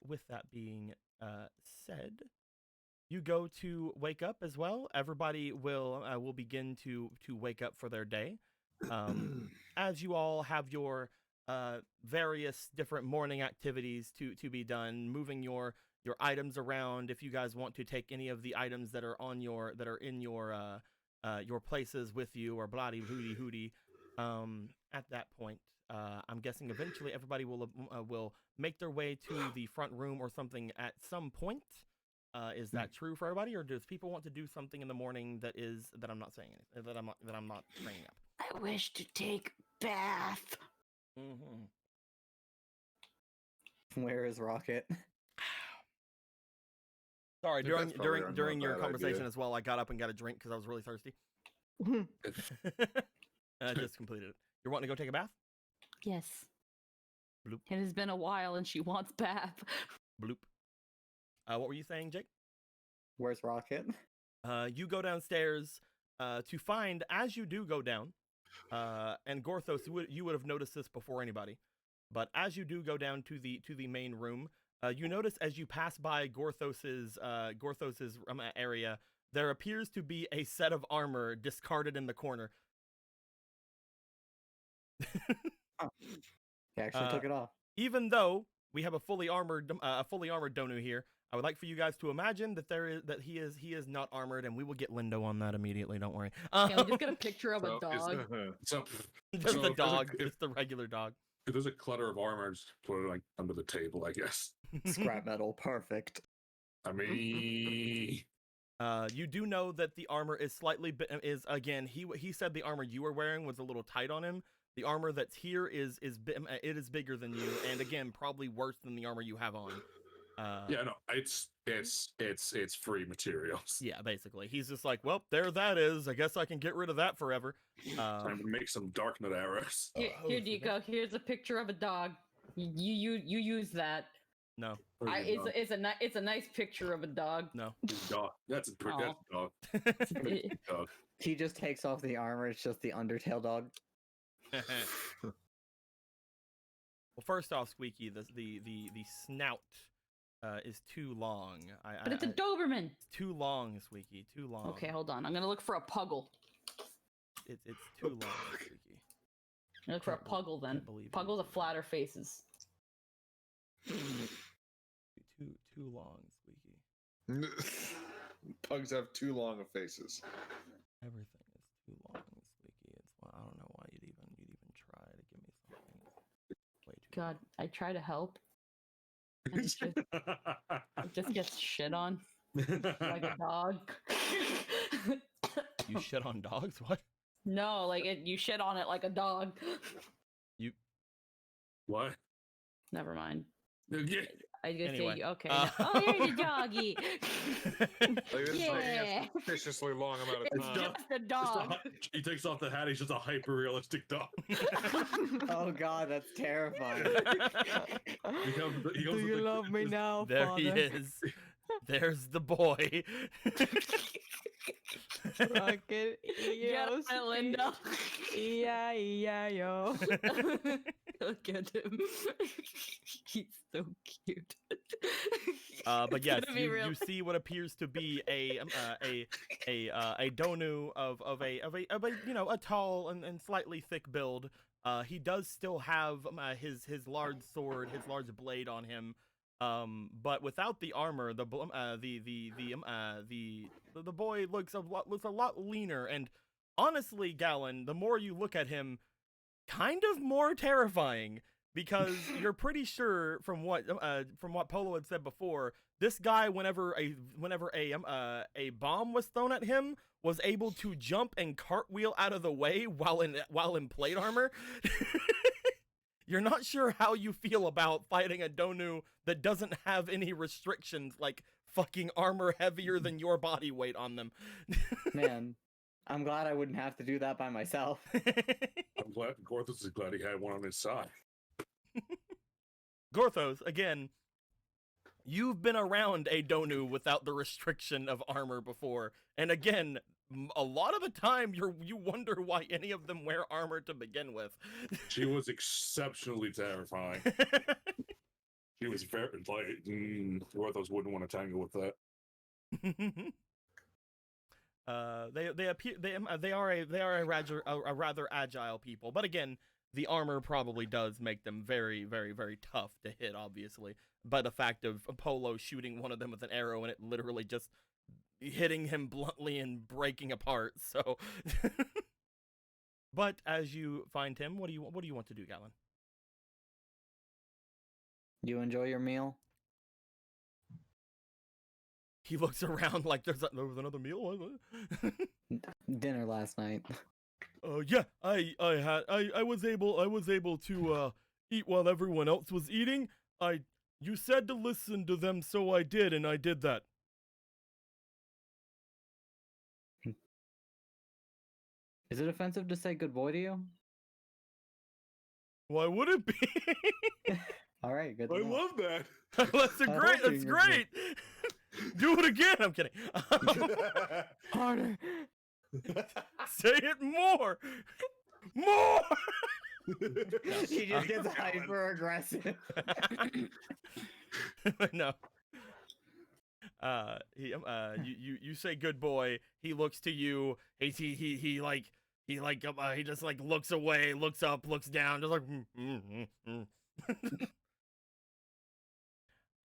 With that being said, you go to wake up as well. Everybody will begin to wake up for their day. As you all have your various different morning activities to be done, moving your items around. If you guys want to take any of the items that are in your places with you, or bloody hooty. At that point, I'm guessing eventually everybody will make their way to the front room or something at some point. Is that true for everybody, or does people want to do something in the morning that I'm not saying anything, that I'm not bringing up? I wish to take bath. Mm-hmm. Where is Rocket? Sorry, That's probably during not your a bad conversation idea. as well, I got up and got a drink because I was really thirsty. I just completed it. You're wanting to go take a bath? Yes. Bloop. It has been a while and she wants bath. Bloop. What were you saying, Jake? Where's Rocket? You go downstairs to find, as you do go down, and Gorthos, you would have noticed this before anybody, but as you do go down to the main room, you notice as you pass by Gorthos's area, there appears to be a set of armor discarded in the corner. Oh. He actually took it off. Even though we have a fully armored Donu here, I would like for you guys to imagine that he is not armored, and we will get Lindo on that immediately. Don't worry. Can we just get a picture of a dog? Just the dog, just the regular dog. If there's a clutter of armor, just put it like under the table, I guess. Scrap metal, perfect. I mean, you do know that the armor is again. He said the armor you were wearing was a little tight on him. The armor that's here is bigger than you, and again probably worse than the armor you have on. yeah, no, it's free materials. Yeah, basically, he's just like, well, there that is. I guess I can get rid of that forever. Time to make some darknet arrows. Here, Nico. Here's a picture of a dog. You use that. No. It's a nice picture of a dog. No. Dog. That's a dog. Dog. He just takes off the armor. It's just the Undertale dog. Well, first off, Squeaky, the snout is too long. But it's a Doberman. It's too long, Squeaky. Too long. Okay, hold on. I'm gonna look for a puggle. It's too long, Squeaky. I'm gonna look for a puggle then. Puggles have flatter faces. Too long, Squeaky. Pugs have too long of faces. Everything is too long, Squeaky. I don't know why you'd even try to give me something. Way too God, I try to help. It just gets shit on like a dog. You shit on dogs? What? No, like you shit on it like a dog. You What? Never mind. Okay. I just Anyway, say okay. Oh, here's a doggy. Like, this is like Yeah. a suspiciously long amount of It's time. just a dog. He takes off the hat. He's just a hyper realistic dog. Oh God, that's terrifying. He goes with the- now, there he is. There's the boy. Fucking Get it, Linda. yo. Look at him. He's so cute. But It's yes, gonna be real. you see what appears to be a Donu of a a tall and slightly thick build. He does still have his large sword, his large blade on him. But without the armor, the boy looks a lot leaner, and honestly, Gallon, the more you look at him, kind of more terrifying, because you're pretty sure from what Polo had said before, this guy, whenever a bomb was thrown at him, was able to jump and cartwheel out of the way while in plate armor. You're not sure how you feel about fighting a Donu that doesn't have any restrictions, like fucking armor heavier than your body weight on them. Man, I'm glad I wouldn't have to do that by myself. I'm glad Gorthos is glad he had one on his side. Gorthos, again, you've been around a Donu without the restriction of armor before, and again, a lot of the time you wonder why any of them wear armor to begin with. She was exceptionally terrifying. She was very like Gorthos wouldn't want to tangle with that. They are a rather agile people, but again, the armor probably does make them very, very, very tough to hit, obviously, by the fact of Apollo shooting one of them with an arrow and it literally just hitting him bluntly and breaking apart. So but as you find him, what do you want to do, Gallon? You enjoy your meal? He looks around like there was another meal. Dinner last night. Yeah, I was able to eat while everyone else was eating. You said to listen to them, so I did, and I did that. Is it offensive to say good boy to you? Why would it be? All right, good. I to know. love that. That's great. That's great. Do it again. I'm kidding. Harder. Say it more. More. He just gets hyper aggressive. No. You say good boy. He looks to you. He just like looks away, looks up, looks down, just like.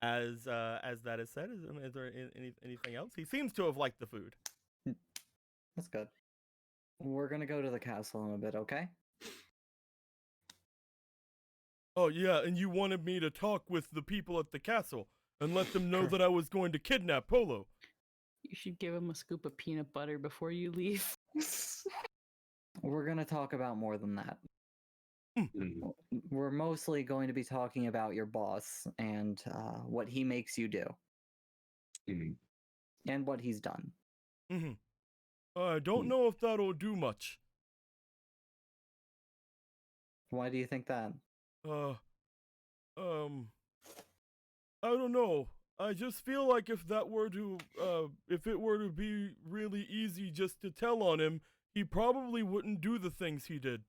As that is said, is there anything else? He seems to have liked the food. That's good. We're gonna go to the castle in a bit, okay? Oh yeah, and you wanted me to talk with the people at the castle and let them know that I was going to kidnap Polo. You should give him a scoop of peanut butter before you leave. We're gonna talk about more than that. Mm. We're mostly going to be talking about your boss and what he makes you do. Mm. And what he's done. Mm-hmm. I don't know if that'll do much. Why do you think that? I don't know. I just feel like if it were to be really easy just to tell on him, he probably wouldn't do the things he did.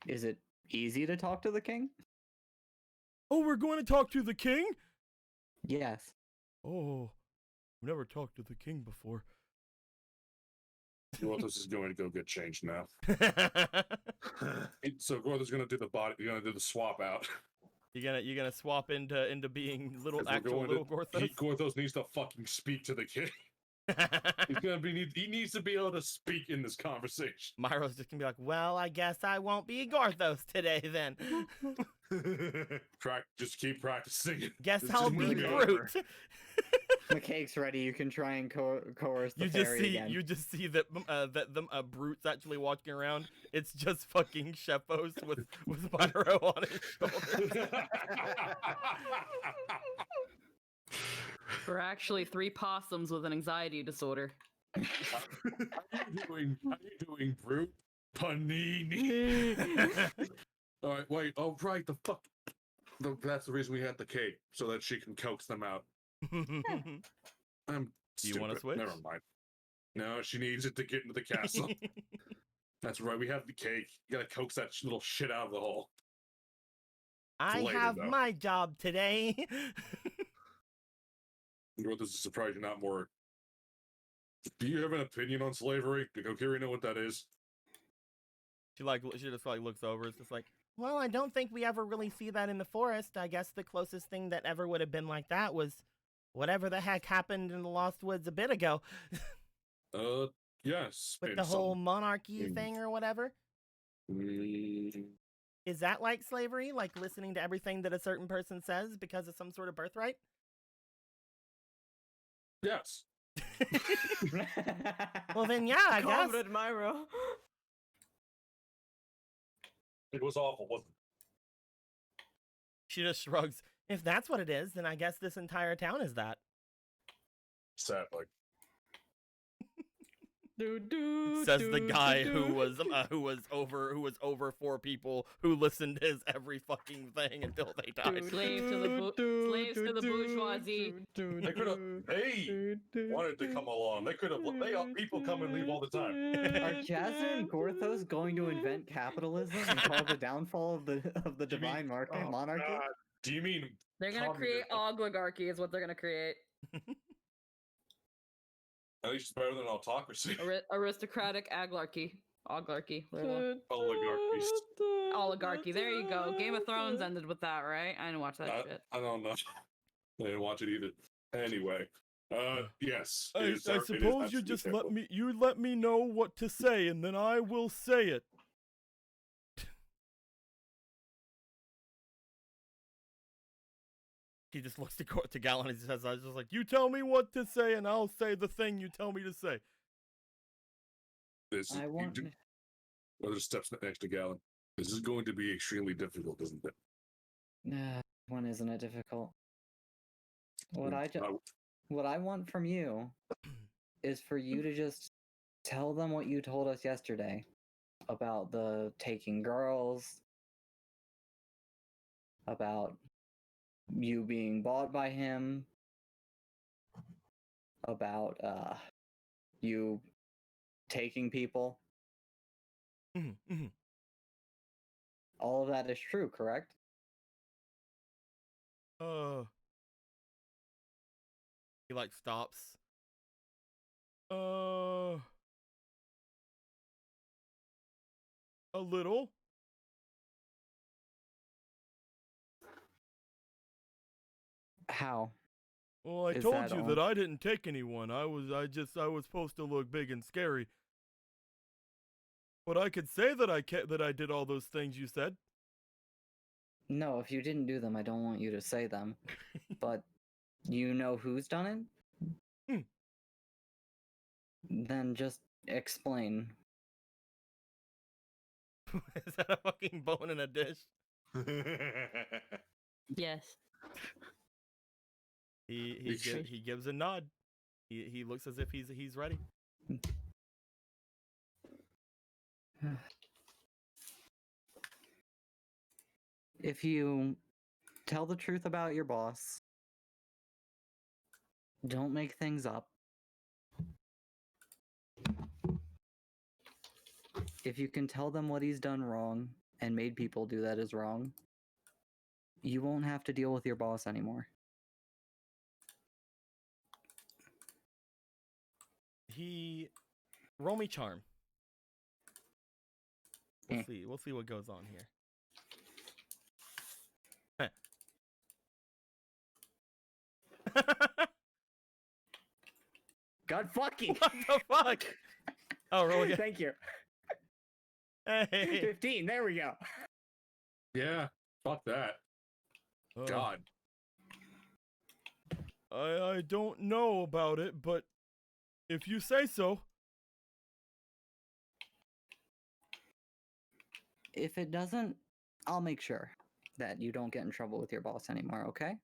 Is it easy to talk to the king? Oh, we're going to talk to the king? Yes. Oh, I've never talked to the king before. Gorthos is going to go get changed now. So Gorthos is going to do you're going to do the swap out. You're gonna swap into being little 'Cause we're actual going little to- Gorthos? Gorthos needs to fucking speak to the king. He's gonna be. He needs to be able to speak in this conversation. Myro's just gonna be like, well, I guess I won't be Garthos today then. Just keep practicing. Guess It's I'll just be really over. Brute. The cake's ready. You can try and coerce the You just fairy see, again. you just see that Brute's actually walking around. It's just fucking Shepos with Myro on his shoulder. We're actually 3 possums with an anxiety disorder. How you doing, Brute? Panini. All right, wait. Oh, right. The fuck. That's the reason we had the cake, so that she can coax them out. I'm Do you want to stupid. switch? Never mind. No, she needs it to get into the castle. That's right. We have the cake. You gotta coax that little shit out of the hole. I later, have though. my job today. Well, this is surprising you're not more. Do you have an opinion on slavery? Did Kokiri know what that is? She just like looks over. It's just like, well, I don't think we ever really see that in the forest. I guess the closest thing that ever would have been like that was whatever the heck happened in the Lost Woods a bit ago. Yes. With in the whole some- monarchy in- thing or whatever. Is that like slavery? Like listening to everything that a certain person says because of some sort of birthright? Yes. Well, then, yeah, I guess. Comrade Myro. It was awful, wasn't it? She just shrugs. If that's what it is, then I guess this entire town is that. Sadly. Says the guy who was over 4 people who listened to his every fucking thing until they died. Slaves to the bourgeoisie. They could have. They wanted to come along. They could have. People come and leave all the time. Are Jasner and Gorthos going to invent capitalism and cause the downfall of the divine monarchy? God. Do you mean They're gonna create oligarchy is what they're gonna create. at least it's better than autocracy? Aristocratic aglarchy. Oglarchy. Oligarchies. Oligarchy. There you go. Game of Thrones ended with that, right? I didn't watch that shit. I don't know. I didn't watch it either. Anyway, yes. I suppose you just let me know what to say, and then I will say it. He just looks to Gallon and he says, "I was just like, you tell me what to say, and I'll say the thing you tell me to say." I want. Other steps next to Gallon. This is going to be extremely difficult, isn't it? When isn't it difficult? What I want from you is for you to just tell them what you told us yesterday about the taking girls, about you being bought by him, about you taking people. All of that is true, correct? He like stops. A little. How? Well, I Is told that you all? that I didn't take anyone. I was supposed to look big and scary. But I could say that I did all those things you said. No, if you didn't do them, I don't want you to say them. But you know who's done it? Then just explain. Is that a fucking bone in a dish? Yes. He gives a nod. He looks as if he's ready. If you tell the truth about your boss, don't make things up. If you can tell them what he's done wrong and made people do that is wrong, you won't have to deal with your boss anymore. Roll me charm. We'll see what goes on here. God fucking. What the fuck? Oh, really? Thank you. Hey. 15. There we go. Yeah. Fuck that. God. I don't know about it, but if you say so. If it doesn't, I'll make sure that you don't get in trouble with your boss anymore, okay?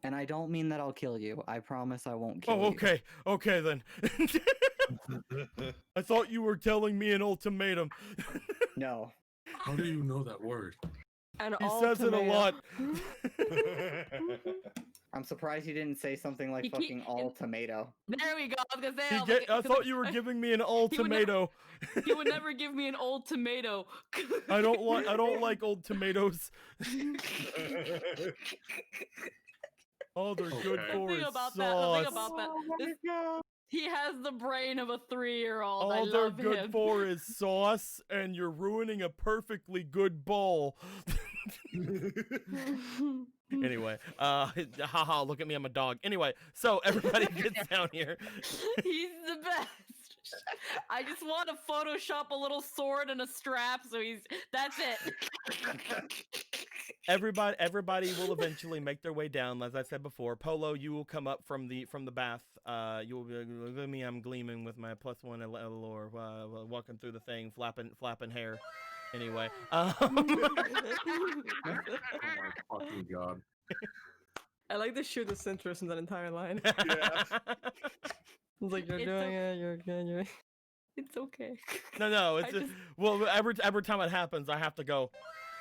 And I don't mean that I'll kill you. I promise I won't kill you. Oh, okay. Okay, then. I thought you were telling me an ultimatum. No. How do you know that word? He says it a lot. I'm surprised he didn't say something like He keep- fucking all tomato. There we go. I was gonna say. I thought you were giving me an ultimatum. He would never give me an old tomato. I don't like old tomatoes. Oh, they're good Okay. for The thing his about sauce. that. The thing about that. He has the brain of a 3-year-old. I All they're love good him. for is sauce, and you're ruining a perfectly good bowl. Anyway, haha, look at me, I'm a dog. Anyway, so everybody gets down here. He's the best. I just want to Photoshop a little sword and a strap, so that's it. Everybody will eventually make their way down. As I said before, Polo, you will come up from the bath. You will be look at me. I'm gleaming with my +1 allure, walking through the thing, flapping hair. Anyway, Oh my fucking god. I like the shoot the interest in that entire line. Yeah. It's like you're It's doing it, you're good, you're. It's okay. No, I it's just- well, every time it happens, I have to go,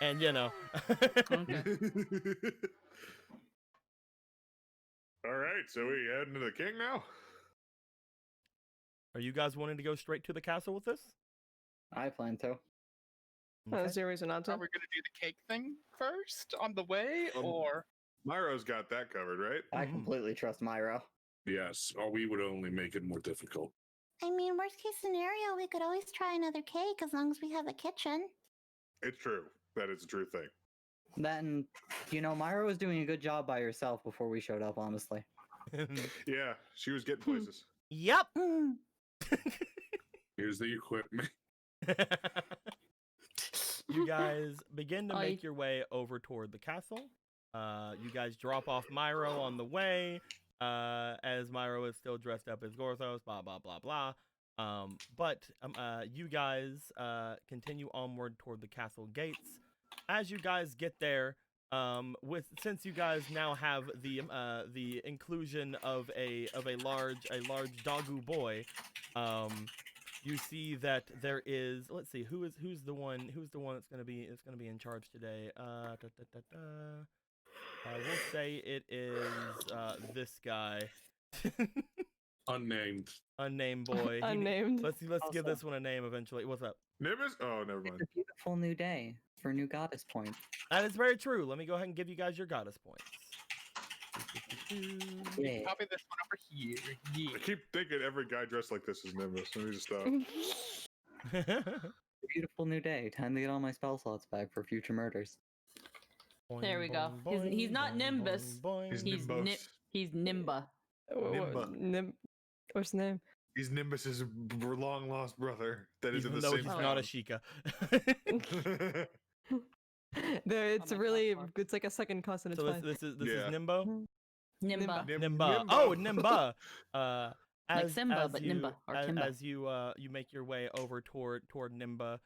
and you know. Okay. All right, so we heading to the king now? Are you guys wanting to go straight to the castle with this? I plan to. Oh, is there a reason not to? Are we gonna do the cake thing first on the way, Um, or Myro's got that covered, right? I Mhm. completely trust Myro. Yes, or we would only make it more difficult. I mean, worst case scenario, we could always try another cake as long as we have a kitchen. It's true. That is a true thing. That and, Myro was doing a good job by herself before we showed up, honestly. Yeah, she was getting places. Yep. Hmm. Here's the equipment. You guys begin to I- make your way over toward the castle. You guys drop off Myro on the way, as Myro is still dressed up as Gorthos, blah, blah, blah, blah. But you guys continue onward toward the castle gates. As you guys get there, since you guys now have the inclusion of a large dogu boy, you see that there is, let's see, who's the one that's gonna be in charge today. We'll say it is this guy. Unnamed. Unnamed boy. Unnamed. Let's give Also- this one a name eventually. What's up? Nimbus? Oh, never mind. It's a beautiful new day for new goddess points. That is very true. Let me go ahead and give you guys your goddess points. Yeah. copy this one over here? Yeah. I keep thinking every guy dressed like this is Nimbus. Let me just stop. Beautiful new day. Time to get all my spell slots back for future murders. There we go. He's not Nimbus. He's He's Nimbus. He's Nimba. Nimba. What's his name? He's Nimbus's long lost brother that is Even in the though same he's town. not a Sheikah. It's my really, God. it's like a second cousin. It's So fine. this is Yeah. Nimbo? Nimba. Nimba. Oh, Nimba. Like Simba, but Nimba, or Kimba. As you make your way over toward Nimba,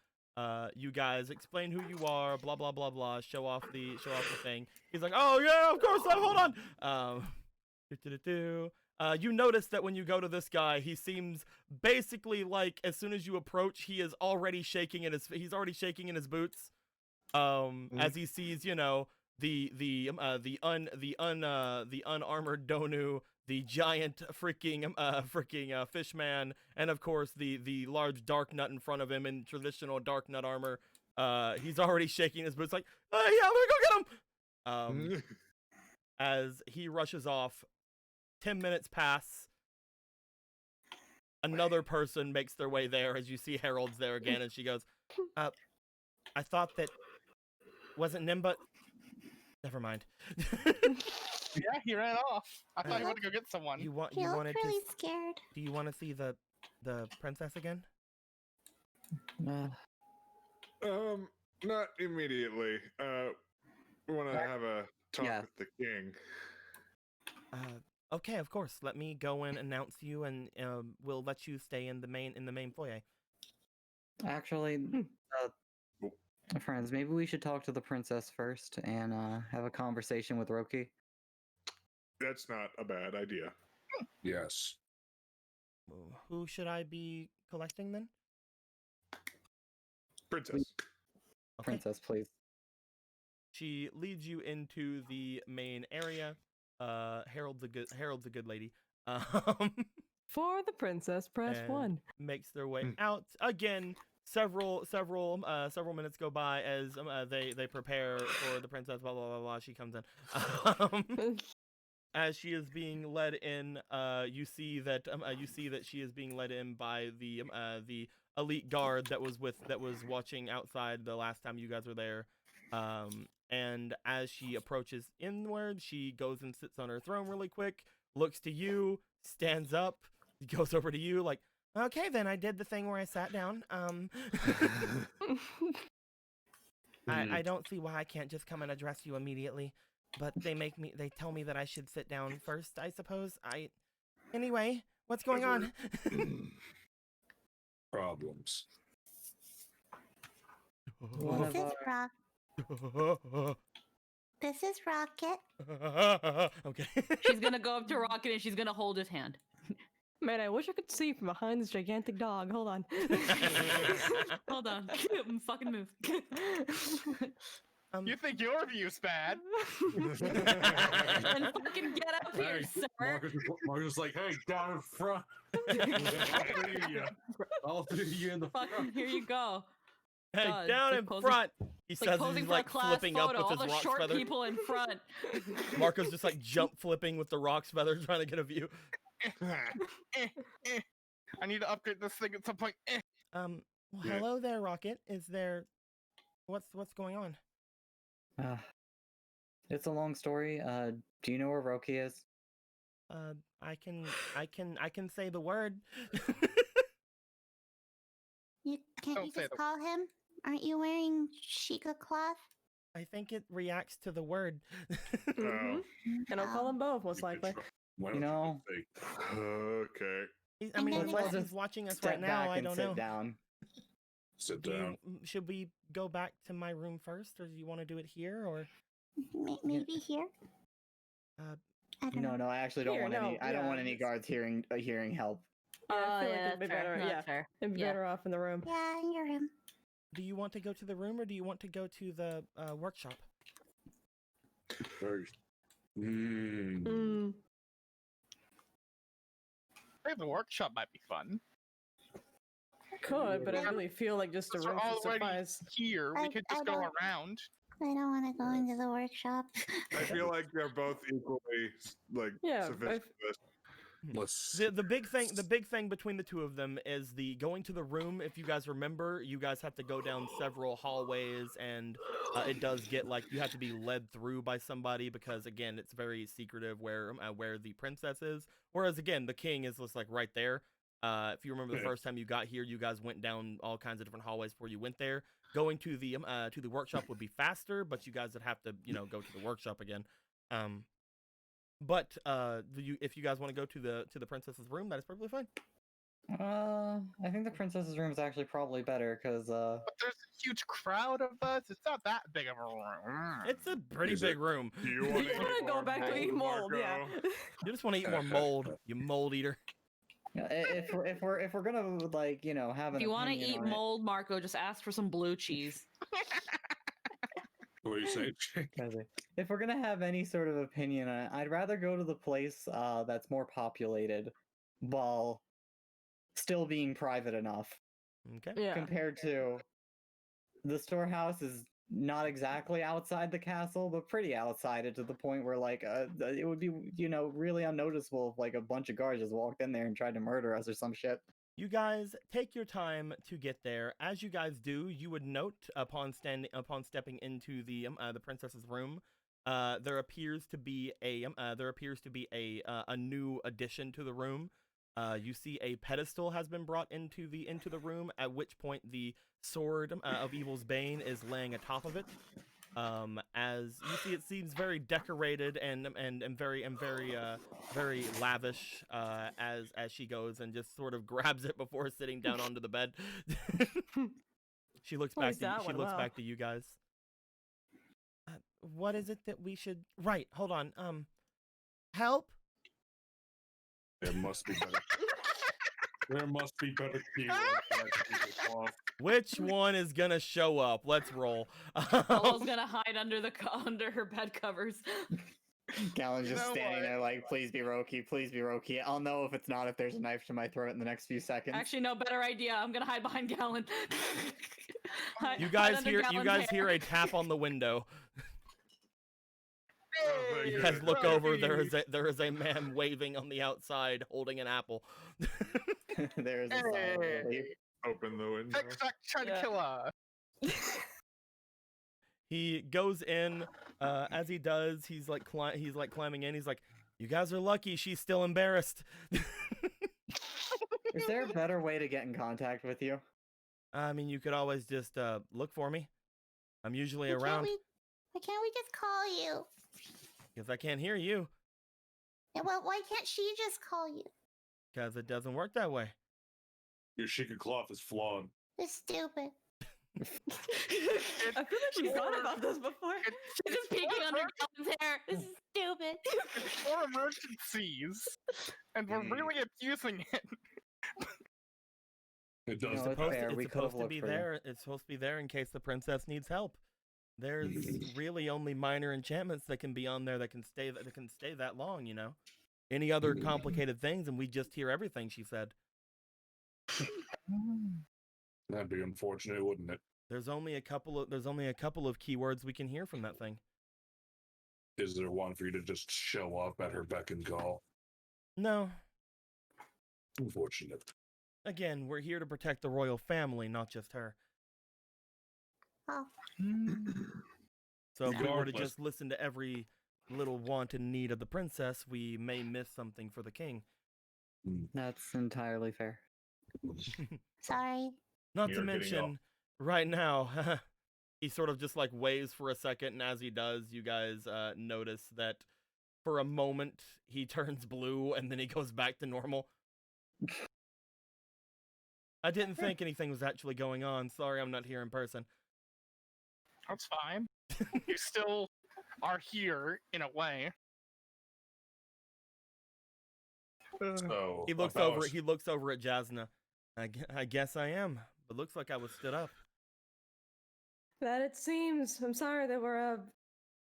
you guys explain who you are, blah blah blah blah, show off the thing. He's like, oh yeah, of course, hold on. You notice that when you go to this guy, he seems basically like as soon as you approach, he's already shaking in his boots. As he sees, the unarmored Donu, the giant freaking fishman, and of course the large dark nut in front of him in traditional dark nut armor. He's already shaking his boots like, yeah, I'm gonna go get him. As he rushes off, 10 minutes pass. Another person makes their way there as you see Harold's there again, and she goes, I thought that wasn't Nimba. Never mind. Yeah, he ran off. I thought he Uh, went to go get someone. He you looked wanted really to? scared. Do you want to see the princess again? Not immediately. We want to have a talk Yeah. with the king. Okay, of course. Let me go and announce you, and we'll let you stay in the main foyer. Actually, friends, maybe we should talk to the princess first and have a conversation with Roki. That's not a bad idea. Yes. Who should I be collecting then? Princess. Okay. Princess, please. She leads you into the main area. Harold's a good lady. For the princess, press and 1. Makes their way out again. Several minutes go by as they prepare for the princess. Blah blah blah blah. She comes in. As she is being led in, you see that she is being led in by the elite guard that was watching outside the last time you guys were there. And as she approaches inward, she goes and sits on her throne really quick, looks to you, stands up, goes over to you like, okay, then I did the thing where I sat down. I don't see why I can't just come and address you immediately, but they tell me that I should sit down first, I suppose. Anyway, what's going on? Problems. This is Rock. This is Rocket. Okay. She's gonna go up to Rocket and she's gonna hold his hand. Man, I wish I could see from behind this gigantic dog. Hold on. Hold on. Fucking move. You think your view's bad? And fucking get up here, Hey, sir. Marcus is like, hey, down in front. All three of you in the front. Fucking here you go. Hey, God, down like in posing- front. He Like says posing he's for like a class flipping photo. up with All his the roc's short feather. people in front. Marco's just like jump flipping with the roc's feather, trying to get a view. I need to upgrade this thing at some point. Well, Yeah. hello there, Rocket. Is there what's going on? It's a long story. Do you know where Roki is? I can say the word. Can't Don't you say just the- call him? Aren't you wearing Sheikah cloth? I think it reacts to the word. Mhm. And I'll call them both, most likely. Why You don't know, you say, Okay. I mean, then unless let's he's watching us Step right now, back I and don't sit know. down. sit Do down? should we go back to my room first, or do you want to do it here, or? Maybe here. Uh, I don't know. No, I actually don't Here, want any. no, I don't yeah, want any it's- guards hearing help. Yeah, I Oh, feel yeah, like it'd be that's fair. better. That's Yeah, fair. it'd be Yeah. better off in the room. Yeah, in your room. Do you want to go to the room, or do you want to go to the workshop? First. Mm. Maybe the workshop might be fun. Could, but I Yeah. really feel like just a Since we're room should already suffice. here, we could I just go don't- around. I don't want to go into the workshop. I feel like they're both equally like Yeah, sufficient. for this. Let's. The big thing between the two of them is the going to the room. If you guys remember, you guys have to go down several hallways, and it does get like you have to be led through by somebody because again, it's very secretive where the princess is. Whereas again, the king is just like right there. If you remember the Yeah. first time you got here, you guys went down all kinds of different hallways before you went there. Going to the workshop would be faster, but you guys would have to go to the workshop again. But if you guys want to go to the princess's room, that is perfectly fine. I think the princess's room is actually probably better because But there's a huge crowd of us. It's not that big of a room. It's a pretty Is it- big room. Do you You want just to want to go back to eat mold, yeah. You just want to eat more mold, you mold eater. if we're gonna like have an If you want to opinion eat on it- mold, Marco, just ask for some blue cheese. What do you say? If we're gonna have any sort of opinion on it, I'd rather go to the place that's more populated, while still being private enough. Okay. Yeah. Compared to the storehouse is not exactly outside the castle, but pretty outside it to the point where like it would be really unnoticeable if like a bunch of guards just walked in there and tried to murder us or some shit. You guys take your time to get there. As you guys do, you would note upon stepping into the princess's room, there appears to be a new addition to the room. You see a pedestal has been brought into the room, at which point the sword of Evil's Bane is laying atop of it. As you see, it seems very decorated and very lavish. As she goes and just sort of grabs it before sitting down onto the bed. She looks back to you guys. What is it that we should? Right, hold on. Help. There must be better. There must be better keywords. Which one is gonna show up? Let's roll. Lola's gonna hide under her bed covers. Galen's just standing there like, please be Roki, please be Roki. I'll know if it's not if there's a knife to my throat in the next few seconds. Actually, no, better idea. I'm gonna hide behind Galen. You guys hear a tap on the window. You guys look over. There is a man waving on the outside, holding an apple. There is a sign. Open the window. Trying to kill her. He goes in. As he does, he's like climbing in. He's like, "You guys are lucky. She's still embarrassed." Is there a better way to get in contact with you? I mean, you could always just look for me. I'm usually around. Why can't we just call you? Because I can't hear you. Yeah, well, why can't she just call you? Because it doesn't work that way. Your chicken cloth is flawed. It's stupid. I feel like we've thought about this before. She's just peeking under Galen's hair. This is stupid. It's for emergencies, and we're really abusing it. It does. It's supposed to be there. It's supposed to be there in case the princess needs help. There's really only minor enchantments that can be on there that can stay that long, you know. Any other complicated things, and we just hear everything she said. That'd be unfortunate, wouldn't it? There's only a couple of keywords we can hear from that thing. Is there one for you to just show up at her beck and call? No. Unfortunate. Again, we're here to protect the royal family, not just her. Oh. So if we were to just listen to every little want and need of the princess, we may miss something for the king. That's entirely fair. Sorry. Not to mention, right now, he sort of just like waves for a second, and as he does, you guys notice that for a moment he turns blue and then he goes back to normal. I didn't think anything was actually going on. Sorry, I'm not here in person. That's fine. You still are here in a way. So He looks over at Jasna. I guess I am. But looks like I was stood up. That it seems. I'm sorry, there were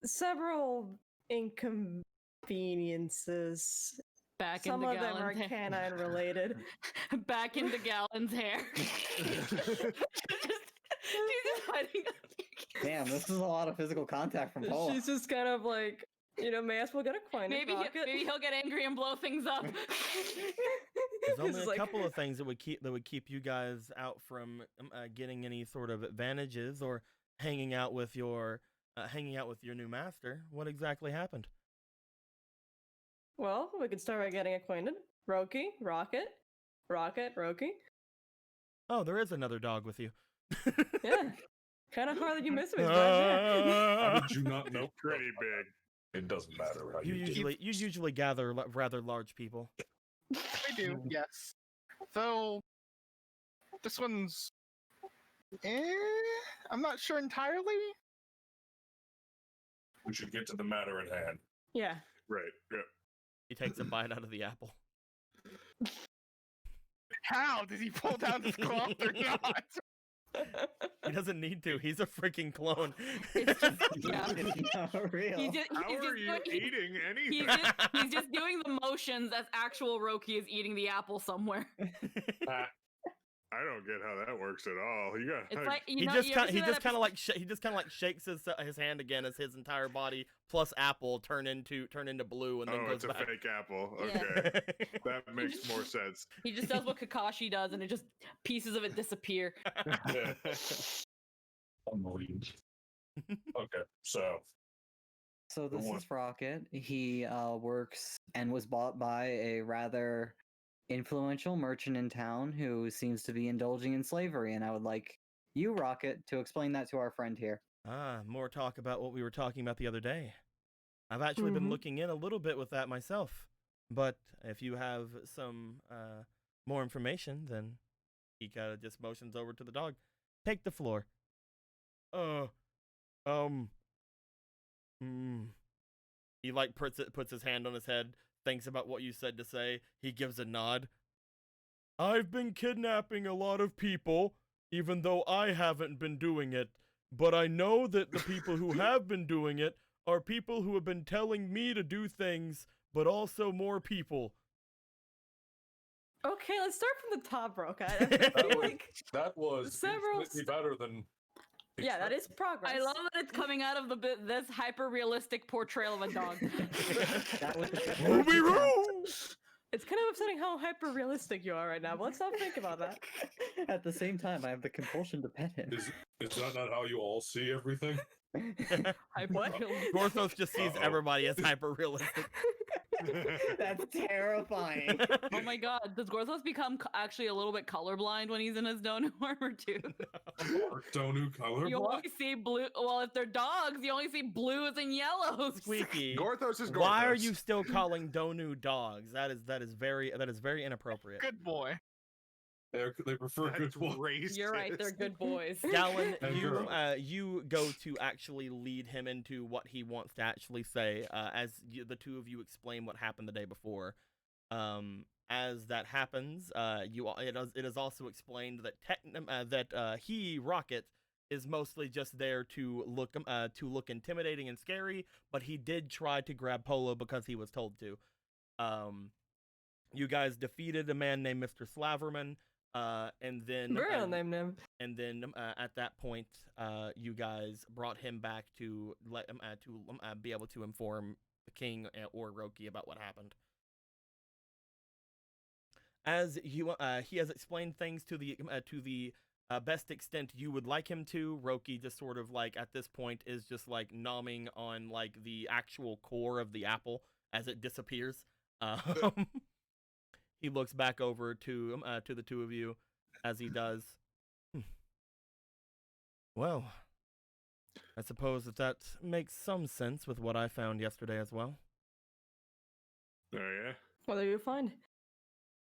several inconveniences. Some of them are canine related. Back into Galen's hair. She's just hiding. Damn, this is a lot of physical contact from Paula. She's just kind of like, you know, may as well get acquainted. Maybe he'll get angry and blow things up. There's only a couple of things that would keep you guys out from getting any sort of advantages or hanging out with your new master. What exactly happened? Well, we could start by getting acquainted. Roki, Rocket, Roki. Oh, there is another dog with you. Yeah. Kind of hard that you miss him. How did you not know? Pretty big. It doesn't matter. How You usually gather rather large people. I do, yes. So this one's I'm not sure entirely. We should get to the matter at hand. Yeah. Right. Yeah. He takes a bite out of the apple. How did he pull down his cloth or not? He doesn't need to. He's a freaking clone. It's just, yeah. It's not real. How are you eating anything? He's just doing the motions as actual Roki is eating the apple somewhere. I don't get how that works at all. You got. It's like He just kind of like shakes his hand again as his entire body plus apple turn into blue and then goes it's a back. fake apple. Yeah. Okay, that makes more sense. He just does what Kakashi does, and it just pieces of it disappear. Unbelievable. Okay, so So this What? is Rocket. He works and was bought by a rather influential merchant in town who seems to be indulging in slavery, and I would like you, Rocket, to explain that to our friend here. Ah, more talk about what we were talking about the other day. I've actually been looking in a little bit with that myself. But if you have some more information, then he kind of just motions over to the dog. Take the floor. He like puts his hand on his head, thinks about what you said to say. He gives a nod. I've been kidnapping a lot of people, even though I haven't been doing it. But I know that the people who have been doing it are people who have been telling me to do things, but also more people. Okay, let's start from the top, Rocket. I feel like That was several infinitely better than. yeah, that is progress. I love that it's coming out of this hyper realistic portrayal of a dog. That was the Ruby-roo! It's kind of upsetting how hyper realistic you are right now, but let's not think about that. At the same time, I have the compulsion to pet him. Is that not how you all see everything? Hyper-realistic. Gorthos just sees everybody as hyper realistic. That's terrifying. Oh my god, does Gorthos become actually a little bit colorblind when he's in his Donu armor too? Donu color. You only see blue. Well, if they're dogs, you only see blues and yellows. Squeaky. Gorthos is Gorthos. Why are you still calling Donu dogs? That is very inappropriate. Good boy. They prefer good boys. racist. You're right, they're good boys. Gallon, And you girls. you go to actually lead him into what he wants to actually say. As the two of you explain what happened the day before. As that happens, it is also explained that he Rocket is mostly just there to look intimidating and scary, but he did try to grab Polo because he was told to. You guys defeated a man named Mr. Slaverman. And then Real name him. and then at that point, you guys brought him back to let him be able to inform the king or Roki about what happened. As you, he has explained things to the best extent you would like him to. Roki just sort of like at this point is just like nomming on like the actual core of the apple as it disappears. He looks back over to the two of you as he does. Well, I suppose that makes some sense with what I found yesterday as well. Oh yeah. What did you find?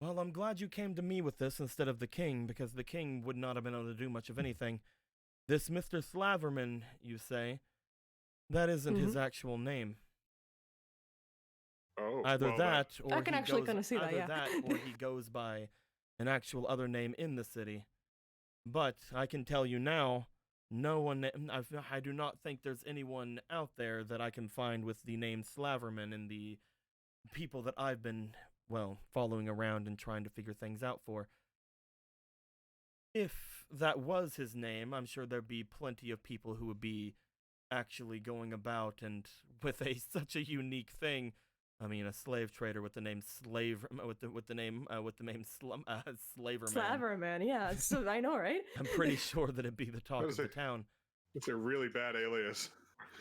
Well, I'm glad you came to me with this instead of the king, because the king would not have been able to do much of anything. This Mr. Slaverman, you say, that isn't his actual name. Oh. Either well, that, or I can he actually goes, kinda see that, either yeah. that, or he goes by an actual other name in the city. But I can tell you now, no one. I do not think there's anyone out there that I can find with the name Slaverman in the people that I've been, well, following around and trying to figure things out for. If that was his name, I'm sure there'd be plenty of people who would be actually going about and with such a unique thing. I mean, a slave trader with the name Slaverman. Slaverman, yeah. So I know, right? I'm pretty sure that it'd be the talk of the town. It's a really bad alias.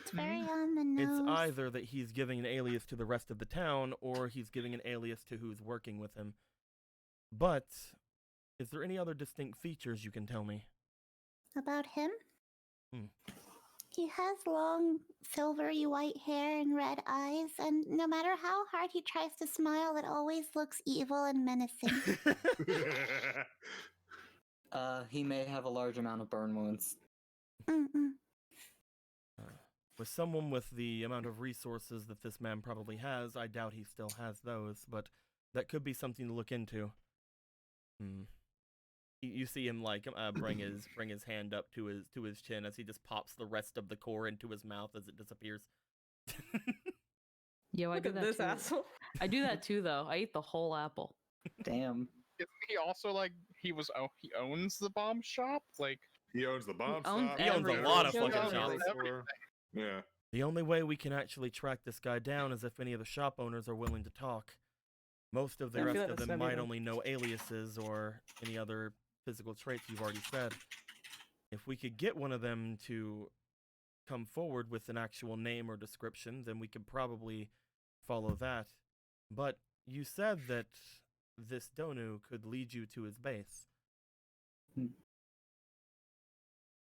It's very on the nose. It's either that he's giving an alias to the rest of the town, or he's giving an alias to who's working with him. But, is there any other distinct features you can tell me? About him? Hmm. He has long, silvery white hair and red eyes, and no matter how hard he tries to smile, it always looks evil and menacing. He may have a large amount of burn wounds. Mm-mm. With someone with the amount of resources that this man probably has, I doubt he still has those, but that could be something to look into. You see him like bring his hand up to his chin as he just pops the rest of the core into his mouth as it disappears. Yo, I Look do at that this too. asshole. I do that too, though. I eat the whole apple. Damn. Isn't he also like he owns the bomb shop? Like He owns the bomb owns stop. He owns a lot of everything. fucking He owns shops. everything. Yeah. The only way we can actually track this guy down is if any of the shop owners are willing to talk. Most of the I feel rest like of that's them gonna be might the- only know aliases or any other physical traits you've already said. If we could get one of them to come forward with an actual name or description, then we could probably follow that. But you said that this Donu could lead you to his base.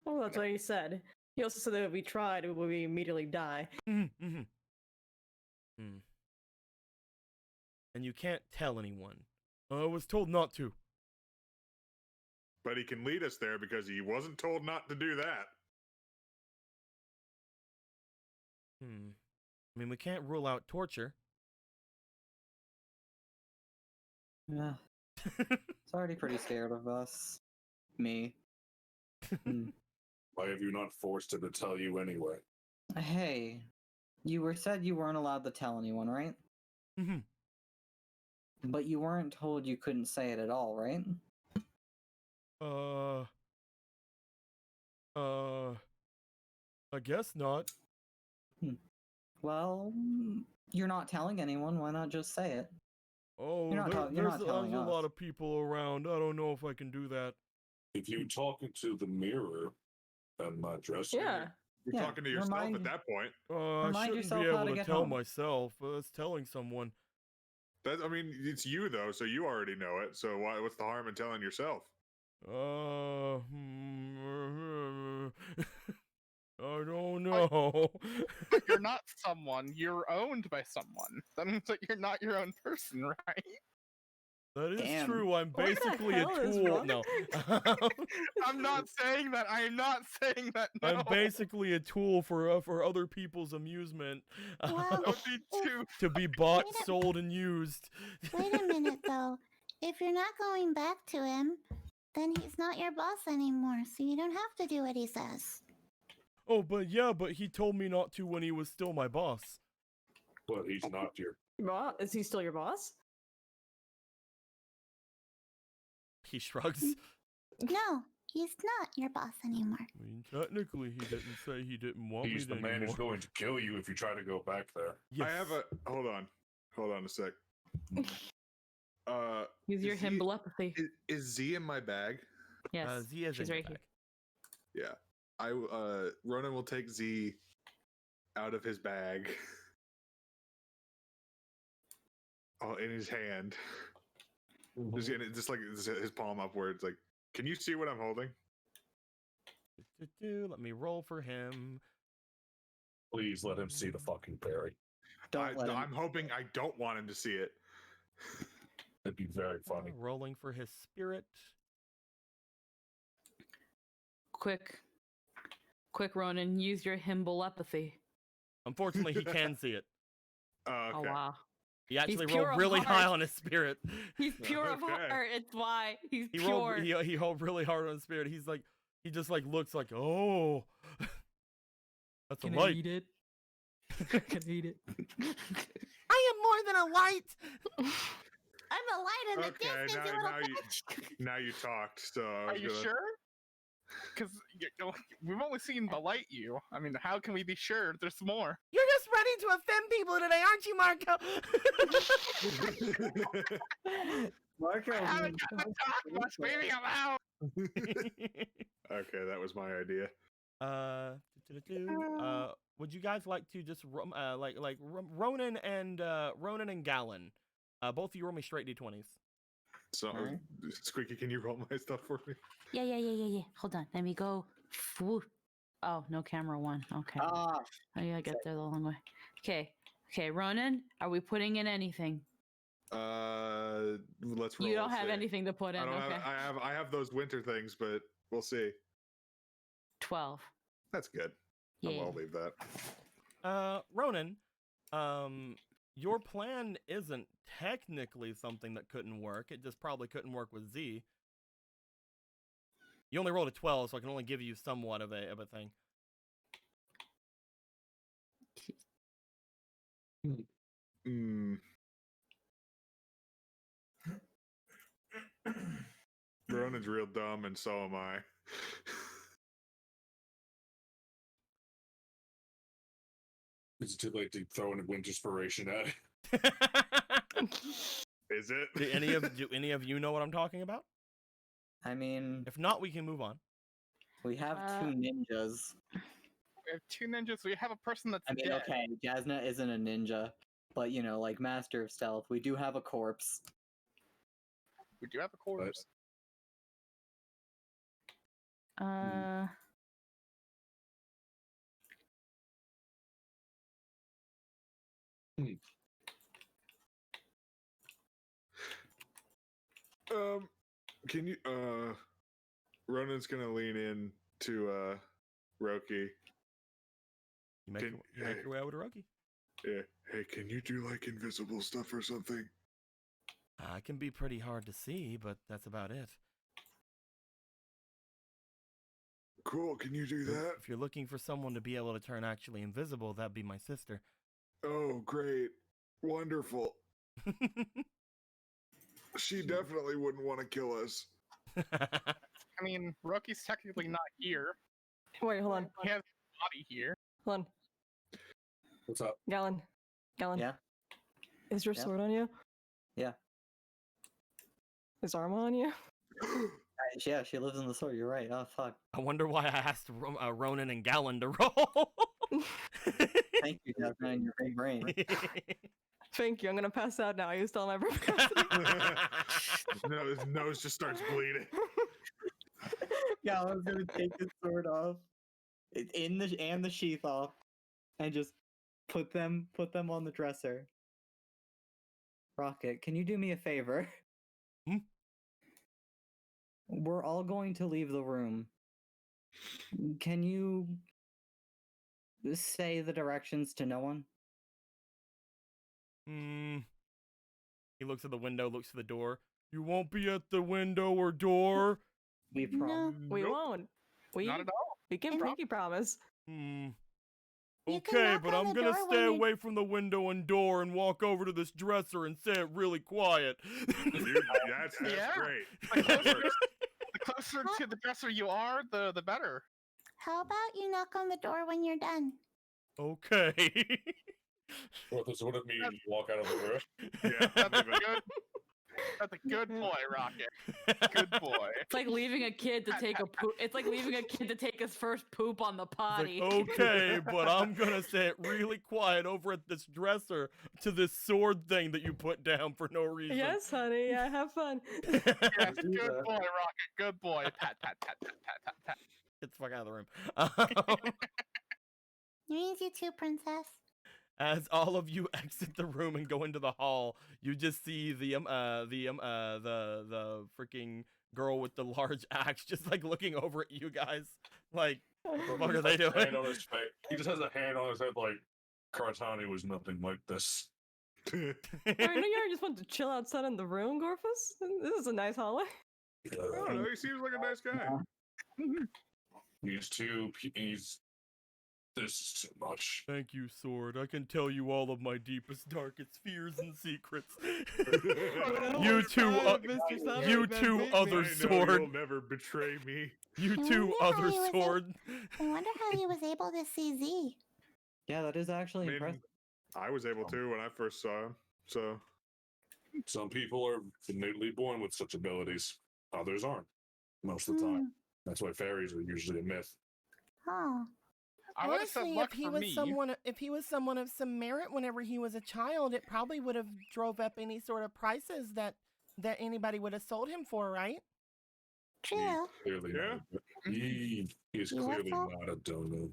Well, that's what he said. He also said that if we tried, we would immediately die. And you can't tell anyone. I was told not to. But he can lead us there because he wasn't told not to do that. I mean, we can't rule out torture. Yeah. It's already pretty scared of us. Me. Why have you not forced him to tell you anyway? Hey, you said you weren't allowed to tell anyone, right? But you weren't told you couldn't say it at all, right? I guess not. Well, you're not telling anyone. Why not just say it? Oh, You're there's a lot of people around. I don't know if I can do that. If you talk into the mirror and not dressing, You're talking to yourself at that point. I shouldn't be able to tell myself. That's telling someone. I mean, it's you though, so you already know it. So what's the harm in telling yourself? I don't know. But you're not someone. You're owned by someone. That means that you're not your own person, right? That is true. I'm basically a tool. No. I'm not saying that. I am not saying that. No. I'm basically a tool for other people's amusement. Well, to be bought, sold, and used. Wait a minute, though. If you're not going back to him, then he's not your boss anymore, so you don't have to do what he says. Oh, but he told me not to when he was still my boss. But he's not your... Is he still your boss? He shrugs. No, he's not your boss anymore. I mean, technically, he didn't say he didn't want me He's the man anymore. who's going to kill you if you try to go back there. Yes. I have a... Hold on a sec. Use your hymbelepathy. Is Z in my bag? Yes, Z is she's in right your here. Yeah. Ronan will take Z out of his bag. In his hand. Just like his palm upwards. Like, can you see what I'm holding? Let me roll for him. Please let him see the fucking berry. I'm hoping I don't want him to see it. That'd be very funny. Rolling for his spirit. Quick, Ronan, use your hymbelepathy. Unfortunately, he can see it. Okay. Oh, wow. He actually rolled really high on his spirit. He's pure of heart. It's why he's he pure. He rolled really hard on his spirit. He just looks like, oh, that's a light. Eat it? Can I eat it? I am more than a light. I'm a light in the distance, you little bitch. Now you talked. So Are you sure? Because we've only seen the light you. I mean, how can we be sure there's more? You're just ready to offend people today, aren't you, Marco? Marco, I haven't got to talk much, baby. I'm out. Okay, that was my idea. Would you guys like to just Ronan and Gallon? Both of you roll me straight d20s. So, Squeaky, can you roll my stuff for me? Yeah. Hold on. Let me go. Woo. Oh, no camera one. Okay. Oh, yeah, I get there the long way. Okay, Ronan, are we putting in anything? Let's roll. You don't have anything to put in. Okay. I have those winter things, but we'll see. 12. That's good. Yeah. I'll leave that. Ronan, your plan isn't technically something that couldn't work. It just probably couldn't work with Z. You only rolled a 12, so I can only give you somewhat of a thing. Ronan's real dumb, and so am I. It's too late to throw in a wind inspiration at it. Is it? Do any of you know what I'm talking about? I mean, if not, we can move on. We have two ninjas. We have 2 ninjas. We have a person that's I mean, dead. okay, Jasna isn't a ninja, but you know, like Master of Stealth, we do have a corpse. We do have a corpse. Can you Ronan's gonna lean in to Roki. You make your way over to Roki. Yeah. Hey, can you do like invisible stuff or something? It can be pretty hard to see, but that's about it. Cool, can you do that? If you're looking for someone to be able to turn actually invisible, that'd be my sister. Oh, great. Wonderful. She definitely wouldn't want to kill us. I mean, Roki's technically not here. Wait, hold on. He has his body here. Hold on. What's up? Gallon. Yeah. Is your Yeah. sword on you? Yeah. Is Arma on you? Yeah, she lives in the sword. You're right. Oh fuck. I wonder why I asked Ronan and Gallon to roll. Thank you, Jasna, and your big brain. Thank you. I'm gonna pass out now. I used all my capacity. No, his nose just starts bleeding. Yeah, I was gonna take his sword off, and the sheath off, and just put them on the dresser. Rocket, can you do me a favor? Hmm? We're all going to leave the room. Can you say the directions to no one? He looks at the window, looks at the door. You won't be at the window or door? We No. promise. We Nope. won't. We Not at all. can pinky promise. You can Okay, knock but on I'm the gonna door stay when away from the window and door and walk over to this dresser and say it really quiet. That's Yeah. great. The closer to the dresser you are, the better. How about you knock on the door when you're done? Okay. What does it mean? You walk out of the room? Yeah, That's good. That's a good boy, Rocket. Good boy. It's like leaving a kid to take a poop. It's like leaving a kid to take his first poop on the It's potty. like, okay, but I'm gonna say it really quiet over at this dresser to this sword thing that you put down for no reason. Yes, honey. Yeah, have fun. Yes, do good that. boy, Rocket. Good boy. Pat, pat, pat, pat, pat, pat, pat. Get the fuck out of the room. Means you too, princess. As all of you exit the room and go into the hall, you just see the freaking girl with the large axe just like looking over at you guys. Like, what are they doing? Hand on his face. He just has a hand on his head like, Kartani was nothing like this. I know you just want to chill outside in the room, Gorfus. This is a nice hallway. I don't know, he seems like a nice guy. He's this is too much. Thank you, sword. I can tell you all of my deepest, darkest fears and secrets. You too, you two other I know sword. you'll never betray me. You I two wonder how other he was sword. I wonder how he was able to see Z. Yeah, that is actually I mean, impressive. I was able to when I first saw him, so Some people are innately born with such abilities. Others aren't. Most of the time. That's why fairies are usually a myth. Oh. I would have said Honestly, luck if he for was me. someone of some merit whenever he was a child, it probably would have drove up any sort of prices that anybody would have sold him for, right? True. Clearly Yeah. not. He is You want clearly that? not a dono.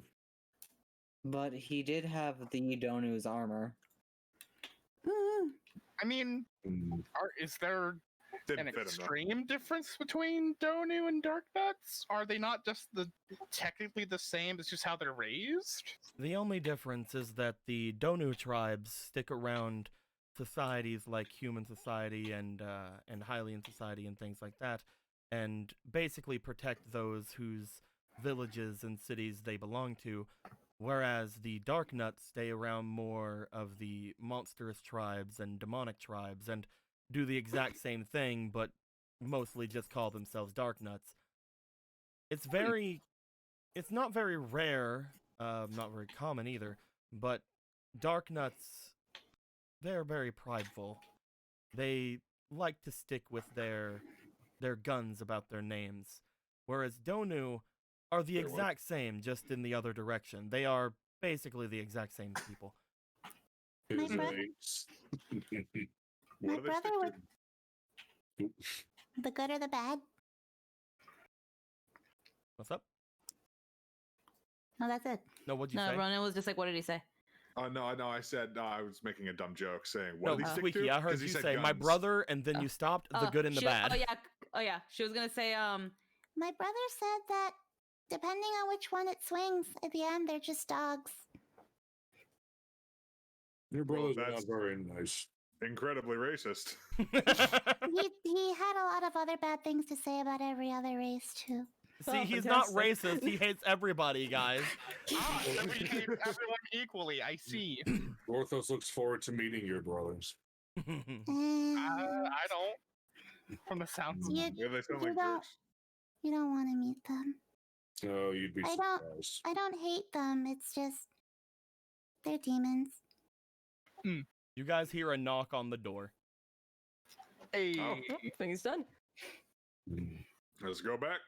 But he did have the Donu's armor. I mean, Mm, is there an didn't fit him though. extreme difference between Donu and Dark Nuts? Are they not just technically the same? It's just how they're raised. The only difference is that the Donu tribes stick around societies like human society and Hylian society and things like that, and basically protect those whose villages and cities they belong to, whereas the Dark Nuts stay around more of the monstrous tribes and demonic tribes and do the exact same thing, but mostly just call themselves Dark Nuts. It's not very rare, not very common either, but Dark Nuts, they're very prideful. They like to stick with their guns about their names, whereas Donu, are the Wait, what? exact same, just in the other direction. They are basically the exact same people. My His brother- name's- My What do they brother stick would to? the good or the bad? What's up? No, that's it. No, what'd you No, say? Ronan was just like, what did he say? Oh no, I said I was making a dumb joke saying what No, do they stick Squeaky, to? I heard 'Cause he you said say my guns. brother, and then you stopped the good and the bad. Oh yeah. She was gonna say My brother said that depending on which one it swings, at the end they're just dogs. Your Well, brothers are that's- not very nice. Incredibly racist. He had a lot of other bad things to say about every other race too. See, Oh, he's not fantastic. racist. He hates everybody, guys. Ah, so we hate everyone equally. I see. Orthos looks forward to meeting your brothers. I don't. From the sounds of You, Yeah, they sound you like don't jerks. you don't want to meet them. Oh, you'd be I don't- surprised. I don't hate them. It's just they're demons. You guys hear a knock on the door. Hey. Oh, thing's done. Let's go back.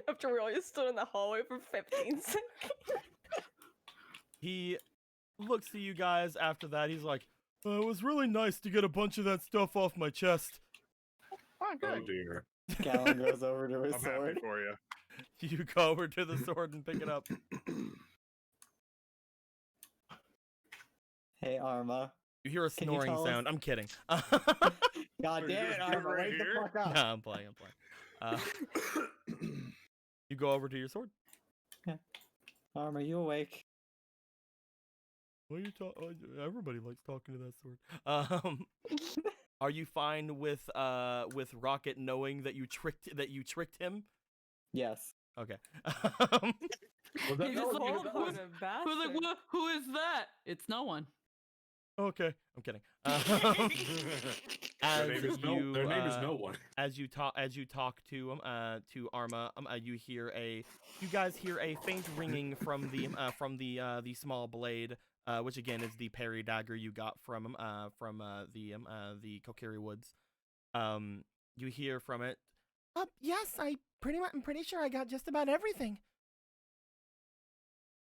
After we all just stood in the hallway for 15 seconds. He looks to you guys after that. He's like, it was really nice to get a bunch of that stuff off my chest. Oh, Oh good. dear. Gallon goes over to his I'm sword. happy for you. You go over to the sword and pick it up. Hey, Arma. You hear a Can you snoring tell us- sound. I'm kidding. God Are you damn it, just Arma, right wake the here? fuck up. No, I'm playing. You go over to your sword. Arma, you awake? What are you talking? Everybody likes talking to that sword. Are you fine with Rocket knowing that you tricked him? Yes. Okay. Was that He's no, just you- all that cold was- who's like, who is that? It's no one. Okay, I'm kidding. Their name is no. Their name is no one. As you talk to Arma, you guys hear a faint ringing from the small blade, which again is the parry dagger you got from the Kokiri Woods. You hear from it. Yes, I'm pretty sure I got just about everything.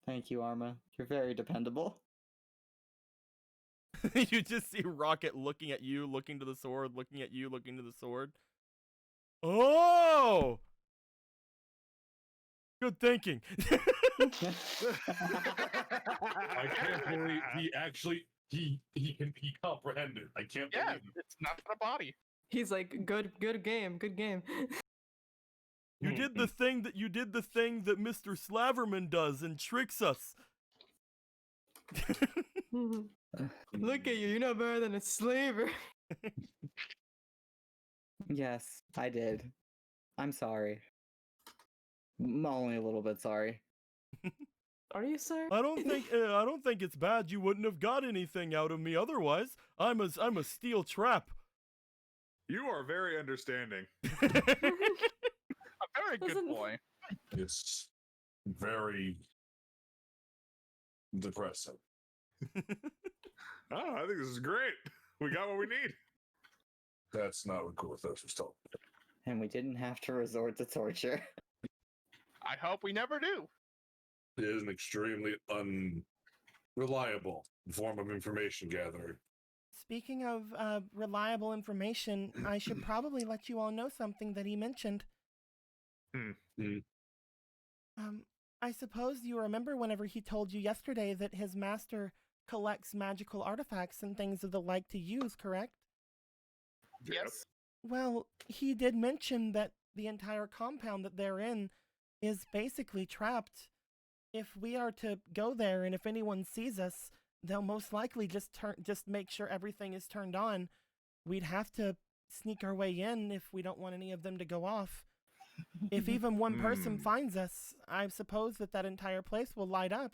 Thank you, Arma. You're very dependable. You just see Rocket looking at you, looking to the sword, looking at you, looking to the sword. Oh! Good thinking. I can't believe he actually he comprehended. I can't Yeah, believe it. it's not a body. He's like, good game, good game. You did the thing that Mr. Slaverman does and tricks us. Look at you, you're not better than a slaver. Yes, I did. I'm sorry. Only a little bit sorry. Are you, sir? I don't think it's bad. You wouldn't have got anything out of me otherwise. I'm a steel trap. You are very understanding. A very good Doesn't- boy. It's very depressing. Oh, I think this is great. We got what we need. That's not what Gorthos was told. And we didn't have to resort to torture. I hope we never do. It is an extremely unreliable form of information gathering. Speaking of reliable information, I should probably let you all know something that he mentioned. I suppose you remember whenever he told you yesterday that his master collects magical artifacts and things of the like to use, correct? Yes. Well, he did mention that the entire compound that they're in is basically trapped. If we are to go there and if anyone sees us, they'll most likely just make sure everything is turned on. We'd have to sneak our way in if we don't want any of them to go off. If even one person finds us, I suppose that entire place will light up.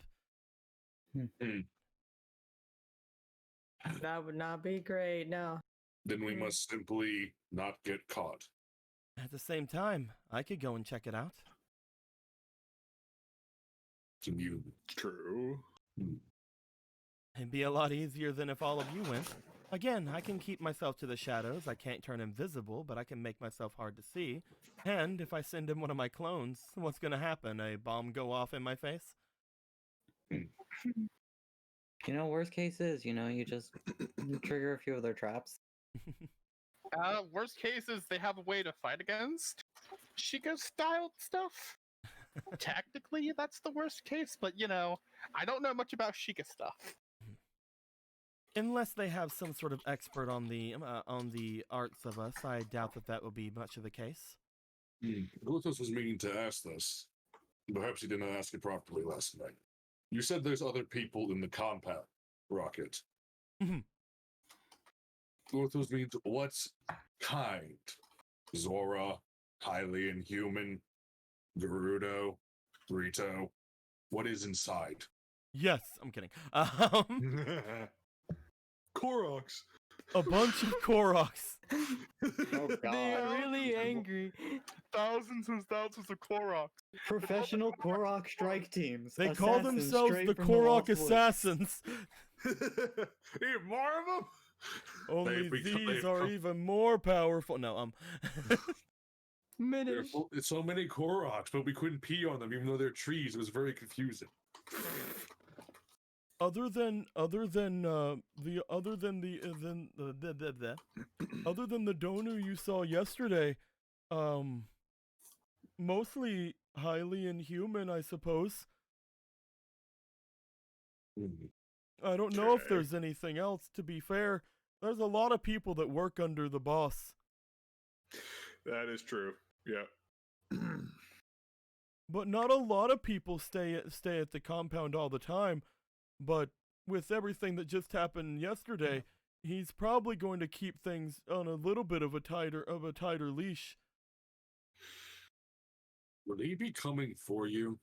That would not be great, no. Then we must simply not get caught. At the same time, I could go and check it out. Can you? True. It'd be a lot easier than if all of you went. Again, I can keep myself to the shadows. I can't turn invisible, but I can make myself hard to see. And if I send in one of my clones, what's going to happen? A bomb go off in my face? You know, worst case is, you just trigger a few of their traps. Worst case is they have a way to fight against Sheikah-styled stuff. Tactically, that's the worst case, but I don't know much about Sheikah stuff. Unless they have some sort of expert on the arts of us, I doubt that will be much of the case. Gluthos was meaning to ask this. Perhaps he didn't ask it properly last night. You said there's other people in the compound, Rocket. Mhm. Gluthos means what kind? Zora, highly inhuman, Gerudo, Rito. What is inside? Yes, I'm kidding. Koroks. A bunch of Koroks. Oh They god. are really angry. Thousands and thousands of Koroks. Professional Korok strike teams. They call Assassins themselves straight the from Korok Lost Woods. Assassins. Need more of them? Only become- these they've are come- even more powerful. No, Minish. There's so many Koroks, but we couldn't pee on them even though they're trees. It was very confusing. other than the Donu you saw yesterday, mostly highly inhuman, I suppose. I don't know if Okay. there's anything else, to be fair. There's a lot of people that work under the boss. That is true. Yeah. But not a lot of people stay at the compound all the time. But with everything that just happened yesterday, he's probably going to keep things on a little bit of a tighter leash. Will he be coming for you?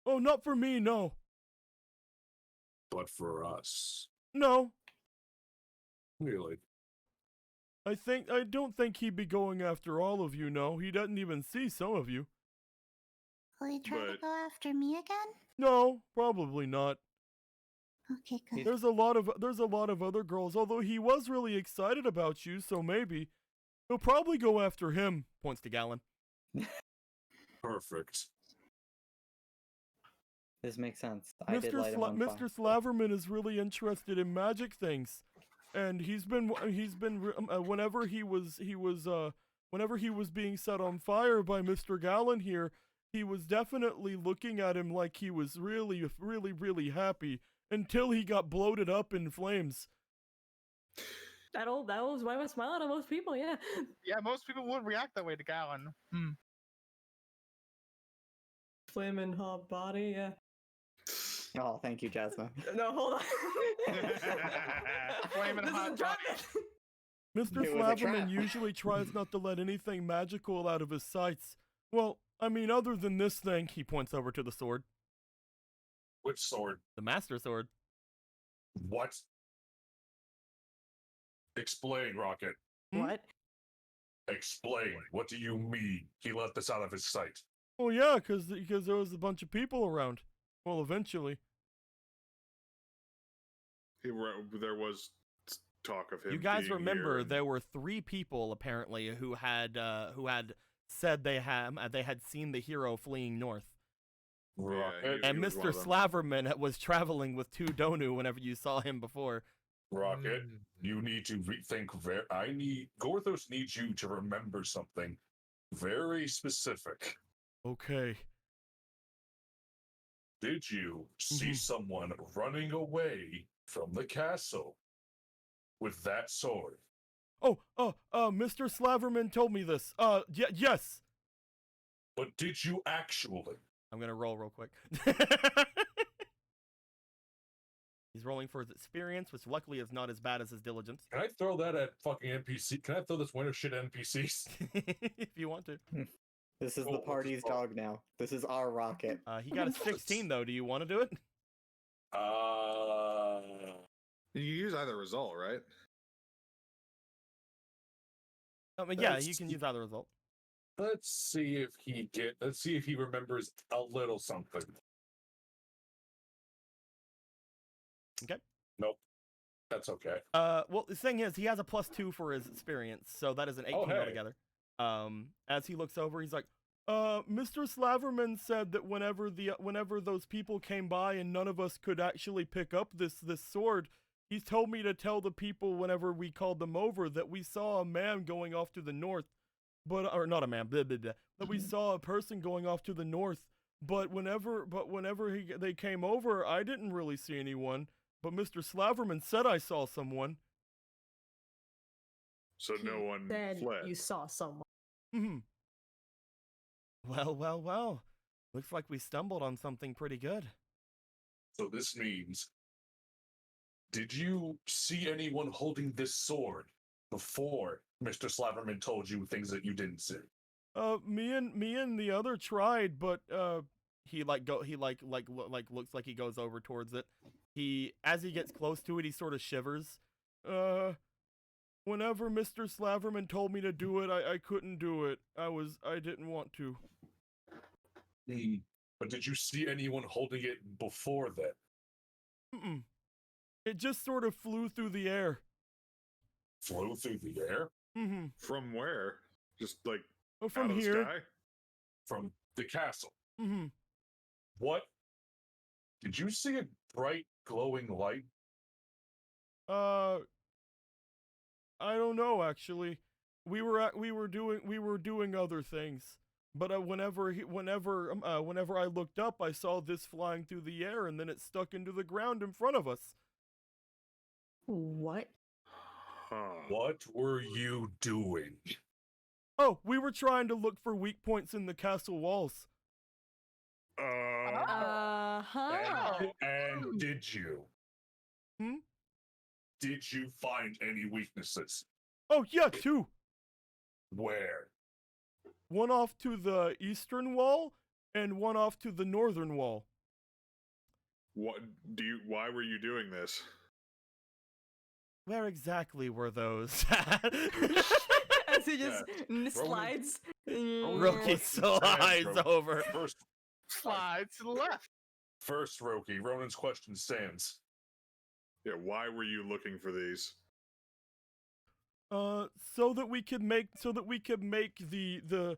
Oh, not for me, no. But for us. No. Really? I don't think he'd be going after all of you, no. He doesn't even see some of you. Will he try to But- go after me again? No, probably not. Okay, good. There's a lot of other girls, although he was really excited about you, so maybe he'll probably go after him. Points to Gallon. Perfect. This makes sense. I did light him on Mr. fire. Slaverman is really interested in magic things, and whenever he was being set on fire by Mr. Gallon here, he was definitely looking at him like he was really, really, really happy until he got bloated up in flames. That was why I was smiling at most people, yeah. Yeah, most people would react that way to Gallon. Flaming hot body, yeah. Oh, thank you, Jasmine. No, hold on. Flaming This is hot a trap. Mr. It was a Slaverman trap. usually tries not to let anything magical out of his sights. Well, I mean, other than this thing, he points over to the sword. Which sword? The Master Sword. What? Explain, Rocket. What? Explain. What do you mean? He let this out of his sight. Oh yeah, because there was a bunch of people around. Well, eventually. There was talk of him. You guys being remember here and- there were 3 people apparently who had said they had seen the hero fleeing north. Rocket. And He was one Mr. of them. Slaverman was traveling with 2 Donu whenever you saw him before. Rocket, you need to rethink. Gorthos needs you to remember something very specific. Okay. Did you see someone running away from the castle with that sword? Mr. Slaverman told me this. Yes. But did you actually? I'm gonna roll real quick. He's rolling for his experience, which luckily is not as bad as his diligence. Can I throw that at fucking NPC? Can I throw this winter shit at NPCs? If you want to. This is Oh, the what the party's fuck? dog now. This is our Rocket. He got a 16 though. Do you want to do it? You can use either result, right? I mean, yeah, you That's- can use either result. Let's see if he remembers a little something. Okay. Nope. That's okay. Well, the thing is, he has a +2 for his experience, so that is an 18 hey. altogether. As he looks over, he's like, Mr. Slaverman said that whenever those people came by and none of us could actually pick up this sword, he's told me to tell the people whenever we called them over that we saw a man going off to the north, or not a man, blah, blah, blah, that we saw a person going off to the north, but whenever they came over, I didn't really see anyone, but Mr. Slaverman said I saw someone. So no one Then fled. you saw someone. Hmm. Well. Looks like we stumbled on something pretty good. So this means, did you see anyone holding this sword before Mr. Slaverman told you things that you didn't see? Me and the other tried, but he looks like he goes over towards it. As he gets close to it, he sort of shivers. Whenever Mr. Slaverman told me to do it, I couldn't do it. I didn't want to. But did you see anyone holding it before then? Mm-mm. It just sort of flew through the air. Flew through the air? Mm-hmm. From where? Just like from out of here. the sky? From the castle. Mm-hmm. What? Did you see a bright glowing light? I don't know actually. We were doing other things. But whenever I looked up, I saw this flying through the air, and then it stuck into the ground in front of us. What? Huh. What were you doing? Oh, we were trying to look for weak points in the castle walls. And did you? Did you find any weaknesses? Oh, yeah, 2. Where? One off to the eastern wall, and one off to the northern wall. Why were you doing this? Where exactly were those? As he just slides. Roki slides over. Slides to the left. First, Roki, Ronan's question stands. Yeah, why were you looking for these? So that we could make the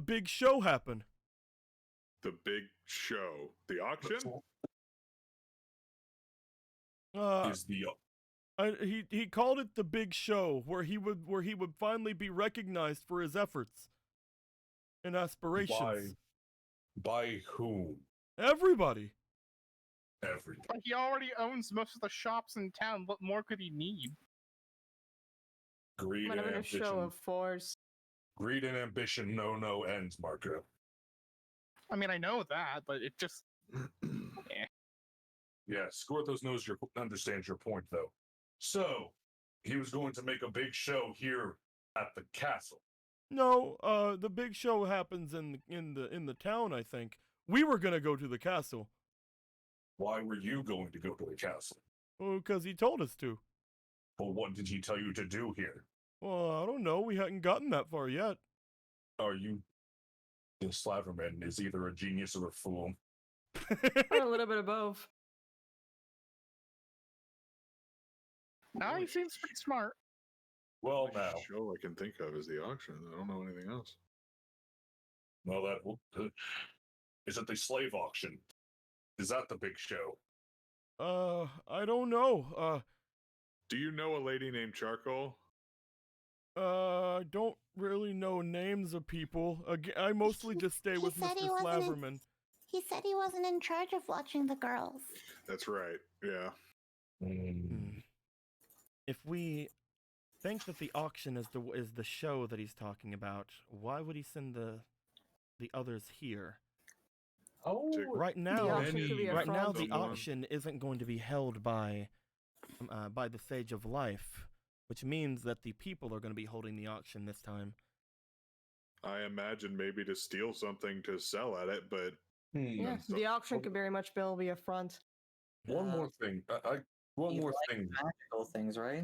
big show happen. The big show, the auction. He called it the big show, where he would finally be recognized for his efforts and aspirations. By whom? Everybody. But he already owns most of the shops in town. What more could he need? Greed and ambition. Show of force. Greed and ambition know no ends, Marco. I mean, I know that, but it just. Yeah, Scorthos understands your point, though. So, he was going to make a big show here at the castle. No, the big show happens in the town, I think. We were gonna go to the castle. Why were you going to go to the castle? Oh, because he told us to. Well, what did he tell you to do here? Well, I don't know. We hadn't gotten that far yet. Are you... The Slaverman is either a genius or a fool. Or a little bit of both. Now he seems pretty smart. Well, The now. show I can think of is the auction. I don't know anything else. Well, is it the slave auction? Is that the big show? I don't know. Do you know a lady named Charcoal? I don't really know names of people. I mostly just stay with Mr. Slaverman. He said he wasn't in charge of watching the girls. That's right. Yeah. If we think that the auction is the show that he's talking about, why would he send the others here? Oh, right now, the Someone. auction isn't going to be held by the Sage of Life, which means that the people are going to be holding the auction this time. I imagine maybe to steal something to sell at it, but Yeah, the auction could very much be a front. One more thing. One more thing. Magical things, right?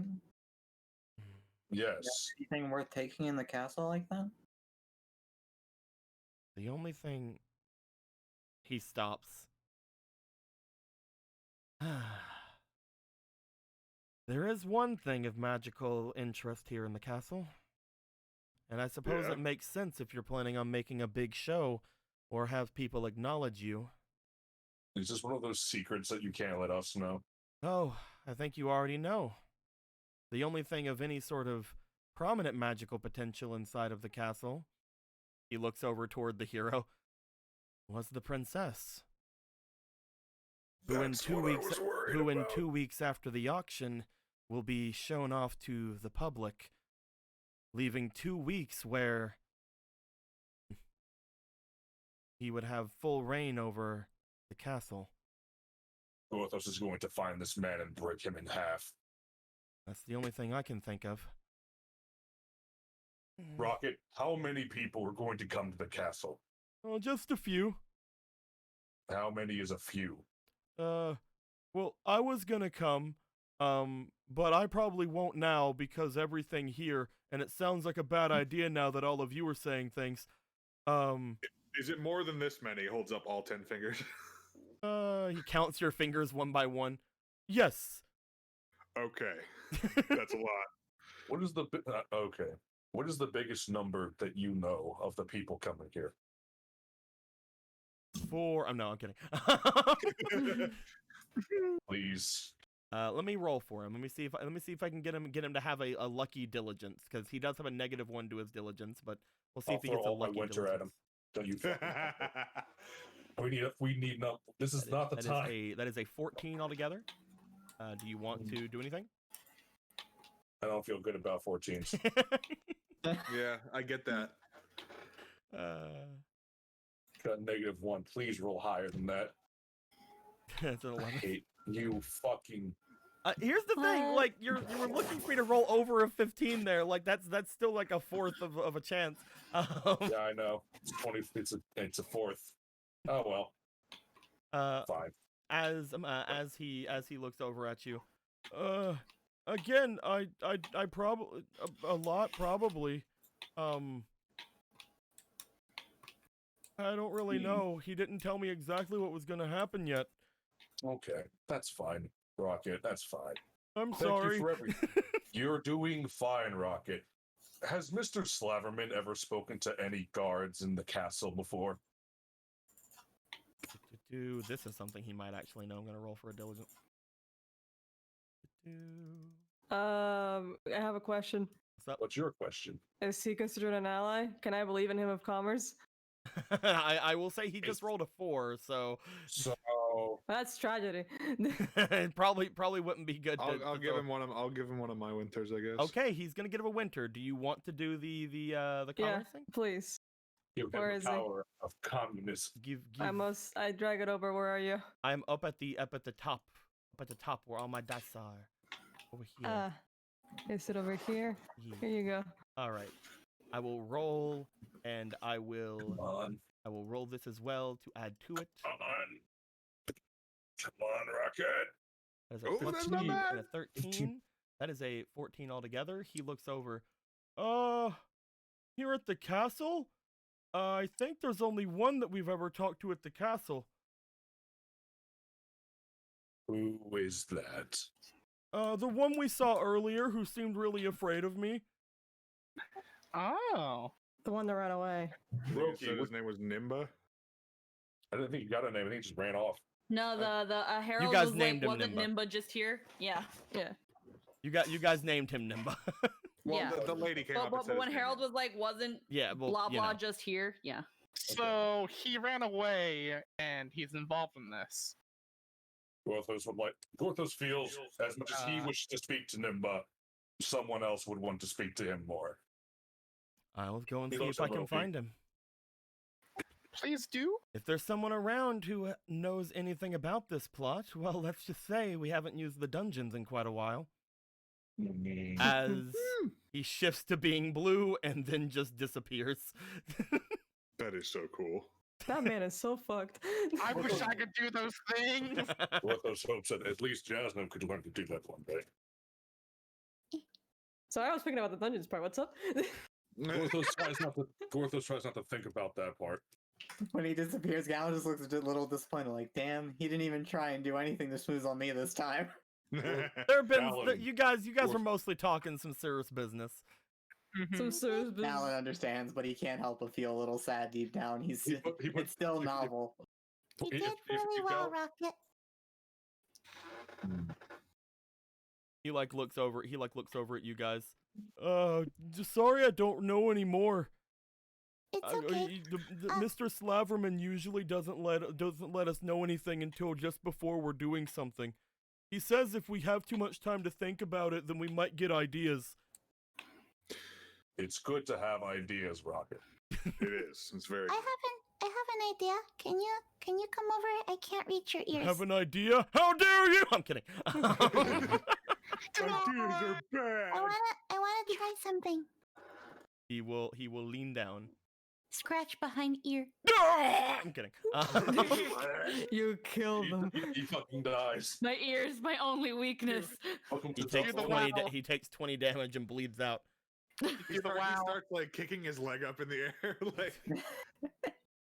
Yes. Anything worth taking in the castle like that? The only thing... He stops. There is one thing of magical interest here in the castle. And I suppose Yeah. it makes sense if you're planning on making a big show or have people acknowledge you. Is this one of those secrets that you can't let us know? Oh, I think you already know. The only thing of any sort of prominent magical potential inside of the castle, he looks over toward the hero, was the princess. Who in That's 2 what I weeks was worried who in about. 2 weeks after the auction will be shown off to the public, leaving 2 weeks where he would have full reign over the castle. Porthos is going to find this man and break him in half. That's the only thing I can think of. Rocket, how many people are going to come to the castle? Oh, just a few. How many is a few? Well, I was gonna come, but I probably won't now because everything here, and it sounds like a bad idea now that all of you are saying things. Is it more than this many? Holds up all 10 fingers. He counts your fingers one by one. Yes. Okay, that's a lot. What is the okay? What is the biggest number that you know of the people coming here? 4. No, I'm kidding. Please. Let me roll for him. Let me see if I can get him to have a lucky diligence, because he does have a -1 to his diligence, but we'll see I'll if he throw gets a all my lucky winter diligence. at him. Don't you fucking we need no. This is not the time. That is a 14 altogether. Do you want to do anything? I don't feel good about 14s. Yeah, I get that. Got -1. Please roll higher than that. That's an I 11. hate you fucking. Here's the thing, What? like you were looking for me to roll over a 15 there, like that's still like a fourth of a chance. Yeah, I know. It's 20. It's a fourth. Oh well. 5. As he looks over at you, again, I probably a lot probably, I don't really know. He didn't tell me exactly what was gonna happen yet. Okay, that's fine, Rocket. That's fine. I'm Thank sorry. you for everything. You're doing fine, Rocket. Has Mr. Slaverman ever spoken to any guards in the castle before? This is something he might actually know. I'm gonna roll for a diligence. I have a question. What's up? What's your question? Is he considered an ally? Can I believe in him of commerce? I will say he just rolled a 4, so So That's tragedy. it probably wouldn't be good. I'll give him one of my winters, I guess. Okay, he's gonna give a winter. Do you want to do the Yeah, commerce thing? please. give him Where the is he? power of communism. Give. I drag it over. Where are you? I'm up at the top where all my dice are. Over here. Is it over here? Yeah. Here you go. All right. I will roll, and I will roll this as well to add to it. Come on, Rocket. That is a Oh, that's 15 not and a 13. That is a 14 altogether. He looks over. Here at the castle? I think there's only one that we've ever talked to at the castle. Who is that? The one we saw earlier who seemed really afraid of me. Oh. The one that ran away. You Loki, said his name was Nimba? I didn't think he got a name. I think he just ran off. No, the Herald guys was named like, him wasn't Nimba. Nimba just here? Yeah. Yeah. You guys named him Nimba. Well, Yeah. the lady came up and But said when his name. Harold was like, wasn't Yeah, well, blah you blah know. just here? Yeah. So he ran away and he's involved in this. Porthos feels as much as he wishes to speak to Nimba, someone else would want to speak to him more. I'll go and He see looks if I a can little find him. Please do. If there's someone around who knows anything about this plot, well, let's just say we haven't used the dungeons in quite a while. As he shifts to being blue and then just disappears. That is so cool. That man is so fucked. I wish I could do those things. Porthos hopes that at least Jasmine could learn to do that one day. Sorry, I was thinking about the dungeons part. What's up? Porthos tries not to think about that part. When he disappears, Gallon just looks a little disappointed, like, damn, he didn't even try and do anything to smooth on me this time. There have been Alan. you guys were mostly talking some serious business. Some serious business. Alan understands, but he can't help but feel a little sad deep down. He's it's still if- novel. You If- did if- really if well, Gal- Rocket. He looks over at you guys. Sorry I don't know anymore. It's okay. Mr. Slaverman usually doesn't let us know anything until just before we're doing something. He says if we have too much time to think about it, then we might get ideas. It's good to have ideas, Rocket. It is. It's very. I have an idea. Can you come over? I can't reach your ears. Have an idea? How dare you? I'm kidding. Ideas are bad. I wanna try something. He will lean down. Scratch behind ear. I'm kidding. You killed him. He fucking dies. My ear's my only weakness. Welcome He to takes the 20 wow. he takes 20 damage and bleeds out. He starts like kicking his leg up in the air. Like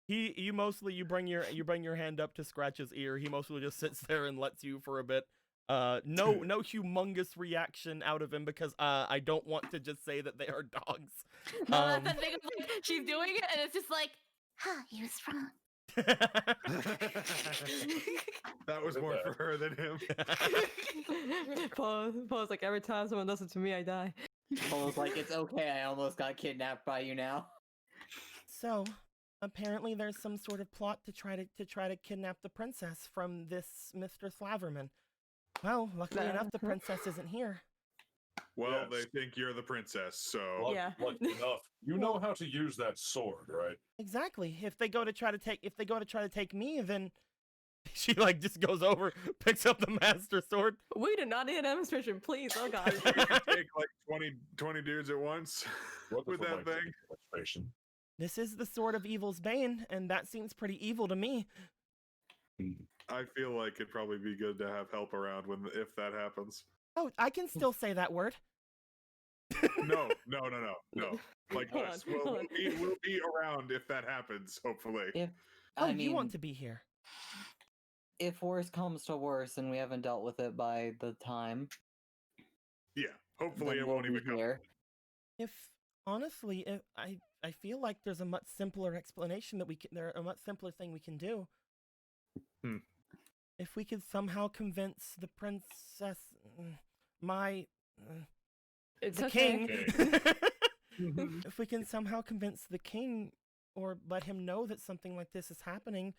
You bring your hand up to scratch his ear. He mostly just sits there and lets you for a bit. No humongous reaction out of him because I don't want to just say that they are dogs. No, that's the thing. Like, she's doing it, and it's just like, Ha, he was wrong. that was more for her than him. Pause, like every time someone does it to me, I die. Paul's like, it's okay, I almost got kidnapped by you now. So, apparently there's some sort of plot to try to kidnap the princess from this Mr. Slaverman. Well, luckily enough, the princess isn't here. Well, Yes. they think you're the princess, so Yeah. Lucky enough. You know how to use that sword, right? Exactly. If they go to try to take me, then she just goes over, picks up the master sword. We do not need a demonstration, please. Oh god. you can take like 20 dudes at once Welcome with for that my thing. demonstration. This is the sword of evil's bane, and that seems pretty evil to me. I feel like it'd probably be good to have help around if that happens. Oh, I can still say that word. No. Like Hold us. on, hold on. We'll be around if that happens, hopefully. If Oh, I mean, you want to be here. if worse comes to worse and we haven't dealt with it by the time, Yeah, hopefully then it we'll won't be even come. here. Honestly, I feel like there's a much simpler explanation that a much simpler thing we can do. Hmm. If we could somehow convince the princess, It's the okay. king, if we can somehow convince the king or let him know that something like this is happening,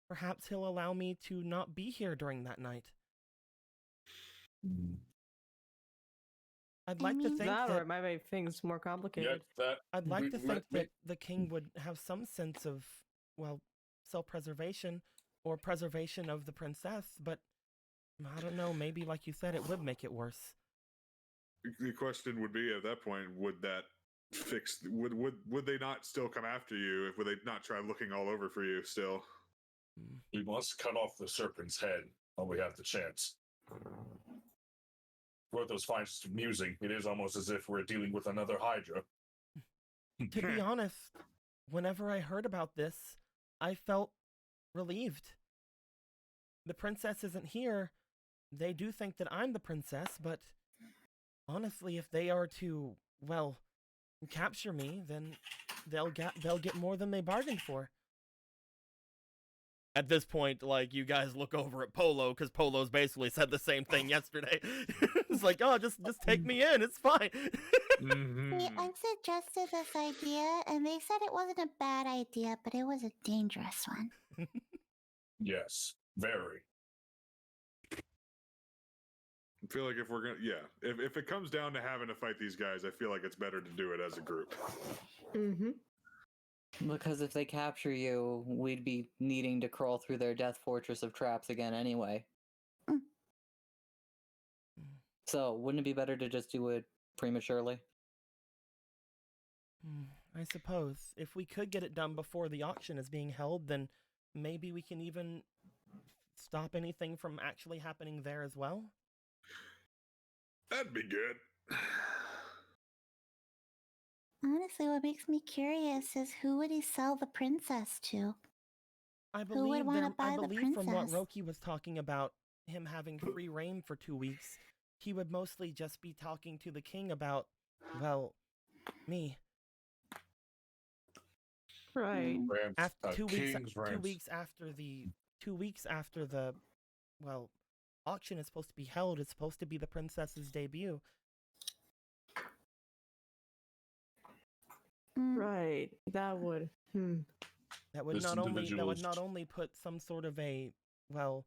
perhaps he'll allow me to not be here during that night. I'd like to think That or that it might make things more complicated. I'd like to think ma- that the king would have some sense of, well, self-preservation or preservation of the princess, but I don't know, maybe like you said, it would make it worse. The question would be at that point, would that fix? Would they not still come after you? Would they not try looking all over for you still? We must cut off the serpent's head while we have the chance. Rotho's finds it amusing. It is almost as if we're dealing with another Hydra. To be honest, whenever I heard about this, I felt relieved. The princess isn't here. They do think that I'm the princess, but honestly, if they are to, well, capture me, then they'll get more than they bargained for. At this point, you guys look over at Polo, because Polo's basically said the same thing yesterday. It's like, oh, just take me in, it's fine. See, I suggested this idea, and they said it wasn't a bad idea, but it was a dangerous one. Yes, very. I feel like if we're gonna, if it comes down to having to fight these guys, I feel like it's better to do it as a group. Mm-hmm. Because if they capture you, we'd be needing to crawl through their death fortress of traps again anyway. Mm. So, wouldn't it be better to just do it prematurely? I suppose. If we could get it done before the auction is being held, then maybe we can even stop anything from actually happening there as well. That'd be good. Honestly, what makes me curious is who would he sell the princess to? I Who would believe wanna buy I the believe from what princess? Roki was talking about, him having free reign for 2 weeks, he would mostly just be talking to the king about, well, me. Right. Rants, After 2 weeks, King's 2 rants. weeks after the, well, auction is supposed to be held, it's supposed to be the princess's debut. Right. That would. That would This not individual is- only put some sort of a, well,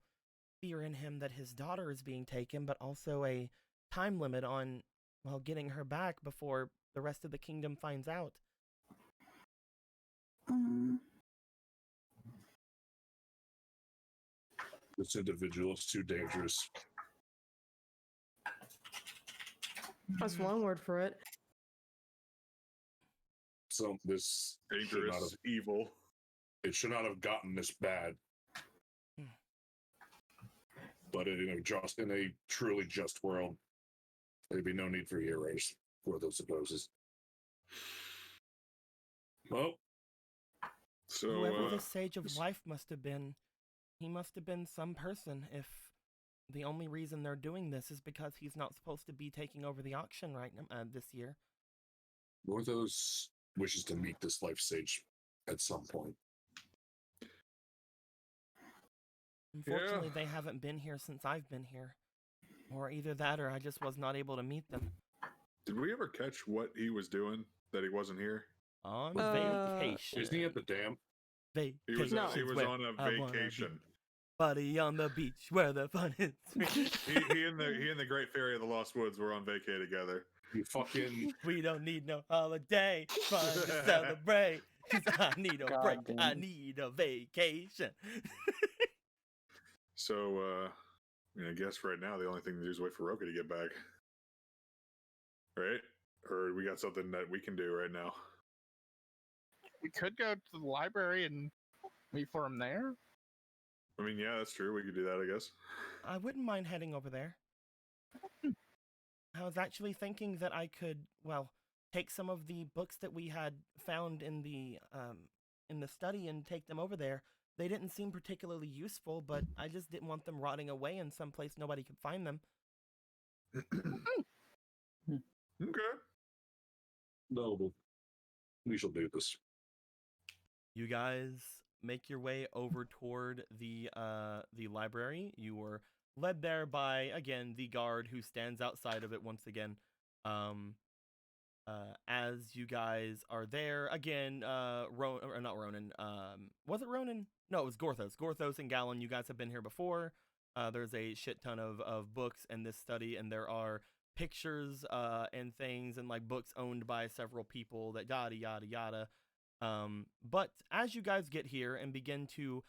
fear in him that his daughter is being taken, but also a time limit on, well, getting her back before the rest of the kingdom finds out. This individual is too dangerous. That's one word for it. So this should not Dangerous, have, evil. it should not have gotten this bad. But in a truly just world, there'd be no need for heroes for those opposes. Well, So, Whoever the Sage of Life must have been, he must have been some person if the only reason they're doing this is because he's not supposed to be taking over the auction right now, this year. Orthos wishes to meet this life sage at some point. Unfortunately, they haven't been here since I've been here. Or either that or I just was not able to meet them. did we ever catch what he was doing that he wasn't here? On Uh, vacation. Isn't he at the dam? He was, No. he was Where on a I wanna be. vacation. Buddy on the beach where the fun is. he and the Great Fairy of the Lost Woods were on vacay together. You fucking We don't need no holiday. Fun to celebrate. 'Cause I need a God break. damn I it. need a vacation. So, I guess right now the only thing to do is wait for Roka to get back. Right? Or we got something that we can do right now. We could go to the library and wait for him there. I mean, yeah, that's true. We could do that, I guess. I wouldn't mind heading over there. I was actually thinking that I could, well, take some of the books that we had found in the study and take them over there. They didn't seem particularly useful, but I just didn't want them rotting away in some place nobody could find them. Okay. noble. We shall do this. You guys make your way over toward the library. You were led there by, again, the guard who stands outside of it once again. As you guys are there, again, not Ronan, was it Ronan? No, it was Gorthos. Gorthos and Gallon, you guys have been here before. There's a shit ton of books in this study, and there are pictures and things and like books owned by several people that yada yada yada. But as you guys get here and begin to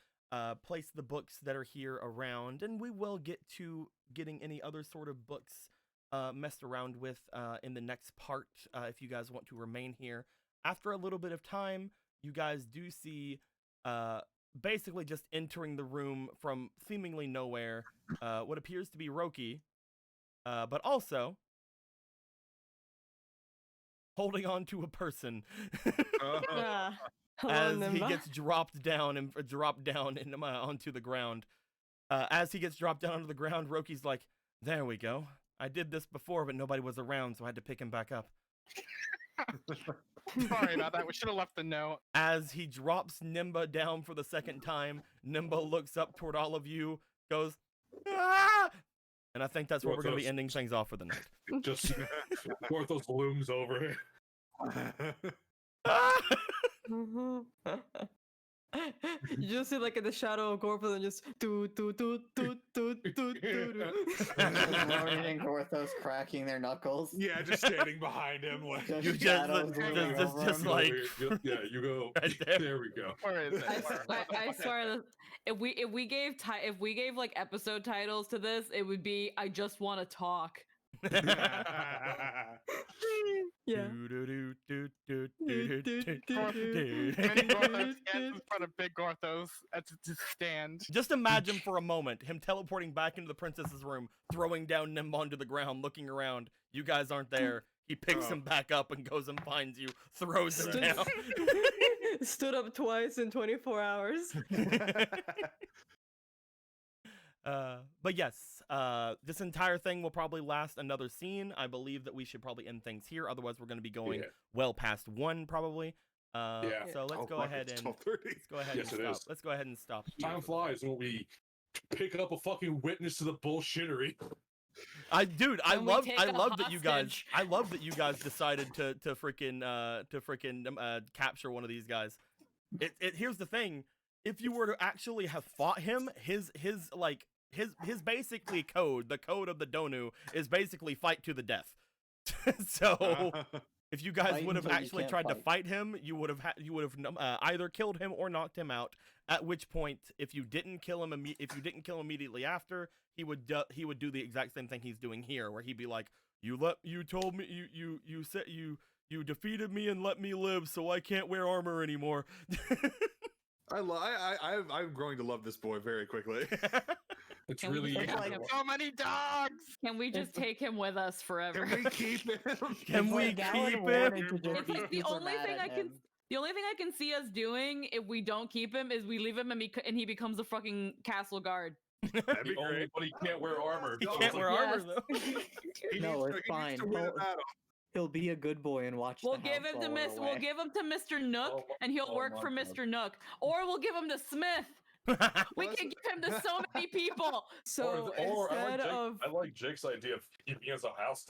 place the books that are here around, and we will get to getting any other sort of books messed around with in the next part if you guys want to remain here. After a little bit of time, you guys do see basically just entering the room from seemingly nowhere what appears to be Roki, but also holding on to a person Hello, as he Nimba. gets dropped down onto the ground. As he gets dropped down onto the ground, Roki's like, "There we go. I did this before, but nobody was around, so I had to pick him back up." Sorry about that. We should have left the note. As he drops Nimba down for the second time, Nimba looks up toward all of you, goes, "Ah!" And I think that's where we're going to be ending things off for the night. Just Porthos looms over it. Ah! You just see like in the shadow of Gorfin and just do. Ronan and Gorthos cracking their knuckles. Yeah, just standing behind him. Like, You just shadows looming over just him. like Yeah, you go. right there. There we go. Where is it? I swear that if we gave like episode titles to this, it would be "I just want to talk." Yeah. Mini Gorthos stands in front of Big Gorthos at his stand. Just imagine for a moment him teleporting back into the princess's room, throwing down Nimba onto the ground, looking around. You guys aren't there. He picks him back up and goes and finds you, throws him down. Stood up twice in 24 hours. But yes, this entire thing will probably last another scene. I believe that we should probably end things here. Otherwise, we're going to be going well past 1 probably. So let's go ahead and Yes, it stop. is. Let's go ahead and stop. Time flies when we pick up a fucking witness to the bullshittery. I love that you guys decided to freaking capture one of these guys. Here's the thing. If you were to actually have fought him, his basically code, the code of the Donu, is basically fight to the death. So if you guys would have actually tried to fight him, you would have either killed him or knocked him out. At which point, if you didn't kill him immediately after, he would do the exact same thing he's doing here, where he'd be like, you said you defeated me and let me live, so I can't wear armor anymore. I'm growing to love this boy very quickly. It's really so many dogs. Can we just take him with us forever? Can we keep him? Can we keep him? It's like the only thing I can see us doing if we don't keep him is we leave him and he becomes a fucking castle guard. That'd be great. But he can't wear armor. He can't wear armor though. No, it's fine. He'll be a good boy and watch. We'll give him to Mr. Nook, and he'll work for Mr. Nook, or we'll give him to Smith. We can give him to so many people. So instead I like Jake's idea of keeping as a house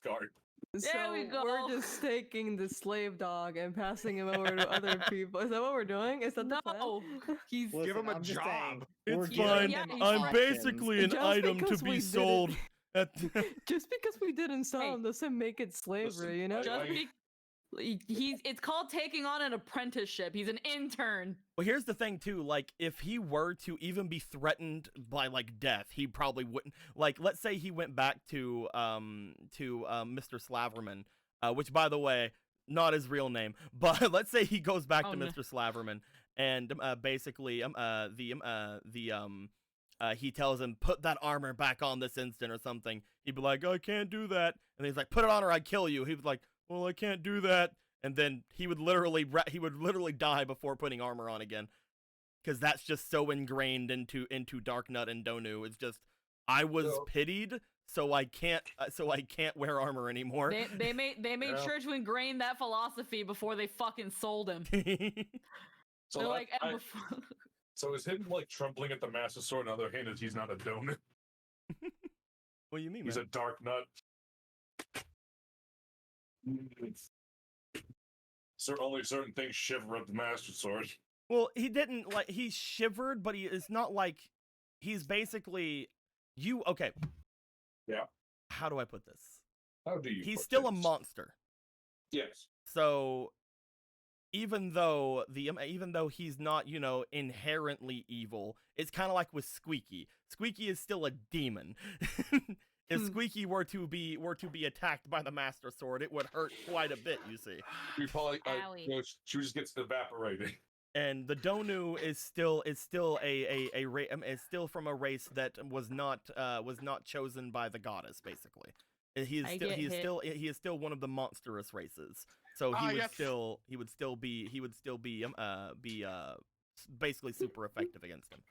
guard. There we go. We're just taking the slave dog and passing him over to other people. Is that what we're doing? Is that the plan? He's Give him a I'm just job. saying, It's we're giving fine. him I'm options. basically an Just item to because be we sold. Just because we didn't sell him doesn't make it slavery, Listen, you know? it's called taking on an apprenticeship. He's an intern. Well, here's the thing too. Like, if he were to even be threatened by like death, he probably wouldn't. Like, let's say he went back to Mr. Slaverman, which, by the way, not his real name. But let's say he goes back to Mr. Slaverman, and basically, he tells him, put that armor back on this instant or something. He'd be like, I can't do that. And he's like, put it on or I kill you. He was like, well, I can't do that. And then he would literally die before putting armor on again. Because that's just so ingrained into Darknut and Donu. It's just, I was pitied, so I can't wear armor anymore. They made sure to ingrain that philosophy before they fucking sold him. So They're like, so is him like trembling at the Master Sword? On the other hand, is he's not a donut? What do you mean? He's man? a dark nut. So only certain things shiver at the Master Sword. Well, he didn't he shivered, but it's not like he's basically okay. Yeah. How do I put this? How do you? He's still a monster. Yes. So even though he's not, inherently evil, it's kind of like with Squeaky. Squeaky is still a demon. If Squeaky were to be attacked by the Master Sword, it would hurt quite a bit. You see, she just gets evaporated. And the Donu is still from a race that was not chosen by the goddess. Basically, he is still one of the monstrous races. So he would still be basically super effective against him.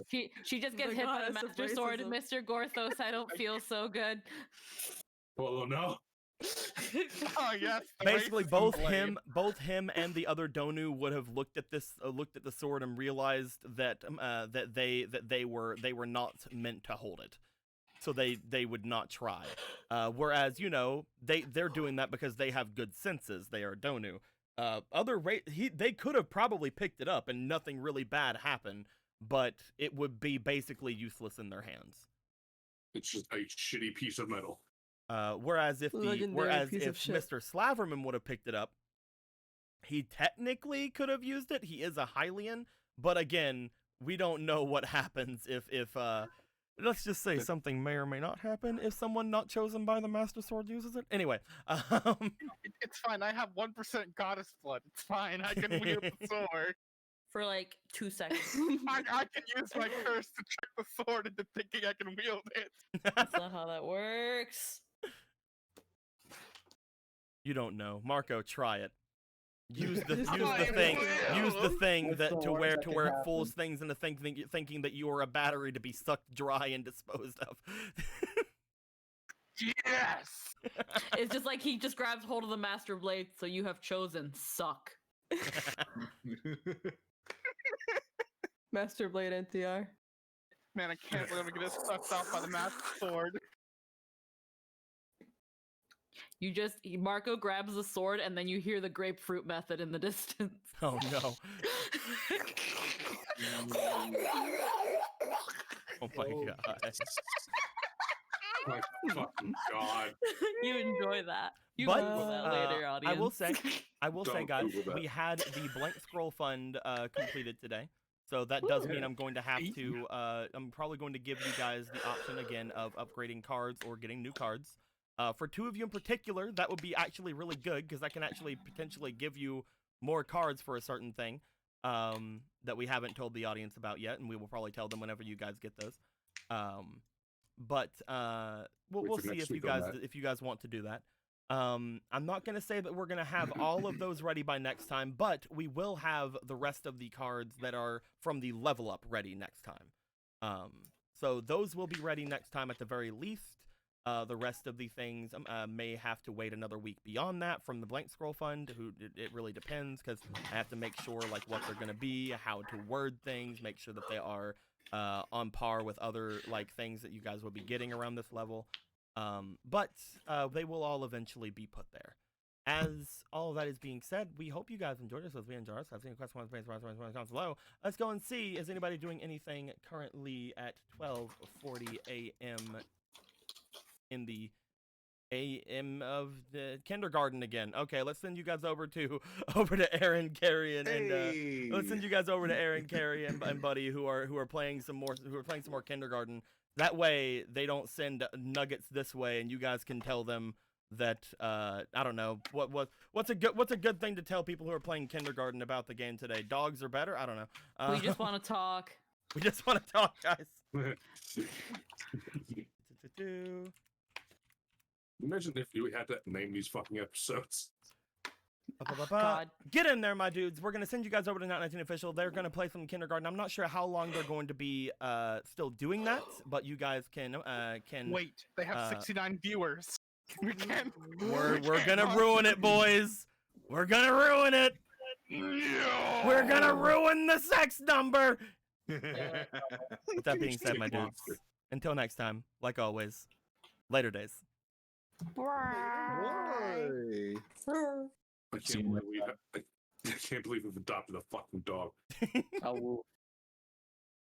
She just gets hit by the Master Sword, and Mr. Gorthos, I don't feel so good. Oh no. Oh yes. Basically, both him and the other Donu would have looked at the sword and realized that they were not meant to hold it, so they would not try. Whereas they're doing that because they have good senses. They are Donu. They could have probably picked it up and nothing really bad happened, but it would be basically useless in their hands. It's just a shitty piece of metal. Whereas if Mr. Slaverman would have picked it up, he technically could have used it. He is a Hylian, but again, we don't know what happens if let's just say something may or may not happen if someone not chosen by the Master Sword uses it. Anyway, it's fine. I have 1% goddess blood. It's fine. I can wield the sword. For like 2 seconds. I can use my curse to trick the sword into thinking I can wield it. That's not how that works. You don't know. Marco, try it. use the Just use the the way thing it use the thing That's that the to worst where that to can where it happen. fools things into thinking that you are a battery to be sucked dry and disposed of. Yes. It's just like he just grabs hold of the master blade, so you have chosen suck. Master Blade NTR. Man, I can't believe I'm gonna get sucked off by the master sword. Marco grabs the sword, and then you hear the grapefruit method in the distance. Oh no. Oh my god. My fucking god. You enjoy that. You But Google that later, audience. I will say, Don't guys, Google that. we had the blank scroll fund completed today. So that does mean I'm going to have to, I'm probably going to give you guys the option again of upgrading cards or getting new cards. For 2 of you in particular, that would be actually really good because I can actually potentially give you more cards for a certain thing that we haven't told the audience about yet, and we will probably tell them whenever you guys get those. But we'll for see next if you week on guys that. want to do that. I'm not going to say that we're going to have all of those ready by next time, but we will have the rest of the cards that are from the level up ready next time. So those will be ready next time at the very least. The rest of the things may have to wait another week beyond that from the blank scroll fund. It really depends because I have to make sure like what they're going to be, how to word things, make sure that they are on par with other like things that you guys will be getting around this level. But they will all eventually be put there. As all of that is being said, we hope you guys enjoyed this as we enjoyed ourselves. Any questions, comments below. Let's go and see, is anybody doing anything currently at 12:40 a.m. in the a.m. of the kindergarten again? Okay, let's send you guys over to Aaron, Carrie, and let's send you guys over to Aaron, Carrie, and Buddy who are playing some more kindergarten. That way they don't send nuggets this way, and you guys can tell them that I don't know what's a good thing to tell people who are playing kindergarten about the game today. Dogs are better. I don't know. We just want to talk. We just want to talk, guys. Imagine if you had to name these fucking episodes. God. Get in there, my dudes. We're going to send you guys over to Not 19 Official. They're going to play some kindergarten. I'm not sure how long they're going to be still doing that, but you guys can Wait. They have 69 viewers. We can't. We're going to ruin it, boys. We're going to ruin it. No! We're going to ruin the sex number. With that being said, my dudes, until next time, like always, later days. Why? I can't believe we've adopted a fucking dog. I will